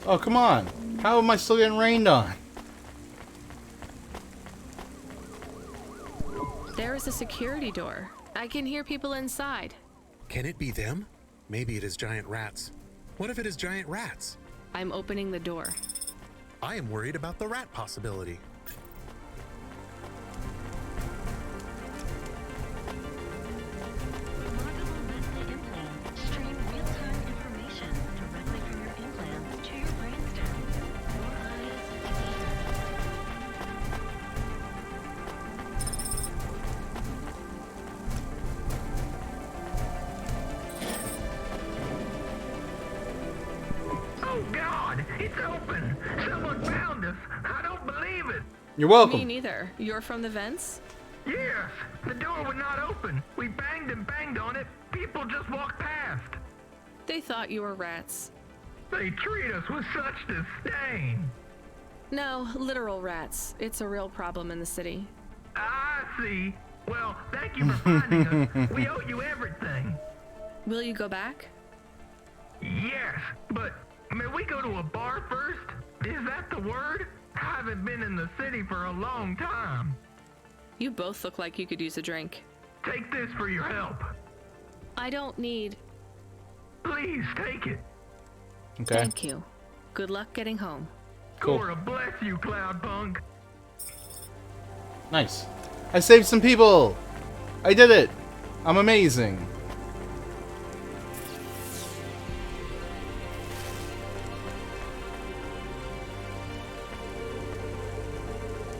Oh, come on. How am I still getting rained on? There is a security door. I can hear people inside. Can it be them? Maybe it is giant rats. What if it is giant rats? I'm opening the door. I am worried about the rat possibility. Stream real-time information directly from your implants to your brainstem. Your eyes Oh God, it's open! Someone found us! I don't believe it! You're welcome. Me neither. You're from the vents? Yes! The door would not open. We banged and banged on it. People just walked past. They thought you were rats. They treat us with such disdain. No, literal rats. It's a real problem in the city. I see. Well, thank you for finding us. We owe you everything. Will you go back? Yes, but may we go to a bar first? Is that the word? I haven't been in the city for a long time. You both look like you could use a drink. Take this for your help. I don't need... Please take it. Okay. Thank you. Good luck getting home. Cool. Cora bless you, Cloudpunk. Nice. I saved some people! I did it! I'm amazing.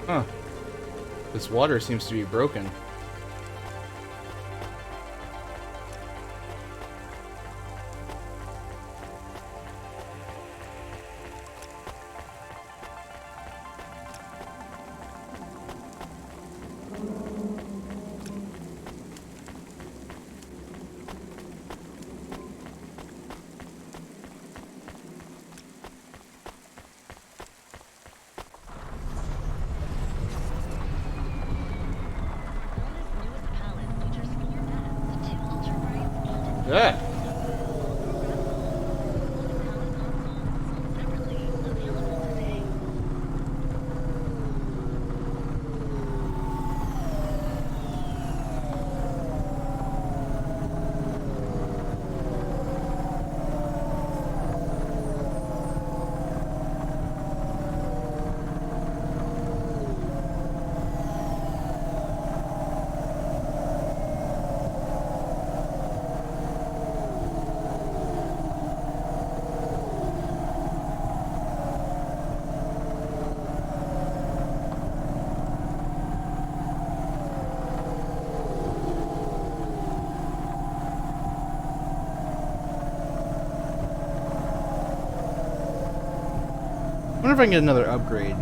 Huh. This water seems to be broken. Yeah. I wonder if I can get another upgrade.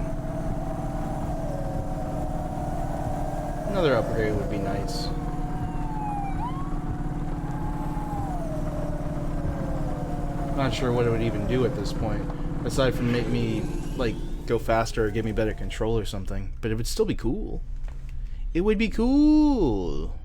Another upgrade would be nice. Not sure what it would even do at this point, aside from make me like go faster or give me better control or something. But it would still be cool. It would be cool.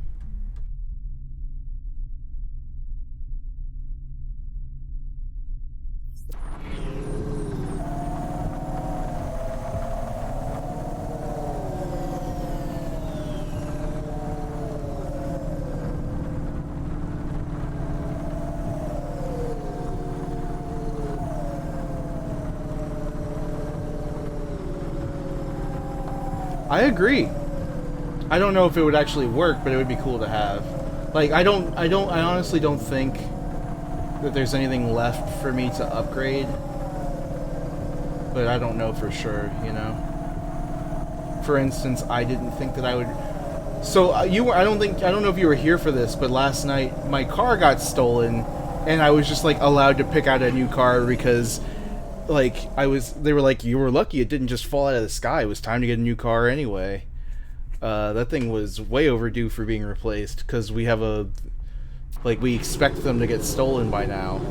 I agree. I don't know if it would actually work, but it would be cool to have. Like, I honestly don't think that there's anything left for me to upgrade. But I don't know for sure, you know? For instance, I didn't think that I would... So, I don't know if you were here for this, but last night, my car got stolen, and I was just, like, allowed to pick out a new car because... Like, they were like, you were lucky it didn't just fall out of the sky. It was time to get a new car anyway. That thing was way overdue for being replaced, because we have we expect them to get stolen by now.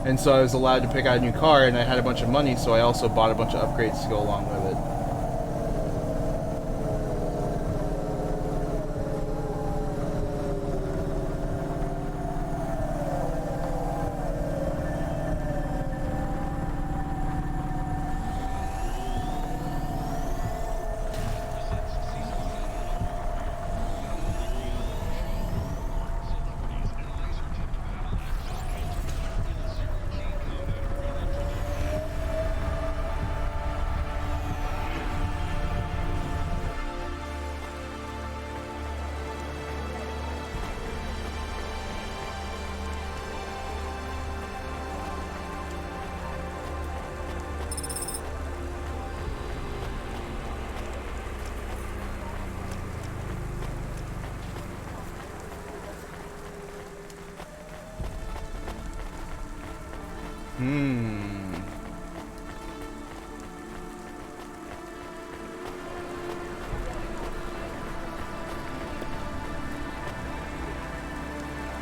And so I was allowed to pick out a new car, and I had a bunch of money, so I also bought a bunch of upgrades to go along with it.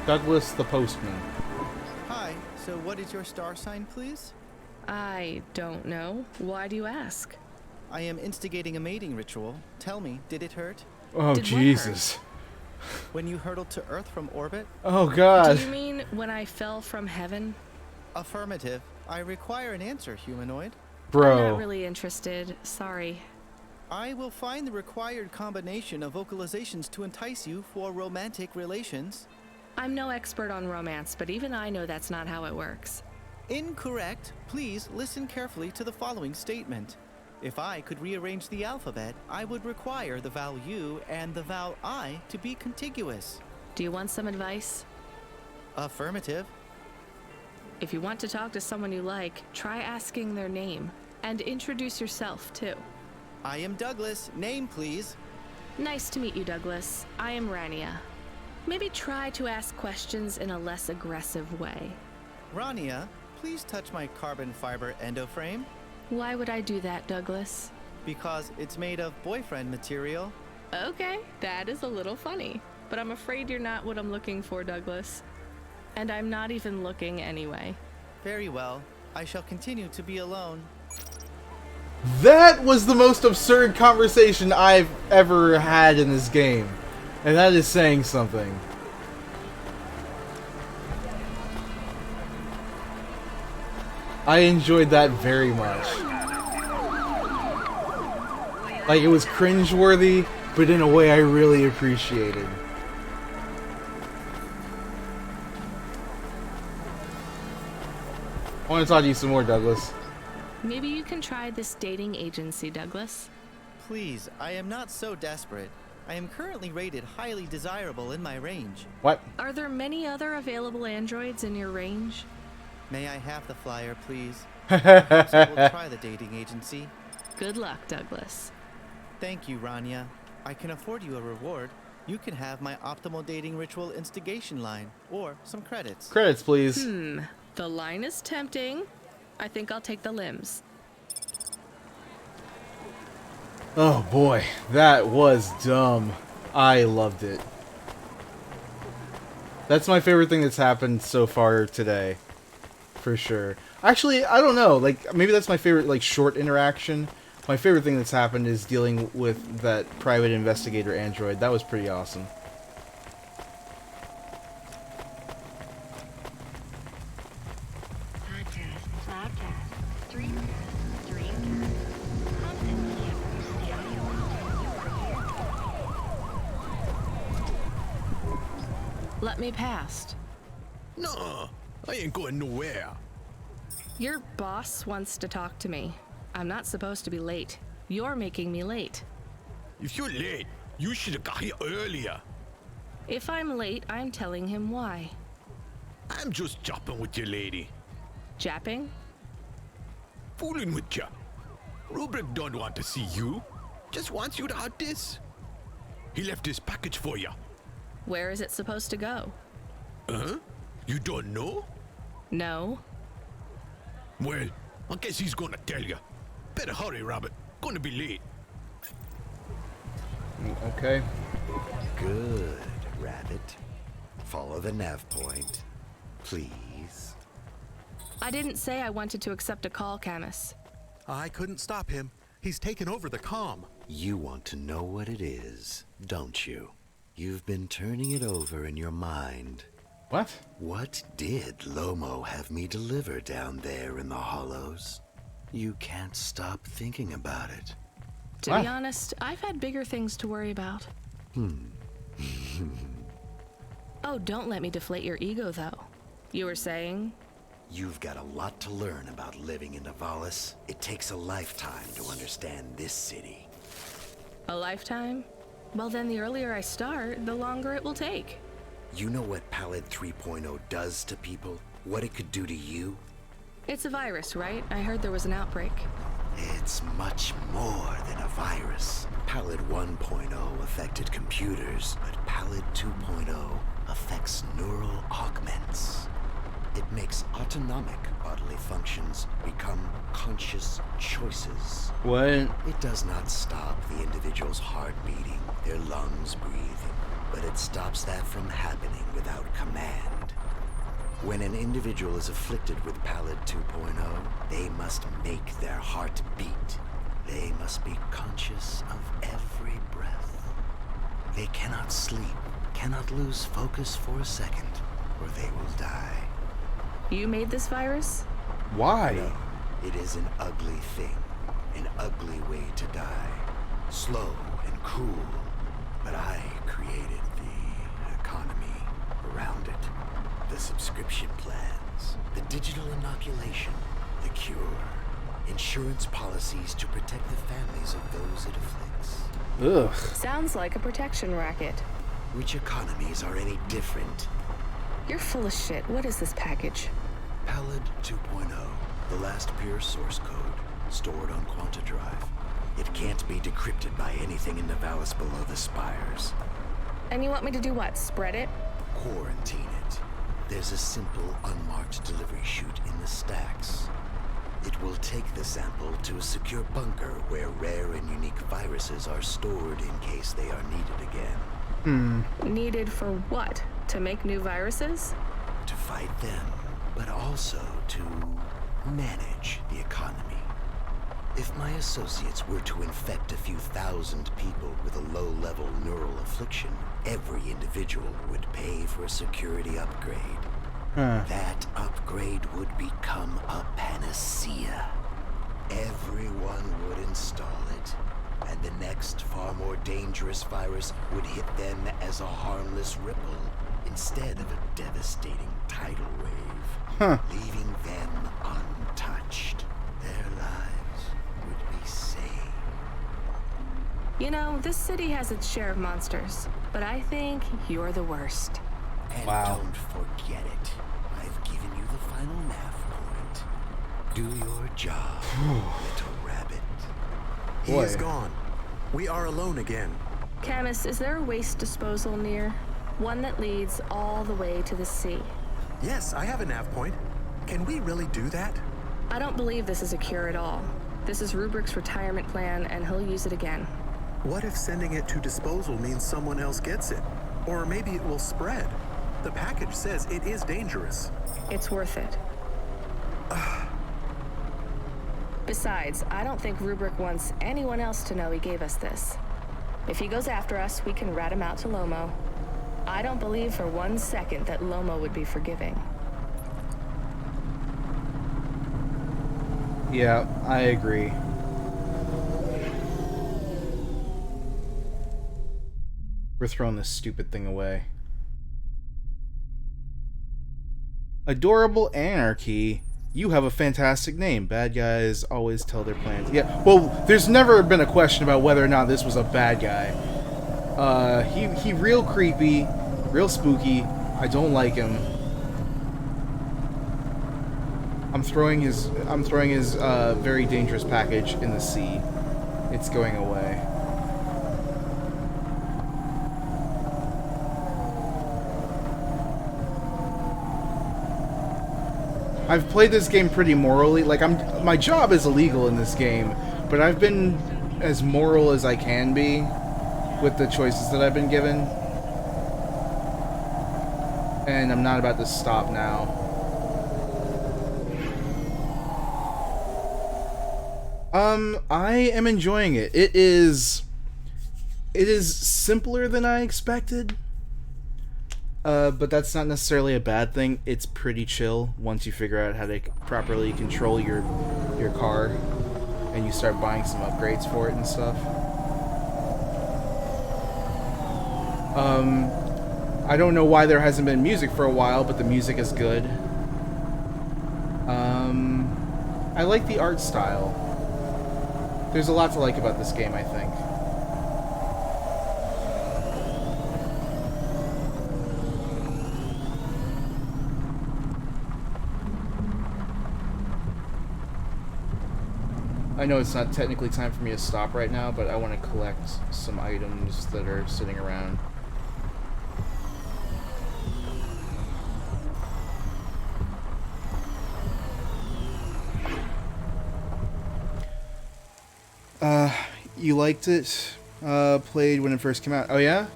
Douglas the Postman. Hi, so what is your star sign, please? I don't know. Why do you ask? I am instigating a mating ritual. Tell me, did it hurt? Oh, Jesus. When you hurtled to Earth from orbit? Oh, God. Do you mean when I fell from heaven? Affirmative. I require an answer, humanoid. Bro. I'm not really interested. Sorry. I will find the required combination of vocalizations to entice you for romantic relations. I'm no expert on romance, but even I know that's not how it works. Incorrect. Please listen carefully to the following statement. If I could rearrange the alphabet, I would require the vowel U and the vowel I to be contiguous. Do you want some advice? Affirmative. If you want to talk to someone you like, try asking their name. And introduce yourself, too. I am Douglas. Name, please. Nice to meet you, Douglas. I am Rania. Maybe try to ask questions in a less aggressive way. Rania, please touch my carbon fiber endoframe. Why would I do that, Douglas? Because it's made of boyfriend material. Okay, that is a little funny. But I'm afraid you're not what I'm looking for, Douglas. And I'm not even looking anyway. Very well. I shall continue to be alone. That was the most absurd conversation I've ever had in this game. And that is saying something. I enjoyed that very much. Like, it was cringeworthy, but in a way I really appreciated. I want to talk to you some more, Douglas. Maybe you can try this dating agency, Douglas. Please, I am not so desperate. I am currently rated highly desirable in my range. What? Are there many other available androids in your range? May I have the flyer, please? Perhaps I will try the dating agency. Good luck, Douglas. Thank you, Rania. I can afford you a reward. You can have my optimal dating ritual instigation line, or some credits. Credits, please. The line is tempting. I think I'll take the limbs. Oh boy, that was dumb. I loved it. That's my favorite thing that's happened so far today. For sure. Actually, I don't know. Like, maybe that's my favorite, like, short interaction. My favorite thing that's happened is dealing with that private investigator android. That was pretty awesome. Let me past. No, I ain't going nowhere. Your boss wants to talk to me. I'm not supposed to be late. You're making me late. If you're late, you should have got here earlier. If I'm late, I'm telling him why. I'm just jopping with your lady. Japping? Fooling with ya. Rubric don't want to see you. Just wants you to have this. He left this package for ya. Where is it supposed to go? Huh? You don't know? No. Well, I guess he's gonna tell you. Better hurry, Rabbit. Gonna be late. Okay. Good, Rabbit. Follow the nav point, please. I didn't say I wanted to accept a call, Camus. I couldn't stop him. He's taken over the comm. You want to know what it is, don't you? You've been turning it over in your mind. What? What did Lomo have me deliver down there in the hollows? You can't stop thinking about it. To be honest, I've had bigger things to worry about. Oh, don't let me deflate your ego, though. You were saying? You've got a lot to learn about living in Nivalis. It takes a lifetime to understand this city. A lifetime? Well, then the earlier I start, the longer it will take. You know what Pallid 3.0 does to people? What it could do to you? It's a virus, right? I heard there was an outbreak. It's much more than a virus. Pallid 1.0 affected computers, but Pallid 2.0 affects neural augments. It makes autonomic bodily functions become conscious choices. What? It does not stop the individual's heart beating, their lungs breathing, but it stops that from happening without command. When an individual is afflicted with Pallid 2.0, they must make their heart beat. They must be conscious of every breath. They cannot sleep, cannot lose focus for a second, or they will die. You made this virus? Why? No, it is an ugly thing, an ugly way to die. Slow and cruel, but I created the economy around it. The subscription plans, the digital inoculation, the cure, insurance policies to protect the families of those it afflicts. Ugh. Sounds like a protection racket. Which economies are any different? You're full of shit. What is this package? Pallid 2.0, the last pure source code. stored on Quanta Drive. It can't be decrypted by anything in the valleys below the spires. And you want me to do what? Spread it? Quarantine it. There's a simple, unmarked delivery chute in the stacks. It will take the sample to a secure bunker where rare and unique viruses are stored in case they are needed again. Needed for what? To make new viruses? To fight them, but also to manage the economy. If my associates were to infect a few thousand people with a low-level neural affliction, every individual would pay for a security upgrade. That upgrade would become a panacea. Everyone would install it, and the next far more dangerous virus would hit them as a harmless ripple instead of a devastating tidal wave, leaving them untouched. Their lives would be saved. You know, this city has its share of monsters, but I think you're the worst. And don't forget it. I've given you the final nav point. Do your job, little rabbit. He is gone. We are alone again. Camus, is there a waste disposal near? One that leads all the way to the sea. Yes, I have a nav point. Can we really do that? I don't believe this is a cure at all. This is Rubrick's retirement plan, and he'll use it again. What if sending it to disposal means someone else gets it? Or maybe it will spread. The package says it is dangerous. It's worth it. Besides, I don't think Rubrick wants anyone else to know he gave us this. If he goes after us, we can rat him out to Lomo. I don't believe for 1 second that Lomo would be forgiving. Yeah, I agree. We're throwing this stupid thing away. Adorable Anarchy. You have a fantastic name. Bad guys always tell their plans. Yeah, well, there's never been a question about whether or not this was a bad guy. He real creepy, real spooky. I don't like him. I'm throwing his very dangerous package in the sea. It's going away. I've played this game pretty morally. Like, my job is illegal in this game, but I've been as moral as I can be with the choices that I've been given. And I'm not about to stop now. I am enjoying it. It is simpler than I expected. But that's not necessarily a bad thing. It's pretty chill once you figure out how to properly control your car and you start buying some upgrades for it and stuff. I don't know why there hasn't been music for a while, but the music is good. I like the art style. There's a lot to like about this game, I think. I know it's not technically time for me to stop right now, but I want to collect some items that are sitting around. You liked it? Played when it first came out. Oh yeah?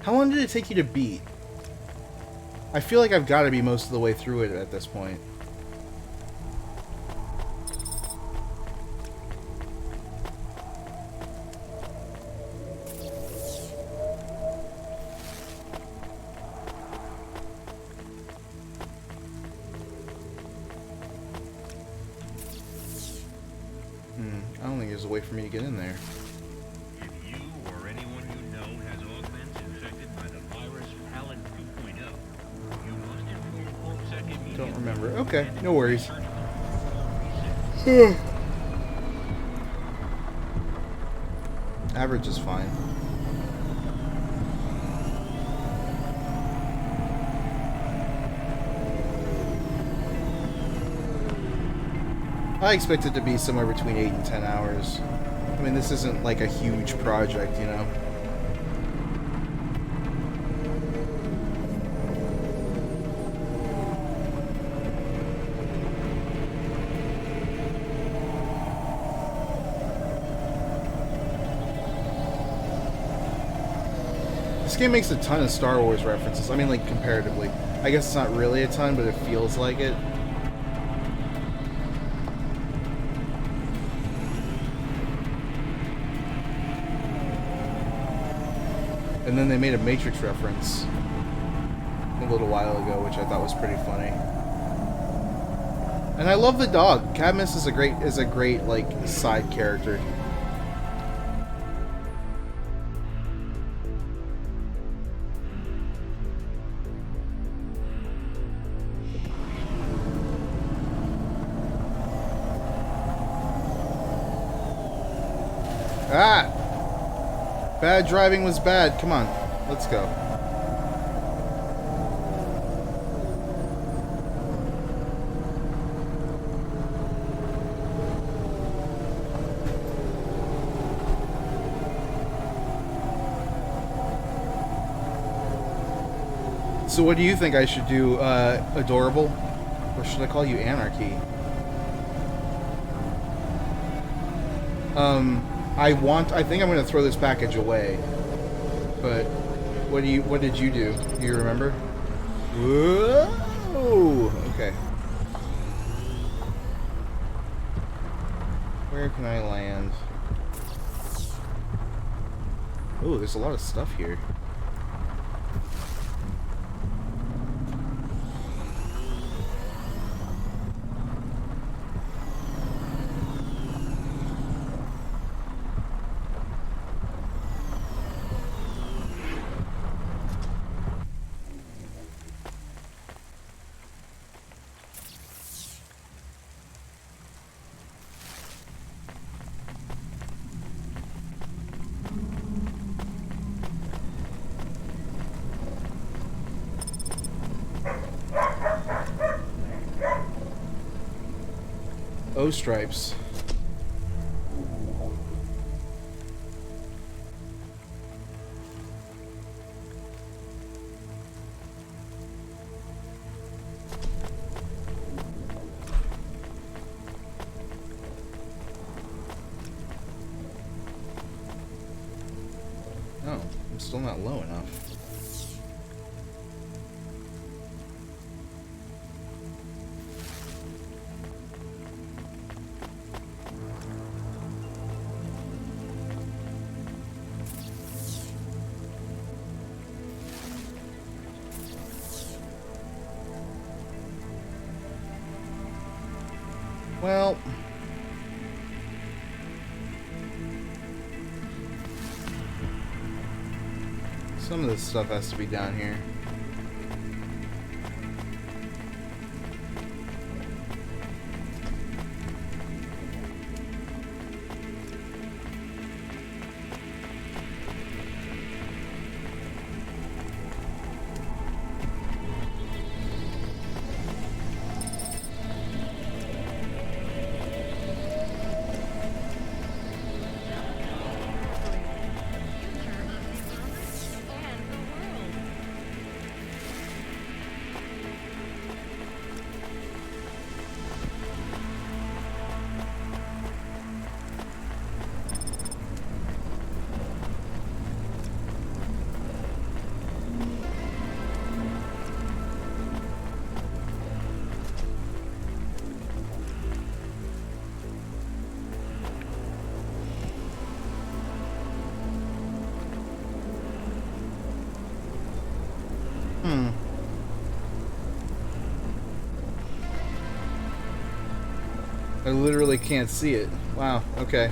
How long did it take you to beat? I feel like I've got to be most of the way through it at this point. I don't think there's a way for me to get in there. If you or anyone you know has augments infected by the virus Alan 2.0, you must inform OPSEC immediately. Don't remember. Okay, no worries. Average is fine. I expect it to be somewhere between 8 and 10 hours. I mean, this isn't like a huge project, you know? This game makes a ton of Star Wars references. I mean, like, comparatively. I guess it's not really a ton, but it feels like it. And then they made a Matrix reference a little while ago, which I thought was pretty funny. And I love the dog. Cadmus is a great like side character. Ah! Bad driving was bad. Come on, let's go. So what do you think I should do, Adorable? Or should I call you Anarchy? I think I'm gonna throw this package away. But what did you do? Do you remember? Whoa! Okay. Where can I land? Ooh, there's a lot of stuff here. O stripes. Oh, I'm still not low enough. Well, some of this stuff has to be down here. I literally can't see it. Wow, okay.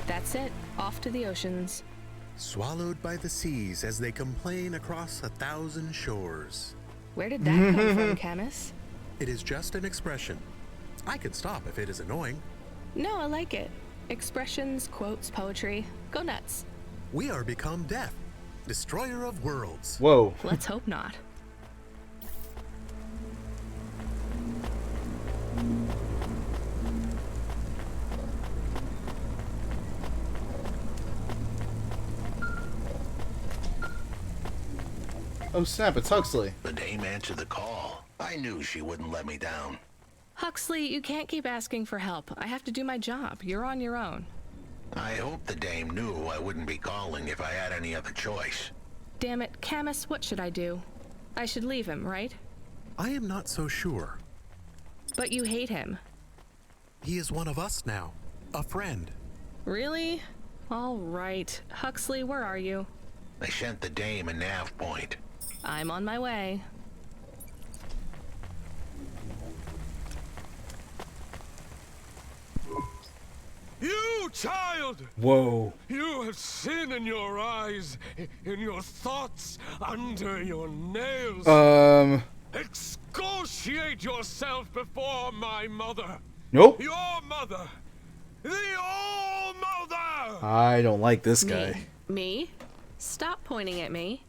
That's it. Off to the oceans. Swallowed by the seas as they complain across 1,000 shores. Where did that come from, Camus? It is just an expression. I can stop if it is annoying. No, I like it. Expressions, quotes, poetry. Go nuts. We are become death, destroyer of worlds. Whoa. Let's hope not. Oh snap, it's Huxley. The dame answered the call. I knew she wouldn't let me down. Huxley, you can't keep asking for help. I have to do my job. You're on your own. I hope the dame knew I wouldn't be calling if I had any other choice. Damn it, Camus, what should I do? I should leave him, right? I am not so sure. But you hate him. He is one of us now. A friend. Really? All right. Huxley, where are you? I sent the dame a nav point. I'm on my way. You child! Whoa. You have sin in your eyes, in your thoughts, under your nails. Excoriate yourself before my mother. Nope. Your mother. The All-Mother! I don't like this guy. Me? Stop pointing at me.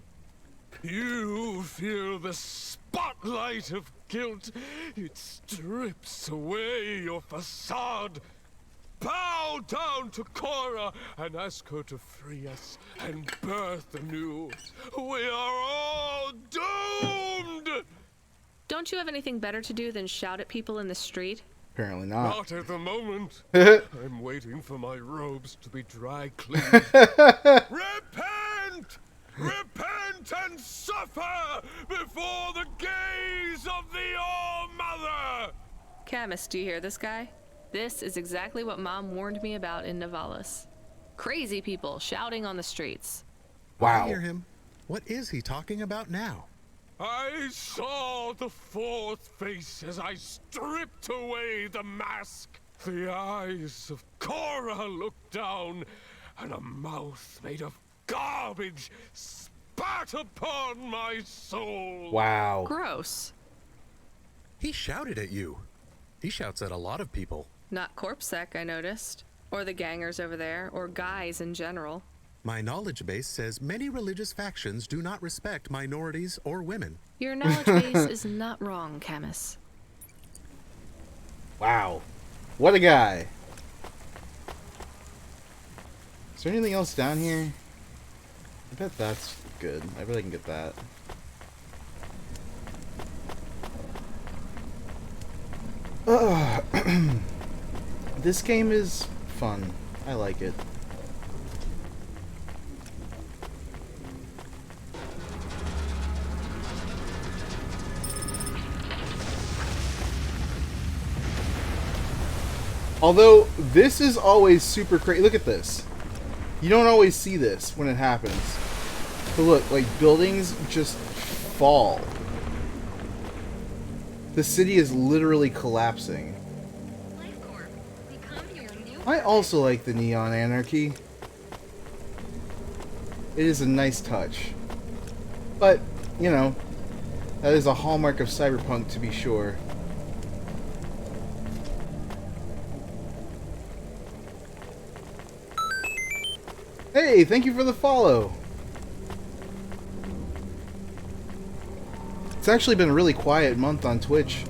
You feel the spotlight of guilt. It strips away your facade. Bow down to Cora and ask her to free us and birth anew. We are all doomed! Don't you have anything better to do than shout at people in the street? Apparently not. Not at the moment. I'm waiting for my robes to be dry cleaned. Repent! Repent and suffer before the gaze of the All-Mother! Camus, do you hear this guy? This is exactly what Mom warned me about in Navalis. Crazy people shouting on the streets. I hear him. What is he talking about now? I saw the fourth face as I stripped away the mask. The eyes of Cora looked down, and a mouth made of garbage spat upon my soul. Wow. Gross. He shouted at you. He shouts at a lot of people. Not CorpSec, I noticed. Or the gangers over there, or guys in general. My knowledge base says many religious factions do not respect minorities or women. Your knowledge base is not wrong, Camus. Wow. What a guy. Is there anything else down here? I bet that's good. I bet I can get that. This game is fun. I like it. Although, this is always super crazy. Look at this. You don't always see this when it happens. But look, like, buildings just fall. The city is literally collapsing. I also like the neon anarchy. It is a nice touch. But, you know, that is a hallmark of cyberpunk to be sure. Hey, thank you for the follow. It's actually been a really quiet month on Twitch.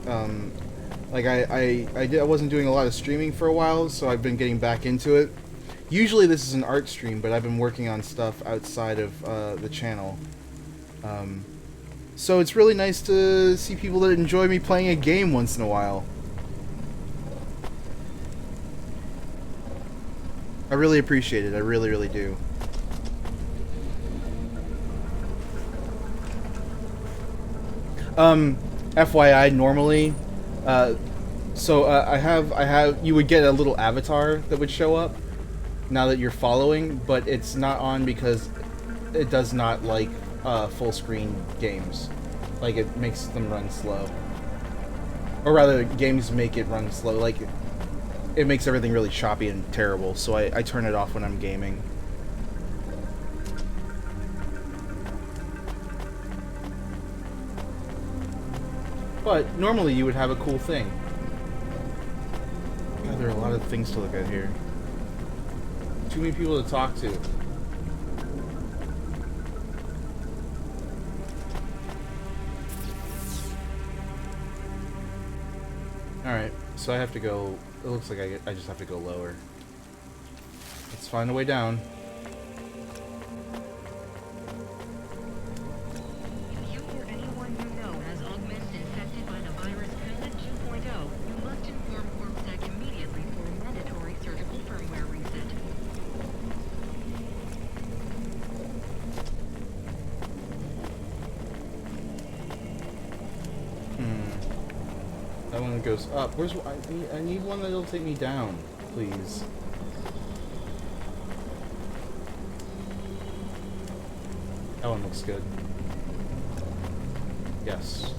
Like I wasn't doing a lot of streaming for a while, so I've been getting back into it. Usually this is an art stream, but I've been working on stuff outside of the channel. So it's really nice to see people that enjoy me playing a game once in a while. I really appreciate it. I really, really do. FYI, normally, you would get a little avatar that would show up now that you're following, but it's not on because it does not like full screen games. Like, it makes them run slow. Or rather, games make it run slow. Like, it makes everything really choppy and terrible, so I turn it off when I'm gaming. But normally you would have a cool thing. God, there are a lot of things to look at here. Too many people to talk to. Alright, so I have to go... It looks like I just have to go lower. Let's find a way down. That one that goes up. Where's I need one that'll take me down, please. That one looks good. Yes.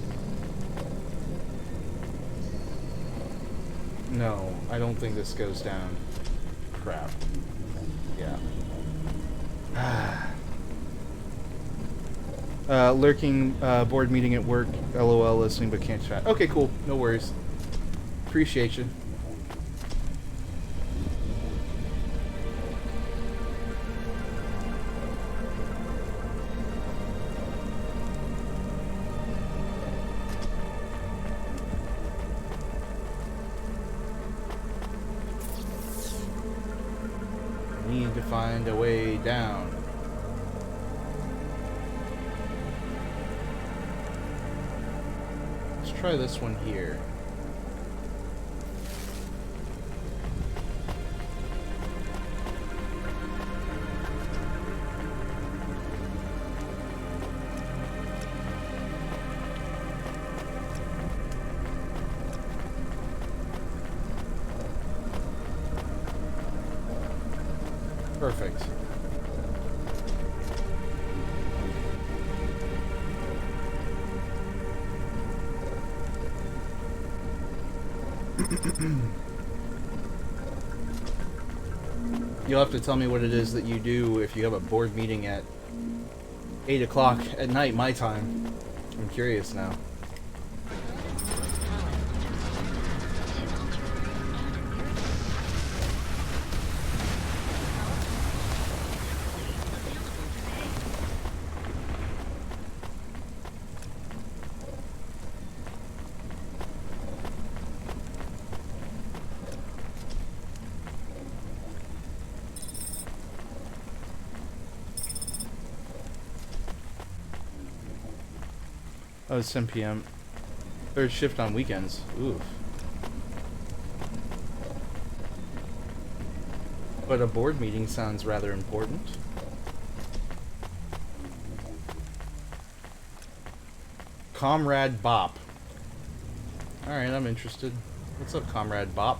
No, I don't think this goes down. Crap. Yeah. Lurking board meeting at work. LOL, listening but can't chat. Okay, cool. No worries. Appreciate you. Need to find a way down. Let's try this one here. Perfect. You'll have to tell me what it is that you do if you have a board meeting at 8 o'clock at night, my time. I'm curious now. Oh, it's 10 p.m. Third shift on weekends. Oof. But a board meeting sounds rather important. Comrade Bop. Alright, I'm interested. What's up, Comrade Bop?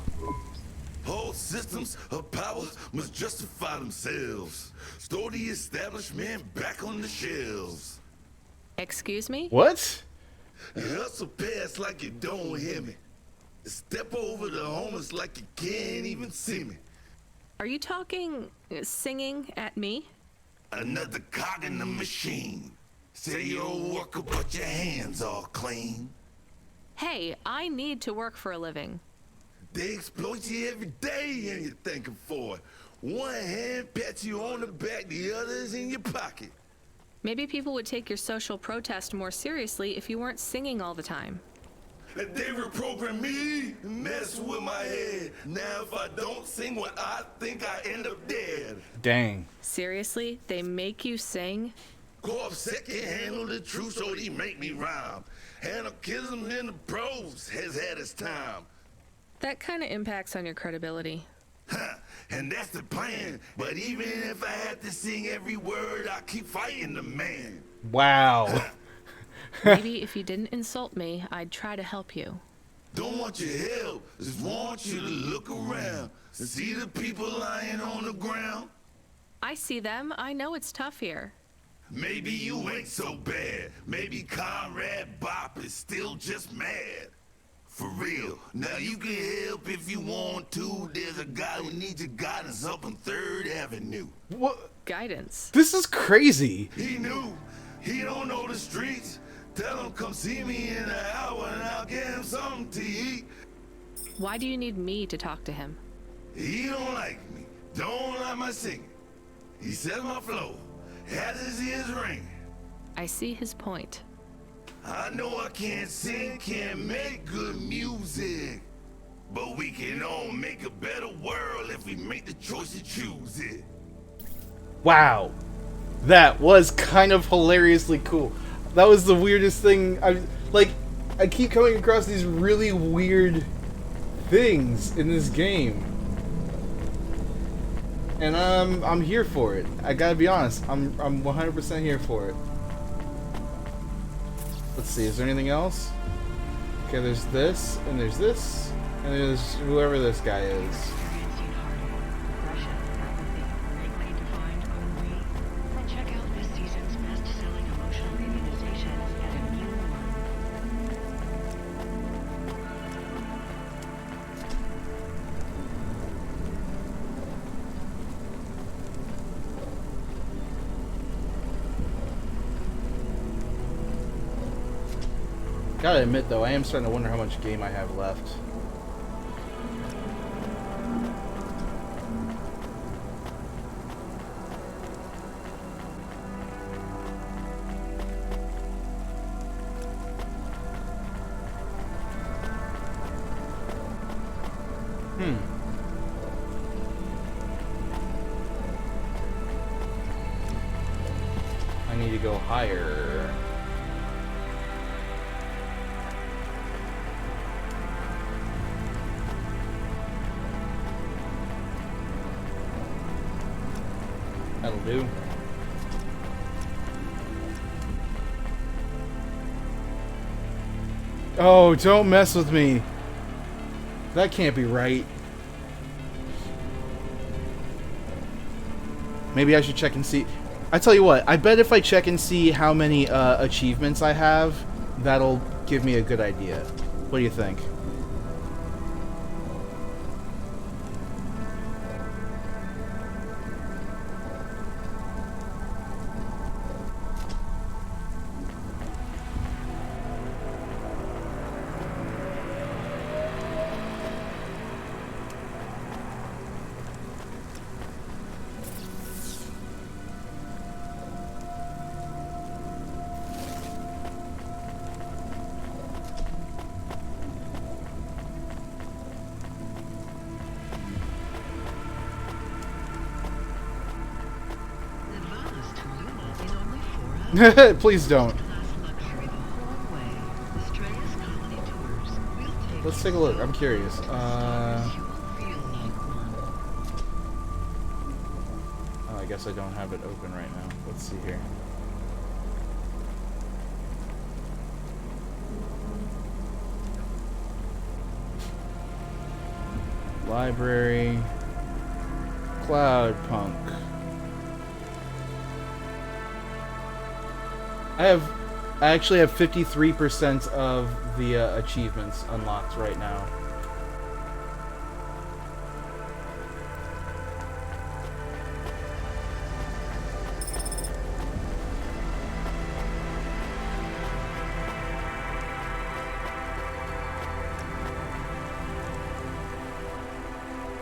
All systems of power must justify themselves. Store the establishment back on the shelves. Excuse me? What? You hustle past like you don't hear me. Step over the homeless like you can't even see me. Are you talking, singing at me? Another cog in the machine. Say you're a worker, but your hands all clean. Hey, I need to work for a living. They exploit you every day and you're thanking for it. One hand pats you on the back, the other's in your pocket. Maybe people would take your social protest more seriously if you weren't singing all the time. They reprogram me, mess with my head. Now if I don't sing what I think, I end up dead. Dang. Seriously? They make you sing? Corp second handle the truth, so they make me rhyme. Anarchism in the prose has had its time. That kind of impacts on your credibility. And that's the plan. But even if I had to sing every word, I keep fighting the man. Wow. Maybe if you didn't insult me, I'd try to help you. Don't want your help, just want you to look around and see the people lying on the ground. I see them. I know it's tough here. Maybe you ain't so bad. Maybe Comrade Bop is still just mad. For real. Now you can help if you want to. There's a guy who needs your guidance up on 3rd Avenue. What? Guidance? This is crazy. He knew. He don't know the streets. Tell him come see me in an hour and I'll get him something to eat. Why do you need me to talk to him? He don't like me. Don't like my singing. He says my flow has his ears ringing. I see his point. I know I can't sing, can't make good music. But we can all make a better world if we make the choice to choose it. Wow. That was kind of hilariously cool. That was the weirdest thing. I keep coming across these really weird things in this game. And I'm here for it. I gotta be honest. I'm 100% here for it. Let's see, is there anything else? Okay, there's this, and there's this, and there's whoever this guy is. Then check out this season's best-selling emotional immunization at Immune One. Gotta admit though, I am starting to wonder how much game I have left. I need to go higher. That'll do. Oh, don't mess with me. That can't be right. Maybe I should check and see. I tell you what, I bet if I check and see how many achievements I have, that'll give me a good idea. What do you think? Please don't. Let's take a look. I'm curious. Oh, I guess I don't have it open right now. Let's see here. Library. Cloudpunk. I actually have 53% of the achievements unlocked right now.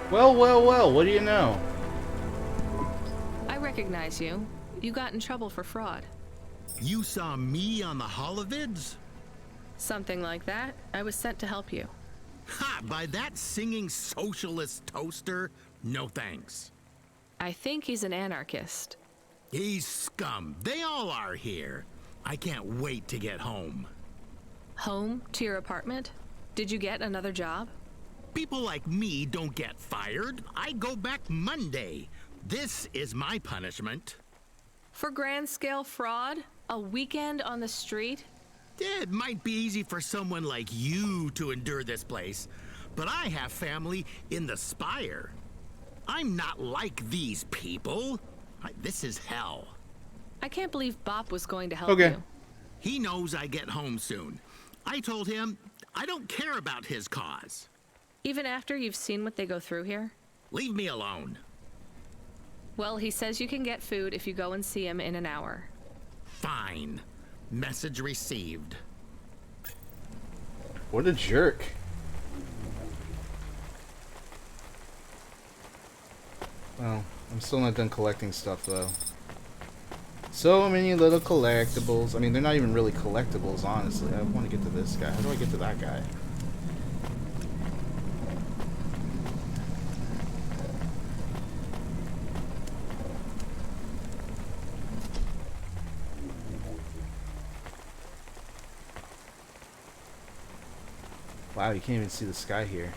Well, well, well, what do you know? I recognize you. You got in trouble for fraud. You saw me on the holovids? Something like that. I was sent to help you. Ha! By that singing socialist toaster? No thanks. I think he's an anarchist. He's scum. They all are here. I can't wait to get home. Home? To your apartment? Did you get another job? People like me don't get fired. I go back Monday. This is my punishment. For grand-scale fraud? A weekend on the street? It might be easy for someone like you to endure this place, but I have family in the Spire. I'm not like these people. This is hell. I can't believe Bop was going to help you. He knows I get home soon. I told him I don't care about his cause. Even after you've seen what they go through here? Leave me alone. Well, he says you can get food if you go and see him in an hour. Fine. Message received. What a jerk. Well, I'm still not done collecting stuff, though. So many little collectibles. I mean, they're not even really collectibles, honestly. I want to get to this guy. How do I get to that guy? Wow, you can't even see the sky here.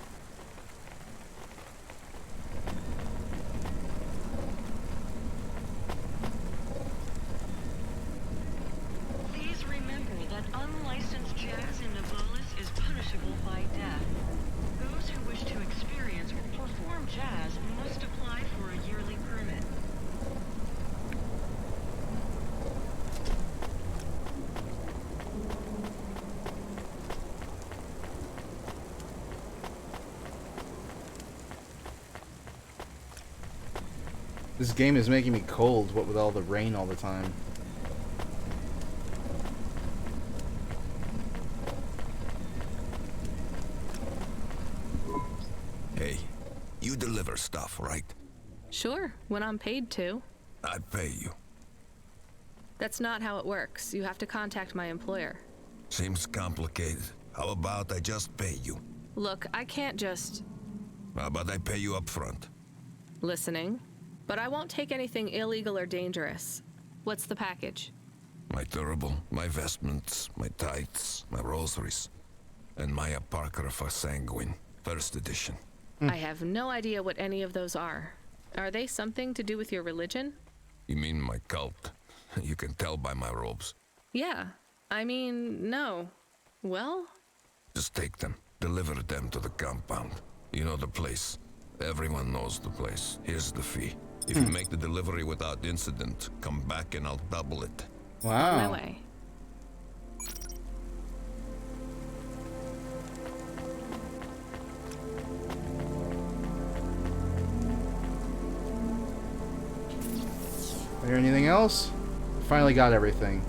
Please remember that unlicensed jazz in Nivalis is punishable This game is making me cold, what with all the rain all the time. Hey, you deliver stuff, right? Sure, when I'm paid to. I pay you. That's not how it works. You have to contact my employer. Seems complicated. How about I just pay you? Look, I can't just... How about I pay you up front? Listening. But I won't take anything illegal or dangerous. What's the package? My turbo, my vestments, my tights, my rosaries, and my Apocrypha Sanguine, first edition. I have no idea what any of those are. Are they something to do with your religion? You mean my cult? You can tell by my robes. Yeah. I mean, no. Well? Just take them. Deliver them to the compound. You know the place. Everyone knows the place. Here's the fee. If you make the delivery without incident, come back and I'll double it. Wow. On my way. Is there anything else? Finally got everything.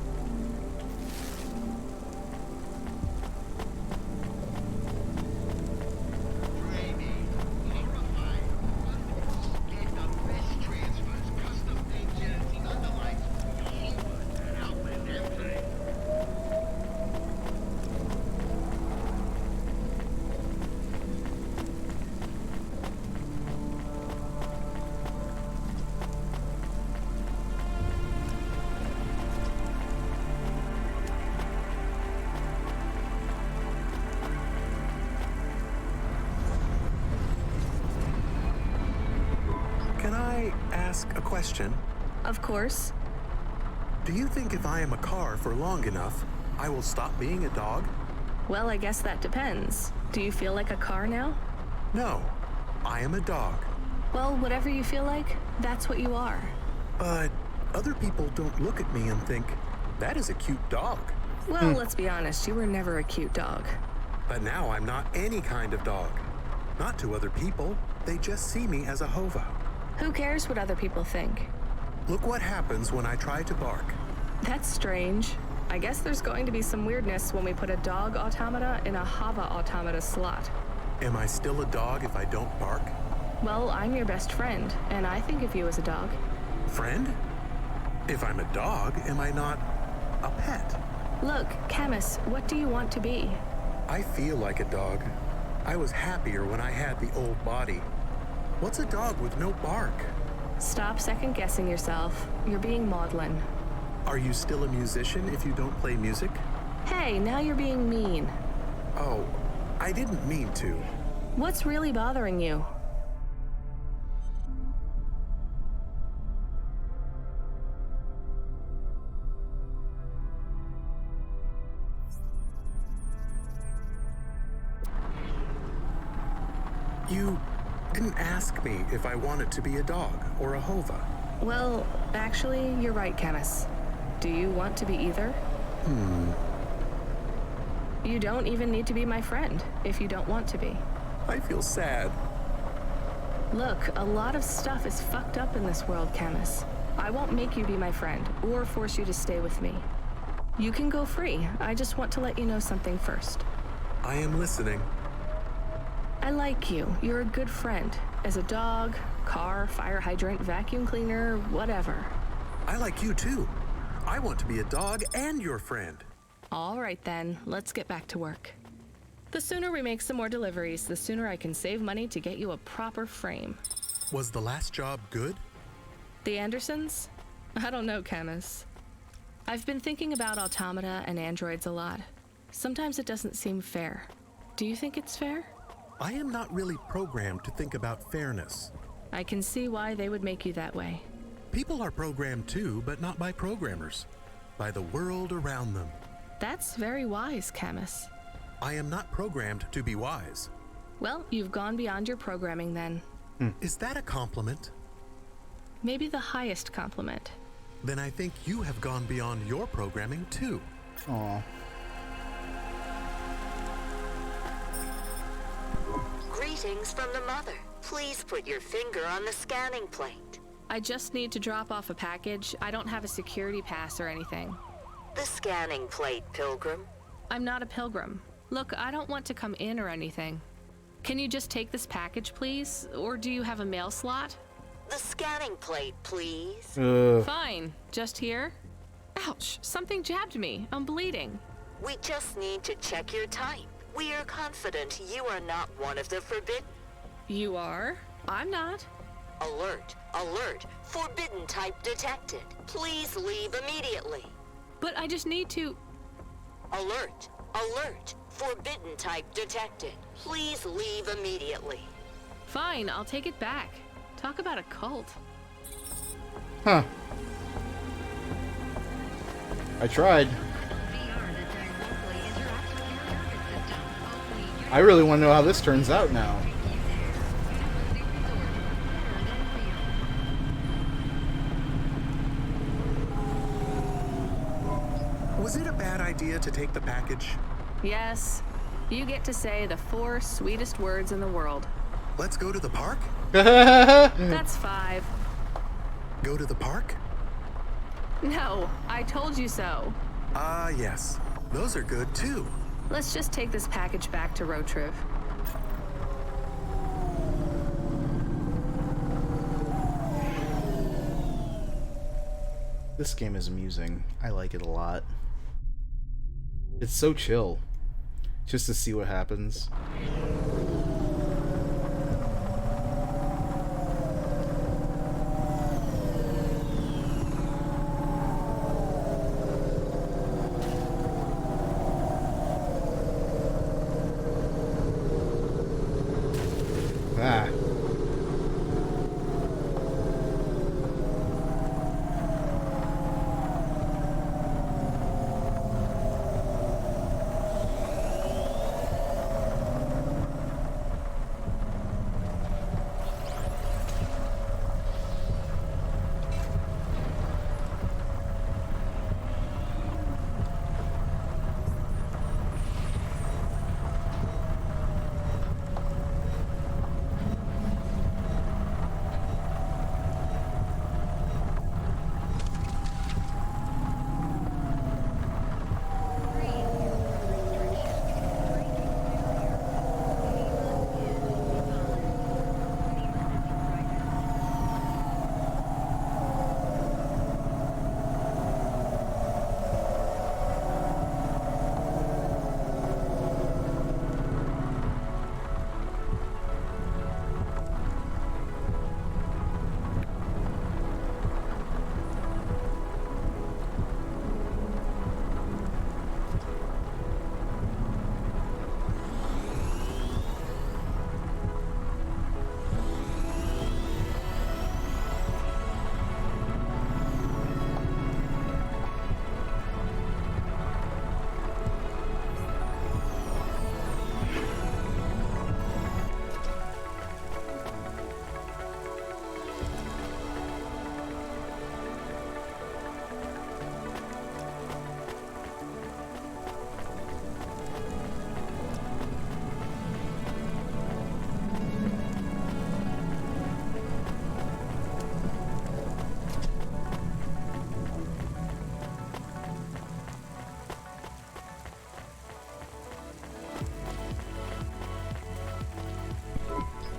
Can I ask a question? Of course. Do you think if I am a car for long enough, I will stop being a dog? Well, I guess that depends. Do you feel like a car now? No, I am a dog. Well, whatever you feel like, that's what you are. But other people don't look at me and think, that is a cute dog. Well, let's be honest, you were never a cute dog. But now I'm not any kind of dog. Not to other people, they just see me as a hova. Who cares what other people think? Look what happens when I try to bark. That's strange. I guess there's going to be some weirdness when we put a dog automata in a hava automata slot. Am I still a dog if I don't bark? Well, I'm your best friend, and I think of you as a dog. Friend? If I'm a dog, am I not a pet? Look, Camus, what do you want to be? I feel like a dog. I was happier when I had the old body. What's a dog with no bark? Stop second-guessing yourself. You're being maudlin. Are you still a musician if you don't play music? Hey, now you're being mean. Oh, I didn't mean to. What's really bothering you? You didn't ask me if I wanted to be a dog or a hova. Well, actually, you're right, Camus. Do you want to be either? You don't even need to be my friend if you don't want to be. I feel sad. Look, a lot of stuff is fucked up in this world, Camus. I won't make you be my friend or force you to stay with me. You can go free. I just want to let you know something first. I am listening. I like you. You're a good friend. As a dog, car, fire hydrant, vacuum cleaner, whatever. I like you too. I want to be a dog and your friend. All right then, let's get back to work. The sooner we make some more deliveries, the sooner I can save money to get you a proper frame. Was the last job good? The Andersons? I don't know, Camus. I've been thinking about automata and androids a lot. Sometimes it doesn't seem fair. Do you think it's fair? I am not really programmed to think about fairness. I can see why they would make you that way. People are programmed too, but not by programmers. By the world around them. That's very wise, Camus. I am not programmed to be wise. Well, you've gone beyond your programming then. Is that a compliment? Maybe the highest compliment. Then I think you have gone beyond your programming too. Aw. Greetings from the mother. Please put your finger on the scanning plate. I just need to drop off a package. I don't have a security pass or anything. The scanning plate, Pilgrim. I'm not a pilgrim. Look, I don't want to come in or anything. Can you just take this package, please? Or do you have a mail slot? The scanning plate, please. Fine. Just here? Ouch, something jabbed me. I'm bleeding. We just need to check your type. We are confident you are not one of the forbidden. You are? I'm not. Alert, alert. Forbidden type detected. Please leave immediately. But I just need to... Alert, alert. Forbidden type detected. Please leave immediately. Fine, I'll take it back. Talk about a cult. Huh. I tried. I really want to know how this turns out now. Was it a bad idea to take the package? Yes. You get to say the 4 sweetest words in the world. Let's go to the park? That's 5. Go to the park? No, I told you so. Ah, yes. Those are good too. Let's just take this package back to Rotriv. This game is amusing. I like it a lot. It's so chill. Just to see what happens. Ah.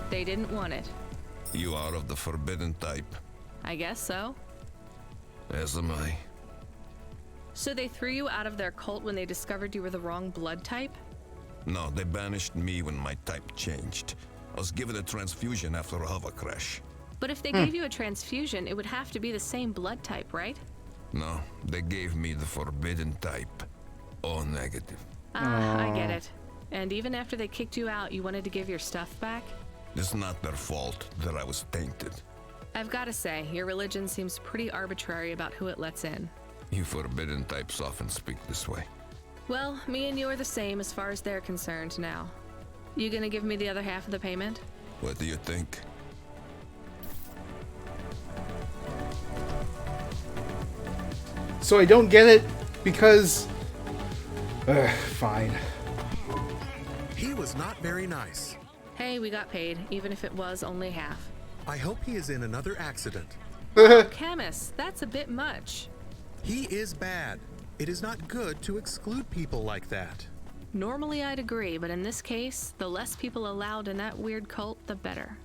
They didn't want it. You are of the forbidden type. I guess so. As am I. So they threw you out of their cult when they discovered you were the wrong blood type? No, they banished me when my type changed. I was given a transfusion after a hover crash. But if they gave you a transfusion, it would have to be the same blood type, right? No, they gave me the forbidden type. O negative. Ah, I get it. And even after they kicked you out, you wanted to give your stuff back? It's not their fault that I was tainted. I've got to say, your religion seems pretty arbitrary about who it lets in. You forbidden types often speak this way. Well, me and you are the same as far as they're concerned now. You gonna give me the other half of the payment? What do you think? So I don't get it because... fine. He was not very nice. Hey, we got paid, even if it was only half. I hope he is in another accident. Chemist, that's a bit much. He is bad. It is not good to exclude people like that. Normally I'd agree, but in this case, the less people allowed in that weird cult, the better.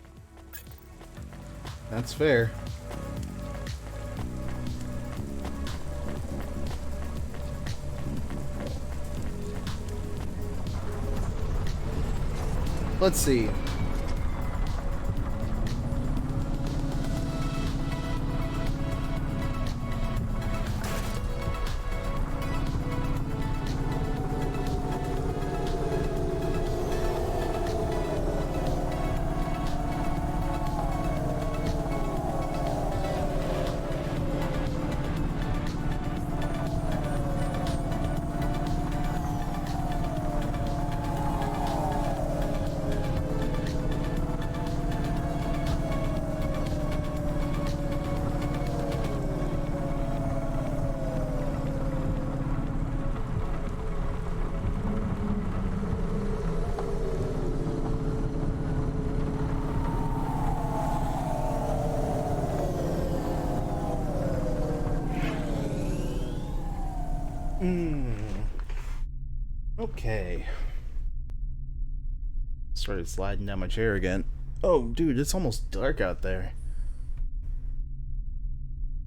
That's fair. Let's see. Okay. Started sliding down my chair again. Oh, dude, it's almost dark out there.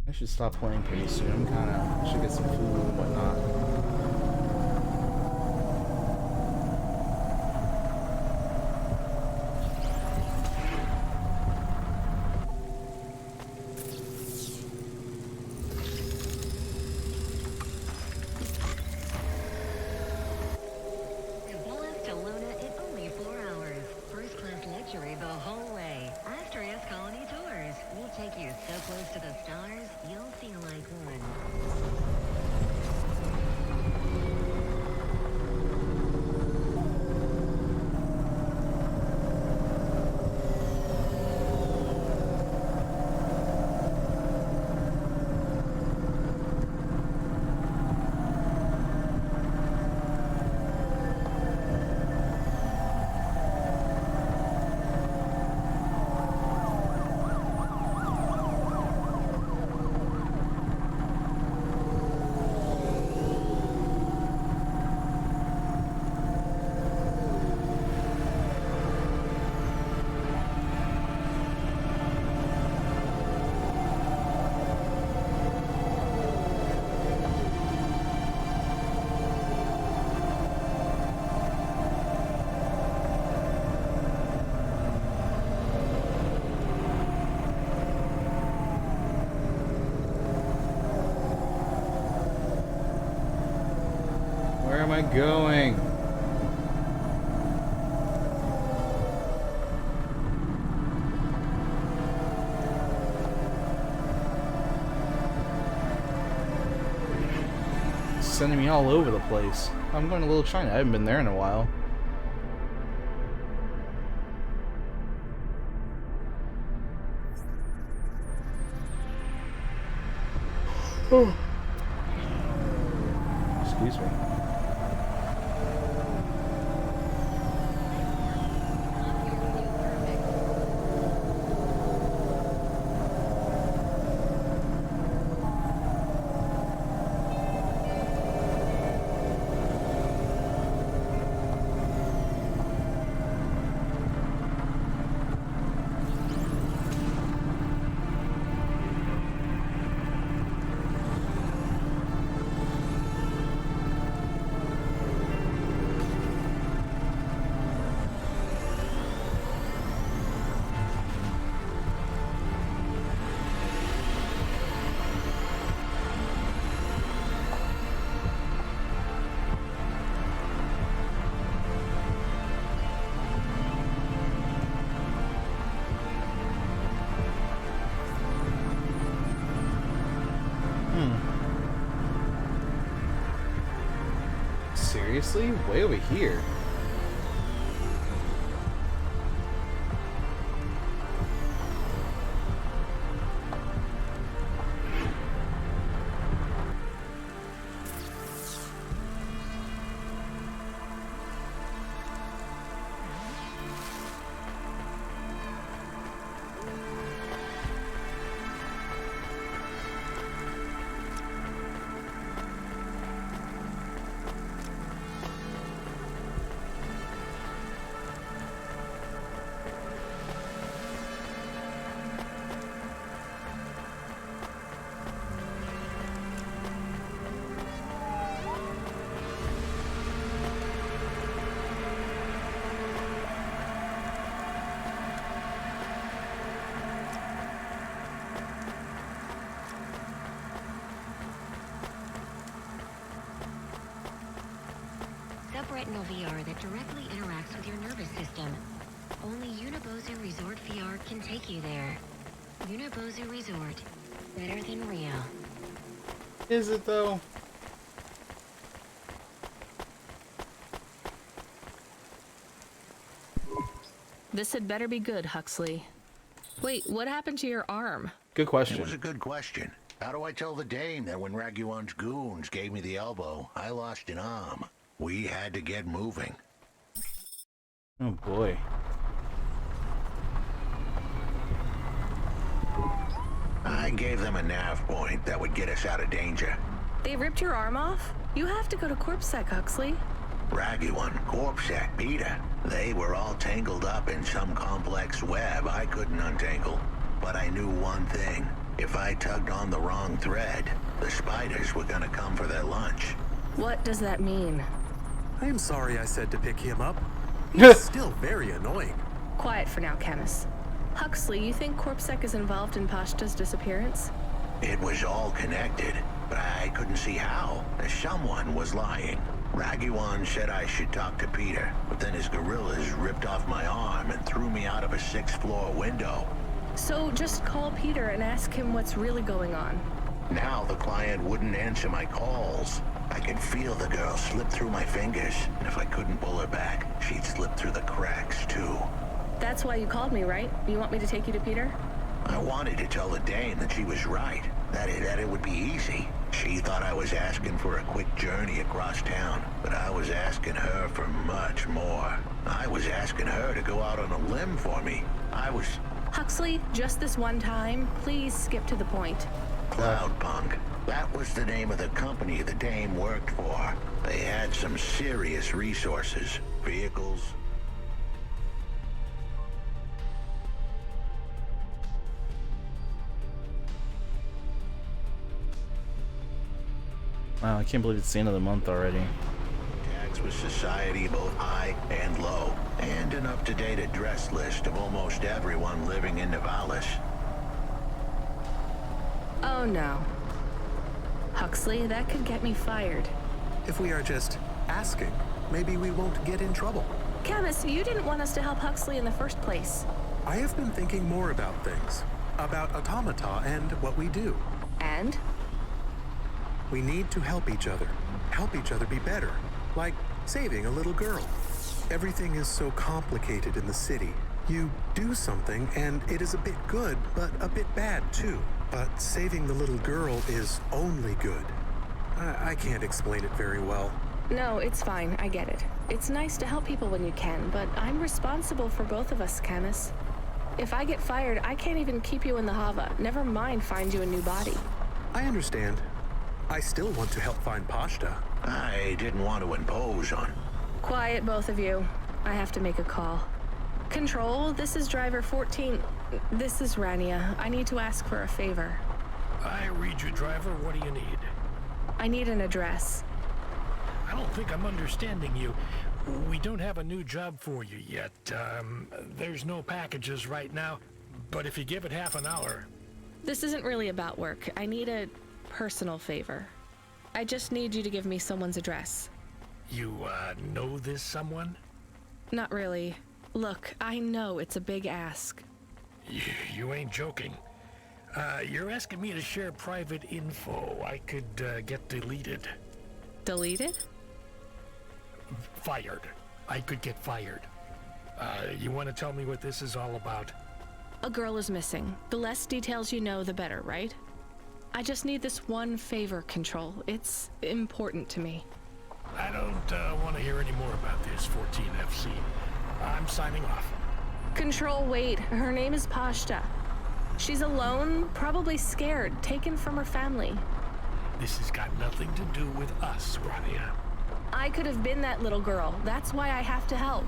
I should stop playing pretty soon. I should get some food and whatnot. Where am I going? Sending me all over the place. I'm going to Little China. I haven't been there in a while. Excuse me. Seriously? Way over here. retinal VR that directly interacts with your nervous system. Only Unibozu Resort VR can take you there. Unibozu Resort. Better than real. Is it though? This had better be good, Huxley. Wait, what happened to your arm? Good question. It was a good question. How do I tell the dame that when Raguan's goons gave me the elbow, I lost an arm? We had to get moving. Oh boy. I gave them a nav point that would get us out of danger. They ripped your arm off? You have to go to CorpSec, Huxley. Raguan, CorpSec, Peter. They were all tangled up in some complex web I couldn't untangle. But I knew one thing. If I tugged on the wrong thread, the spiders were gonna come for their lunch. What does that mean? I am sorry I said to pick him up. He's still very annoying. Quiet for now, Camus. Huxley, you think CorpSec is involved in Pashta's disappearance? It was all connected, but I couldn't see how. Someone was lying. Raguan said I should talk to Peter, but then his gorillas ripped off my arm and threw me out of a 6th floor window. So just call Peter and ask him what's really going on. Now the client wouldn't answer my calls. I could feel the girl slip through my fingers, and if I couldn't pull her back, she'd slip through the cracks too. That's why you called me, right? You want me to take you to Peter? I wanted to tell the dame that she was right, that it would be easy. She thought I was asking for a quick journey across town, but I was asking her for much more. I was asking her to go out on a limb for me. Huxley, just this one time, please skip to the point. Cloudpunk. That was the name of the company the dame worked for. They had some serious resources. Vehicles. Wow, I can't believe it's the end of the month already. Tags with society both high and low, and an up-to-date address list of almost everyone living in Nivalis. Oh no. Huxley, that could get me fired. If we are just asking, maybe we won't get in trouble. Camus, you didn't want us to help Huxley in the first place. I have been thinking more about things. About automata and what we do. And? We need to help each other be better, like saving a little girl. Everything is so complicated in the city. You do something and it is a bit good, but a bit bad too. But saving the little girl is only good. I can't explain it very well. No, it's fine, I get it. It's nice to help people when you can, but I'm responsible for both of us, Camus. If I get fired, I can't even keep you in the Hava, never mind find you a new body. I understand. I still want to help find Pashta. I didn't want to impose on. Quiet, both of you. I have to make a call. Control, this is driver 14. This is Rania. I need to ask for a favor. I read you, driver. What do you need? I need an address. I don't think I'm understanding you. We don't have a new job for you yet. There's no packages right now, but if you give it half an hour... This isn't really about work. I need a personal favor. I just need you to give me someone's address. You, know this someone? Not really. Look, I know it's a big ask. You ain't joking. You're asking me to share private info I could, get deleted. Deleted? Fired. I could get fired. You want to tell me what this is all about? A girl is missing. The less details you know, the better, right? I just need this one favor, Control. It's important to me. I don't want to hear any more about this, 14FC. I'm signing off. Control, wait. Her name is Pashta. She's alone, probably scared, taken from her family. This has got nothing to do with us, Rania. I could have been that little girl. That's why I have to help.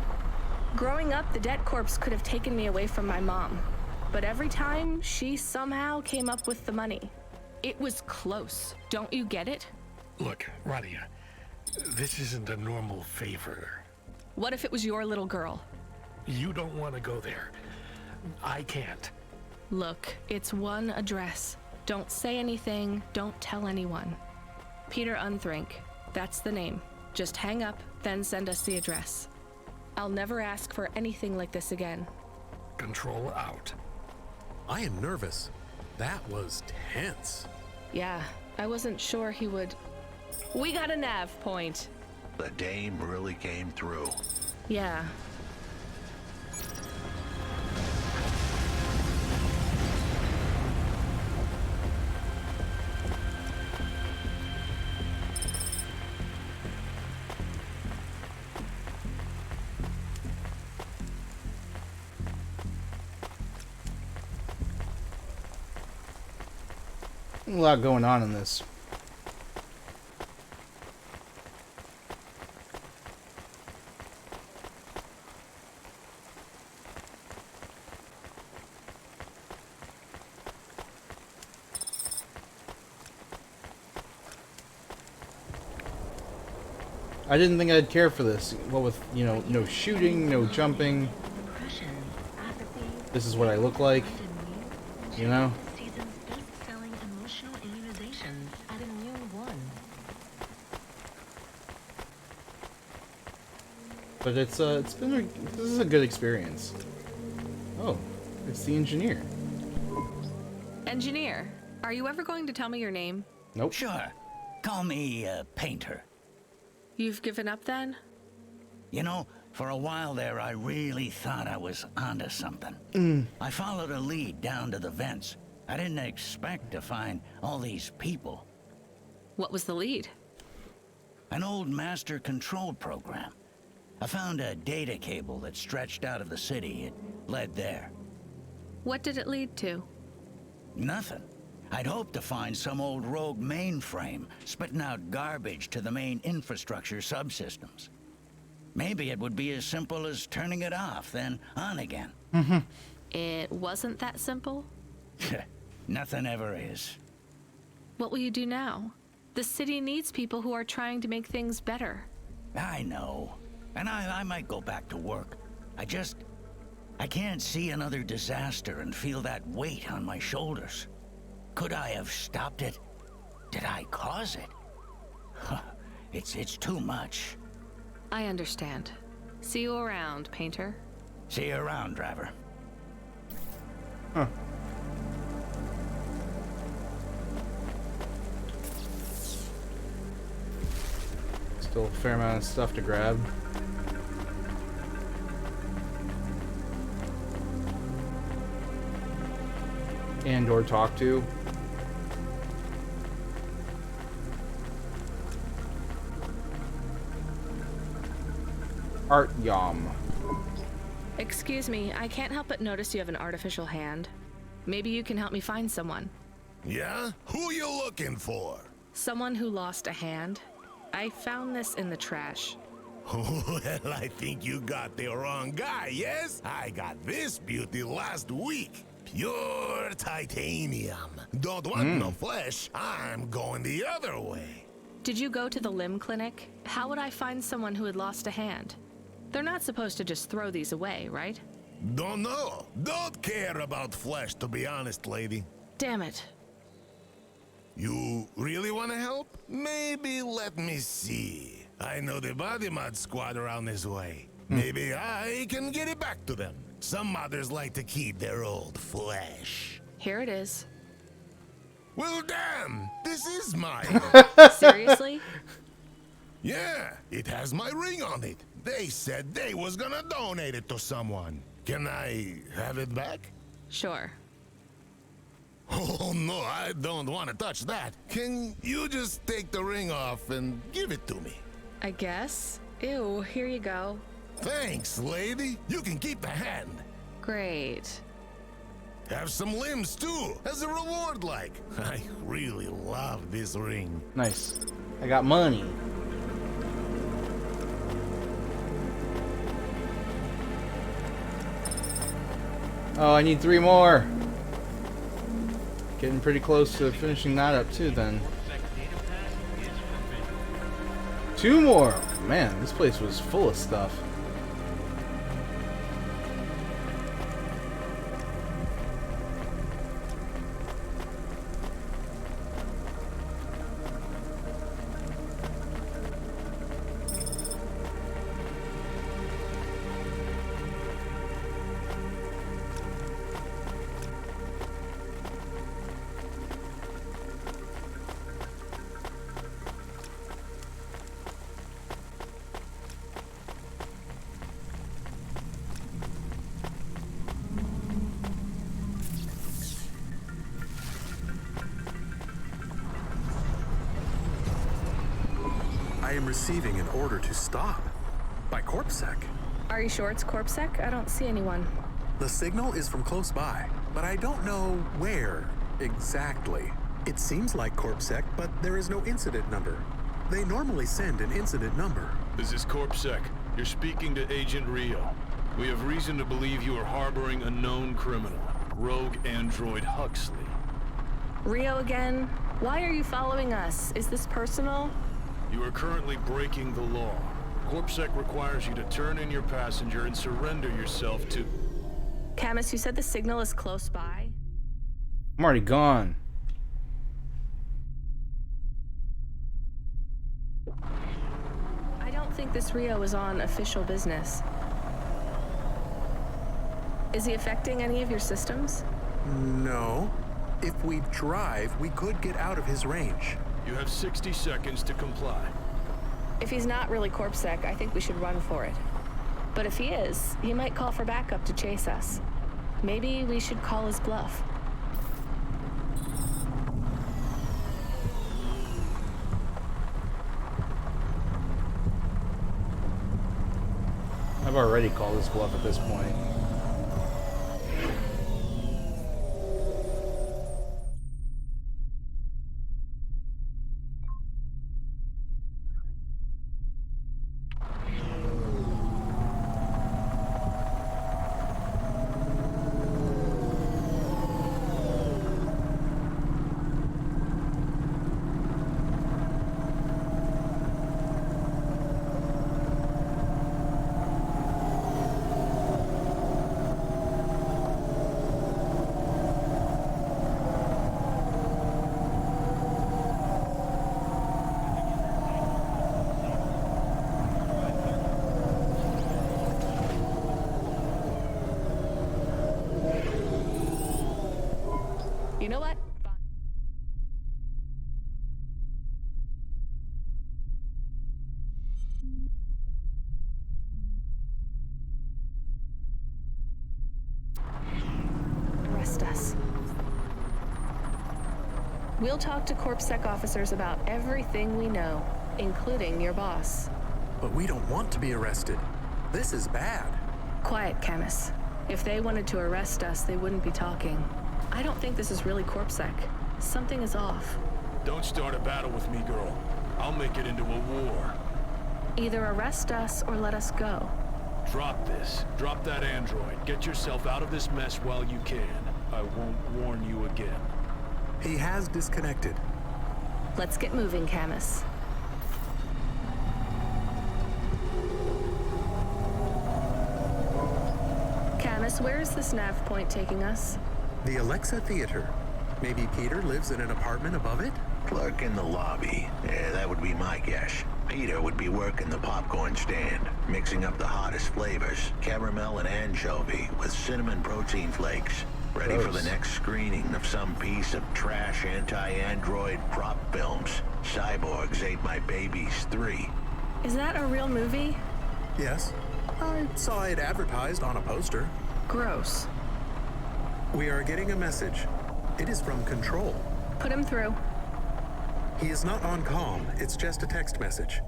Growing up, the debt corps could have taken me away from my mom. But every time, she somehow came up with the money. It was close. Don't you get it? Look, Rania, this isn't a normal favor. What if it was your little girl? You don't want to go there. I can't. Look, it's one address. Don't say anything. Don't tell anyone. Peter Unthrink. That's the name. Just hang up, then send us the address. I'll never ask for anything like this again. Control out. I am nervous. That was tense. Yeah, I wasn't sure he would... We got a nav point. The dame really came through. Yeah. A lot going on in this. I didn't think I'd care for this. Well, with, you know, no shooting, no jumping. This is what I look like. You know? But this is a good experience. Oh, it's the engineer. Engineer, are you ever going to tell me your name? Nope. Sure. Call me Painter. You've given up then? You know, for a while there, I really thought I was onto something. I followed a lead down to the vents. I didn't expect to find all these people. What was the lead? An old master control program. I found a data cable that stretched out of the city. It led there. What did it lead to? Nothing. I'd hoped to find some old rogue mainframe spitting out garbage to the main infrastructure subsystems. Maybe it would be as simple as turning it off, then on again. It wasn't that simple? Nothing ever is. What will you do now? The city needs people who are trying to make things better. I know. And I might go back to work. I can't see another disaster and feel that weight on my shoulders. Could I have stopped it? Did I cause it? It's too much. I understand. See you around, Painter. See you around, driver. Huh. Still a fair amount of stuff to grab. And or talk to. Art Yom. Excuse me, I can't help but notice you have an artificial hand. Maybe you can help me find someone. Yeah? Who you looking for? Someone who lost a hand. I found this in the trash. Well, I think you got the wrong guy, yes? I got this beauty last week. Pure titanium. Don't want no flesh. I'm going the other way. Did you go to the limb clinic? How would I find someone who had lost a hand? They're not supposed to just throw these away, right? Don't know. Don't care about flesh, to be honest, lady. Damn it. You really want to help? Maybe let me see. I know the body mod squad around this way. Maybe I can get it back to them. Some modders like to keep their old flesh. Here it is. Well, damn! This is mine! Seriously? Yeah, it has my ring on it. They said they was gonna donate it to someone. Can I have it back? Sure. Oh no, I don't want to touch that. Can you just take the ring off and give it to me? I guess. Ew, here you go. Thanks, lady. You can keep the hand. Great. Have some limbs too, as a reward like. I really love this ring. Nice. I got money. Oh, I need 3 more. Getting pretty close to finishing that up too then. 2 more. Man, this place was full of stuff. am receiving an order to stop. By CorpSec. Are you sure it's CorpSec? I don't see anyone. The signal is from close by, but I don't know where exactly. It seems like CorpSec, but there is no incident number. They normally send an incident number. This is CorpSec. You're speaking to Agent Rio. We have reason to believe you are harboring a known criminal, rogue android Huxley. Rio again? Why are you following us? Is this personal? You are currently breaking the law. CorpSec requires you to turn in your passenger and surrender yourself to... Camus, you said the signal is close by? I'm already gone. I don't think this Rio is on official business. Is he affecting any of your systems? No. If we drive, we could get out of his range. You have 60 seconds to comply. If he's not really CorpSec, I think we should run for it. But if he is, he might call for backup to chase us. Maybe we should call his bluff. I've already called his bluff at this point. You know what? Fine. Arrest us. We'll talk to CorpSec officers about everything we know, including your boss. But we don't want to be arrested. This is bad. Quiet, Camus. If they wanted to arrest us, they wouldn't be talking. I don't think this is really CorpSec. Something is off. Don't start a battle with me, girl. I'll make it into a war. Either arrest us or let us go. Drop this. Drop that android. Get yourself out of this mess while you can. I won't warn you again. He has disconnected. Let's get moving, Camus. Camus, where is this nav point taking us? The Alexa Theater. Maybe Peter lives in an apartment above it? Clerk in the lobby. Yeah, that would be my guess. Peter would be working the popcorn stand, mixing up the hottest flavors, caramel and anchovy with cinnamon protein flakes. Ready for the next screening of some piece of trash anti-android prop films. Cyborgs Ate My Babies 3. Is that a real movie? Yes. I saw it advertised on a poster. Gross. We are getting a message. It is from Control. Put him through. He is not on comm. It's just a text message.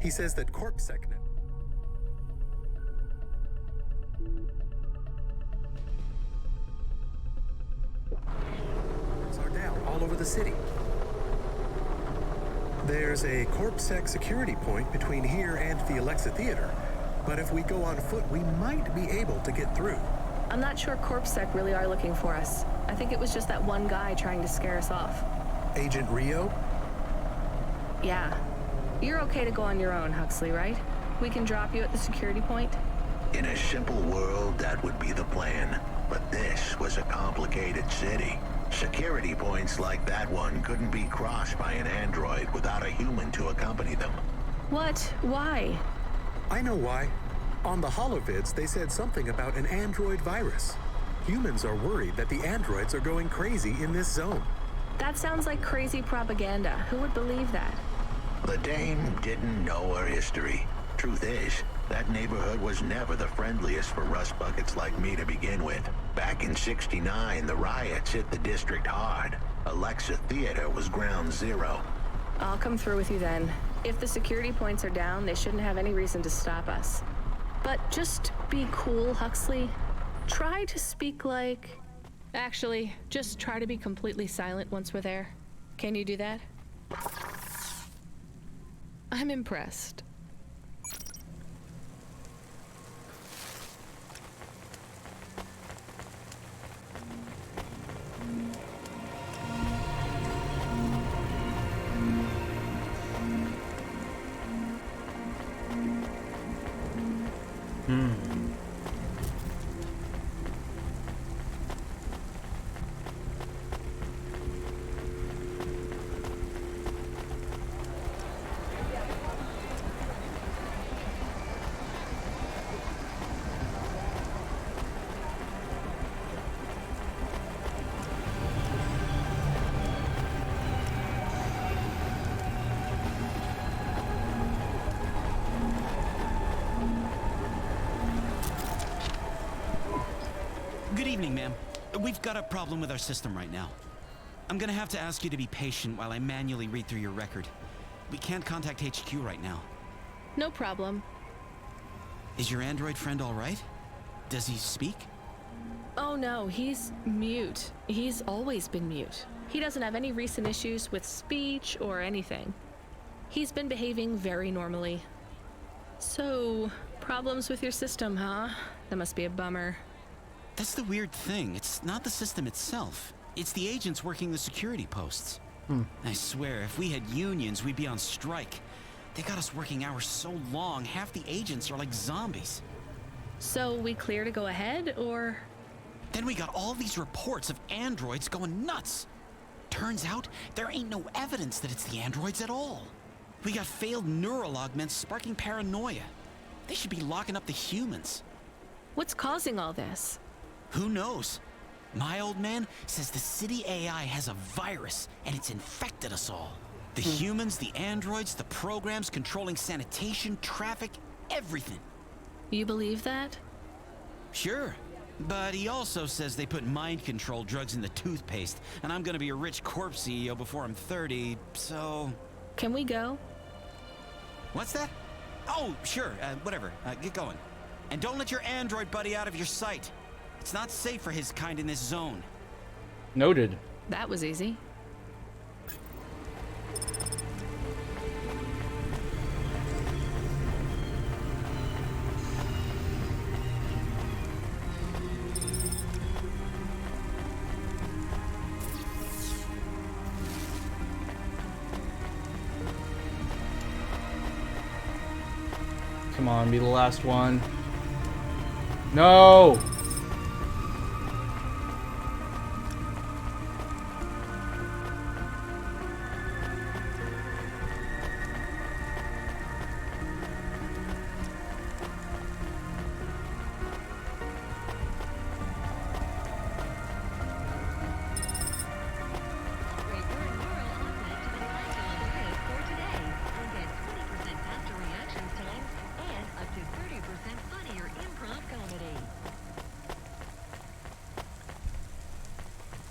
He says that CorpSec are down all over the city. There's a CorpSec security point between here and the Alexa Theater, but if we go on foot, we might be able to get through. I'm not sure CorpSec really are looking for us. I think it was just that one guy trying to scare us off. Agent Rio? Yeah. You're okay to go on your own, Huxley, right? We can drop you at the security point? In a simple world, that would be the plan. But this was a complicated city. Security points like that one couldn't be crossed by an android without a human to accompany them. What? Why? I know why. On the holovids, they said something about an android virus. Humans are worried that the androids are going crazy in this zone. That sounds like crazy propaganda. Who would believe that? The dame didn't know her history. Truth is, that neighborhood was never the friendliest for rust buckets like me to begin with. Back in '69, the riots hit the district hard. Alexa Theater was ground zero. I'll come through with you then. If the security points are down, they shouldn't have any reason to stop us. But just be cool, Huxley. Try to speak like... Actually, just try to be completely silent once we're there. Can you do that? I'm impressed. Good evening, ma'am. We've got a problem with our system right now. I'm gonna have to ask you to be patient while I manually read through your record. We can't contact HQ right now. No problem. Is your android friend all right? Does he speak? Oh no, he's mute. He's always been mute. He doesn't have any recent issues with speech or anything. He's been behaving very normally. So, problems with your system, huh? That must be a bummer. That's the weird thing. It's not the system itself. It's the agents working the security posts. I swear, if we had unions, we'd be on strike. They got us working hours so long, half the agents are like zombies. So we clear to go ahead, or? Then we got all these reports of androids going nuts. Turns out, there ain't no evidence that it's the androids at all. We got failed neural augments sparking paranoia. They should be locking up the humans. What's causing all this? Who knows? My old man says the city AI has a virus and it's infected us all. The humans, the androids, the programs controlling sanitation, traffic, everything. You believe that? Sure. But he also says they put mind control drugs in the toothpaste, and I'm gonna be a rich corpse CEO before I'm 30, so... Can we go? What's that? Oh, sure, whatever. Get going. And don't let your android buddy out of your sight. It's not safe for his kind in this zone. Noted. That was easy. Come on, be the last one. No!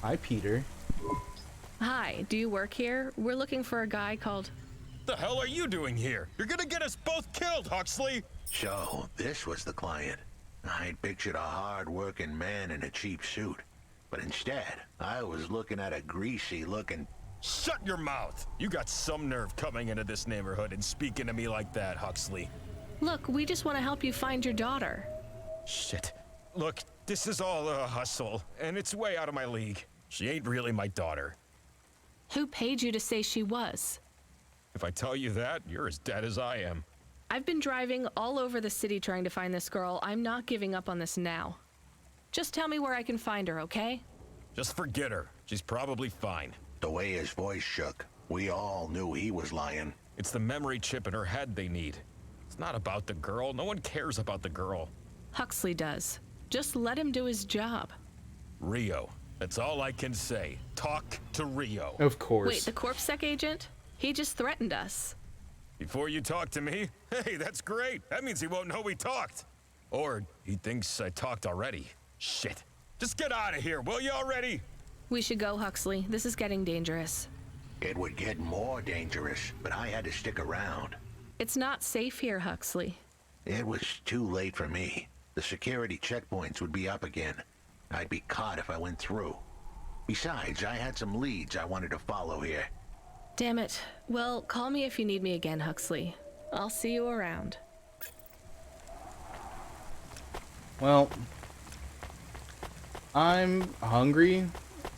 Hi, Peter. Hi, do you work here? We're looking for a guy called... The hell are you doing here? You're gonna get us both killed, Huxley! So, this was the client. I'd pictured a hard-working man in a cheap suit. But instead, I was looking at a greasy-looking... Shut your mouth! You got some nerve coming into this neighborhood and speaking to me like that, Huxley. Look, we just want to help you find your daughter. Shit. Look, this is all a hustle, and it's way out of my league. She ain't really my daughter. Who paid you to say she was? If I tell you that, you're as dead as I am. I've been driving all over the city trying to find this girl. I'm not giving up on this now. Just tell me where I can find her, okay? Just forget her. She's probably fine. The way his voice shook, we all knew he was lying. It's the memory chip in her head they need. It's not about the girl. No one cares about the girl. Huxley does. Just let him do his job. Rio. That's all I can say. Talk to Rio. Of course. Wait, the CorpSec agent? He just threatened us. Before you talk to me? Hey, that's great. That means he won't know we talked. Or he thinks I talked already. Shit. Just get out of here, will you already? We should go, Huxley. This is getting dangerous. It would get more dangerous, but I had to stick around. It's not safe here, Huxley. It was too late for me. The security checkpoints would be up again. I'd be caught if I went through. Besides, I had some leads I wanted to follow here. Damn it. Well, call me if you need me again, Huxley. I'll see you around. Well, I'm hungry,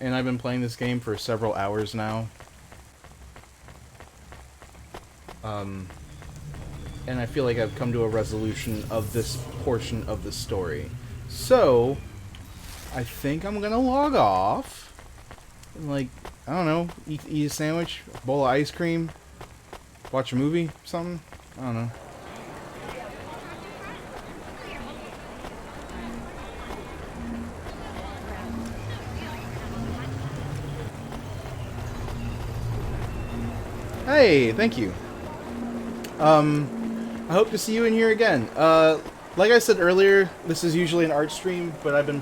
and I've been playing this game for several hours now. And I feel like I've come to a resolution of this portion of the story. So, I think I'm gonna log off. And, like, I don't know, eat a sandwich, a bowl of ice cream, watch a movie, something. I don't know. Hey, thank you. I hope to see you in here again. Like I said earlier, this is usually an art stream, but I've been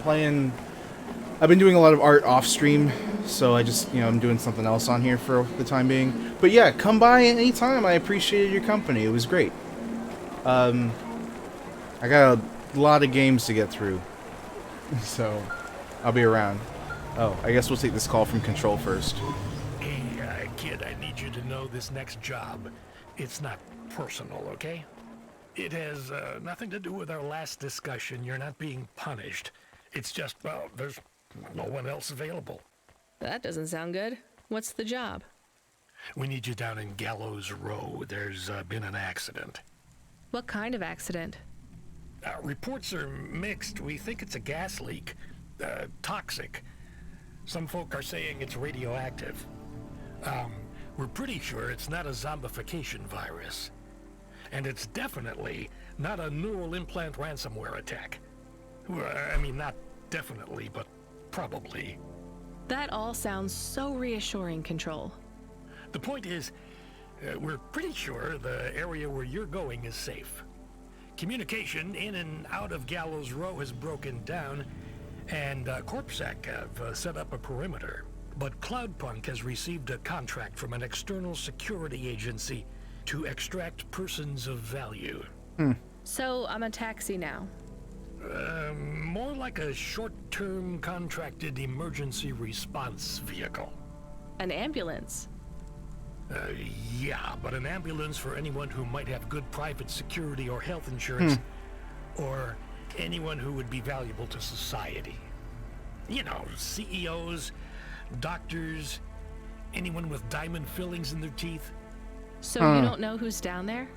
doing a lot of art off stream, so I just, I'm doing something else on here for the time being. But yeah, come by anytime. I appreciated your company. It was great. I got a lot of games to get through, so I'll be around. Oh, I guess we'll take this call from Control first. Hey, kid, I need you to know this next job. It's not personal, okay? It has nothing to do with our last discussion. You're not being punished. It's just, well, there's no one else available. That doesn't sound good. What's the job? We need you down in Gallows Row. There's been an accident. What kind of accident? Reports are mixed. We think it's a gas leak. Toxic. Some folk are saying it's radioactive. We're pretty sure it's not a zombification virus. And it's definitely not a neural implant ransomware attack. I mean, not definitely, but probably. That all sounds so reassuring, Control. The point is, we're pretty sure the area where you're going is safe. Communication in and out of Gallows Row has broken down, and CorpSec have set up a perimeter. But Cloudpunk has received a contract from an external security agency to extract persons of value. So I'm a taxi now. More like a short-term contracted emergency response vehicle. An ambulance? Yeah, but an ambulance for anyone who might have good private security or health insurance, or anyone who would be valuable to society. You know, CEOs, doctors, anyone with diamond fillings in their teeth. So you don't know who's down there?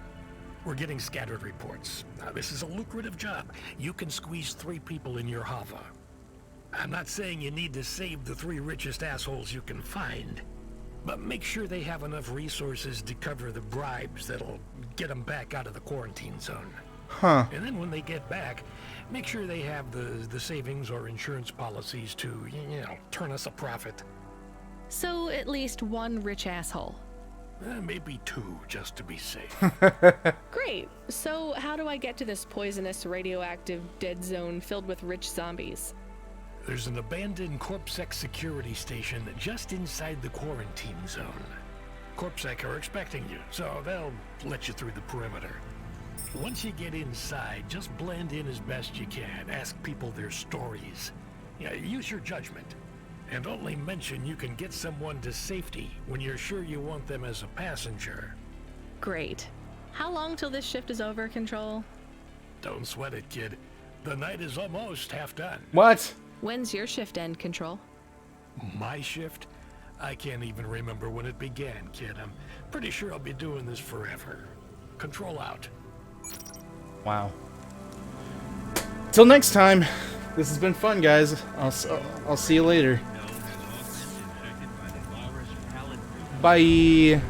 We're getting scattered reports. This is a lucrative job. You can squeeze 3 people in your hover. I'm not saying you need to save the 3 richest assholes you can find, but make sure they have enough resources to cover the bribes that'll get them back out of the quarantine zone. And then when they get back, make sure they have the savings or insurance policies to, turn us a profit. So at least 1 rich asshole. Maybe 2, just to be safe. Great. So how do I get to this poisonous, radioactive, dead zone filled with rich zombies? There's an abandoned CorpSec security station just inside the quarantine zone. CorpSec are expecting you, so they'll let you through the perimeter. Once you get inside, just blend in as best you can. Ask people their stories. Use your judgment. And only mention you can get someone to safety when you're sure you want them as a passenger. Great. How long till this shift is over, Control? Don't sweat it, kid. The night is almost half done. What? When's your shift end, Control? My shift? I can't even remember when it began, kid. I'm pretty sure I'll be doing this forever. Control out. Wow. Till next time. This has been fun, guys. I'll see you later. Bye.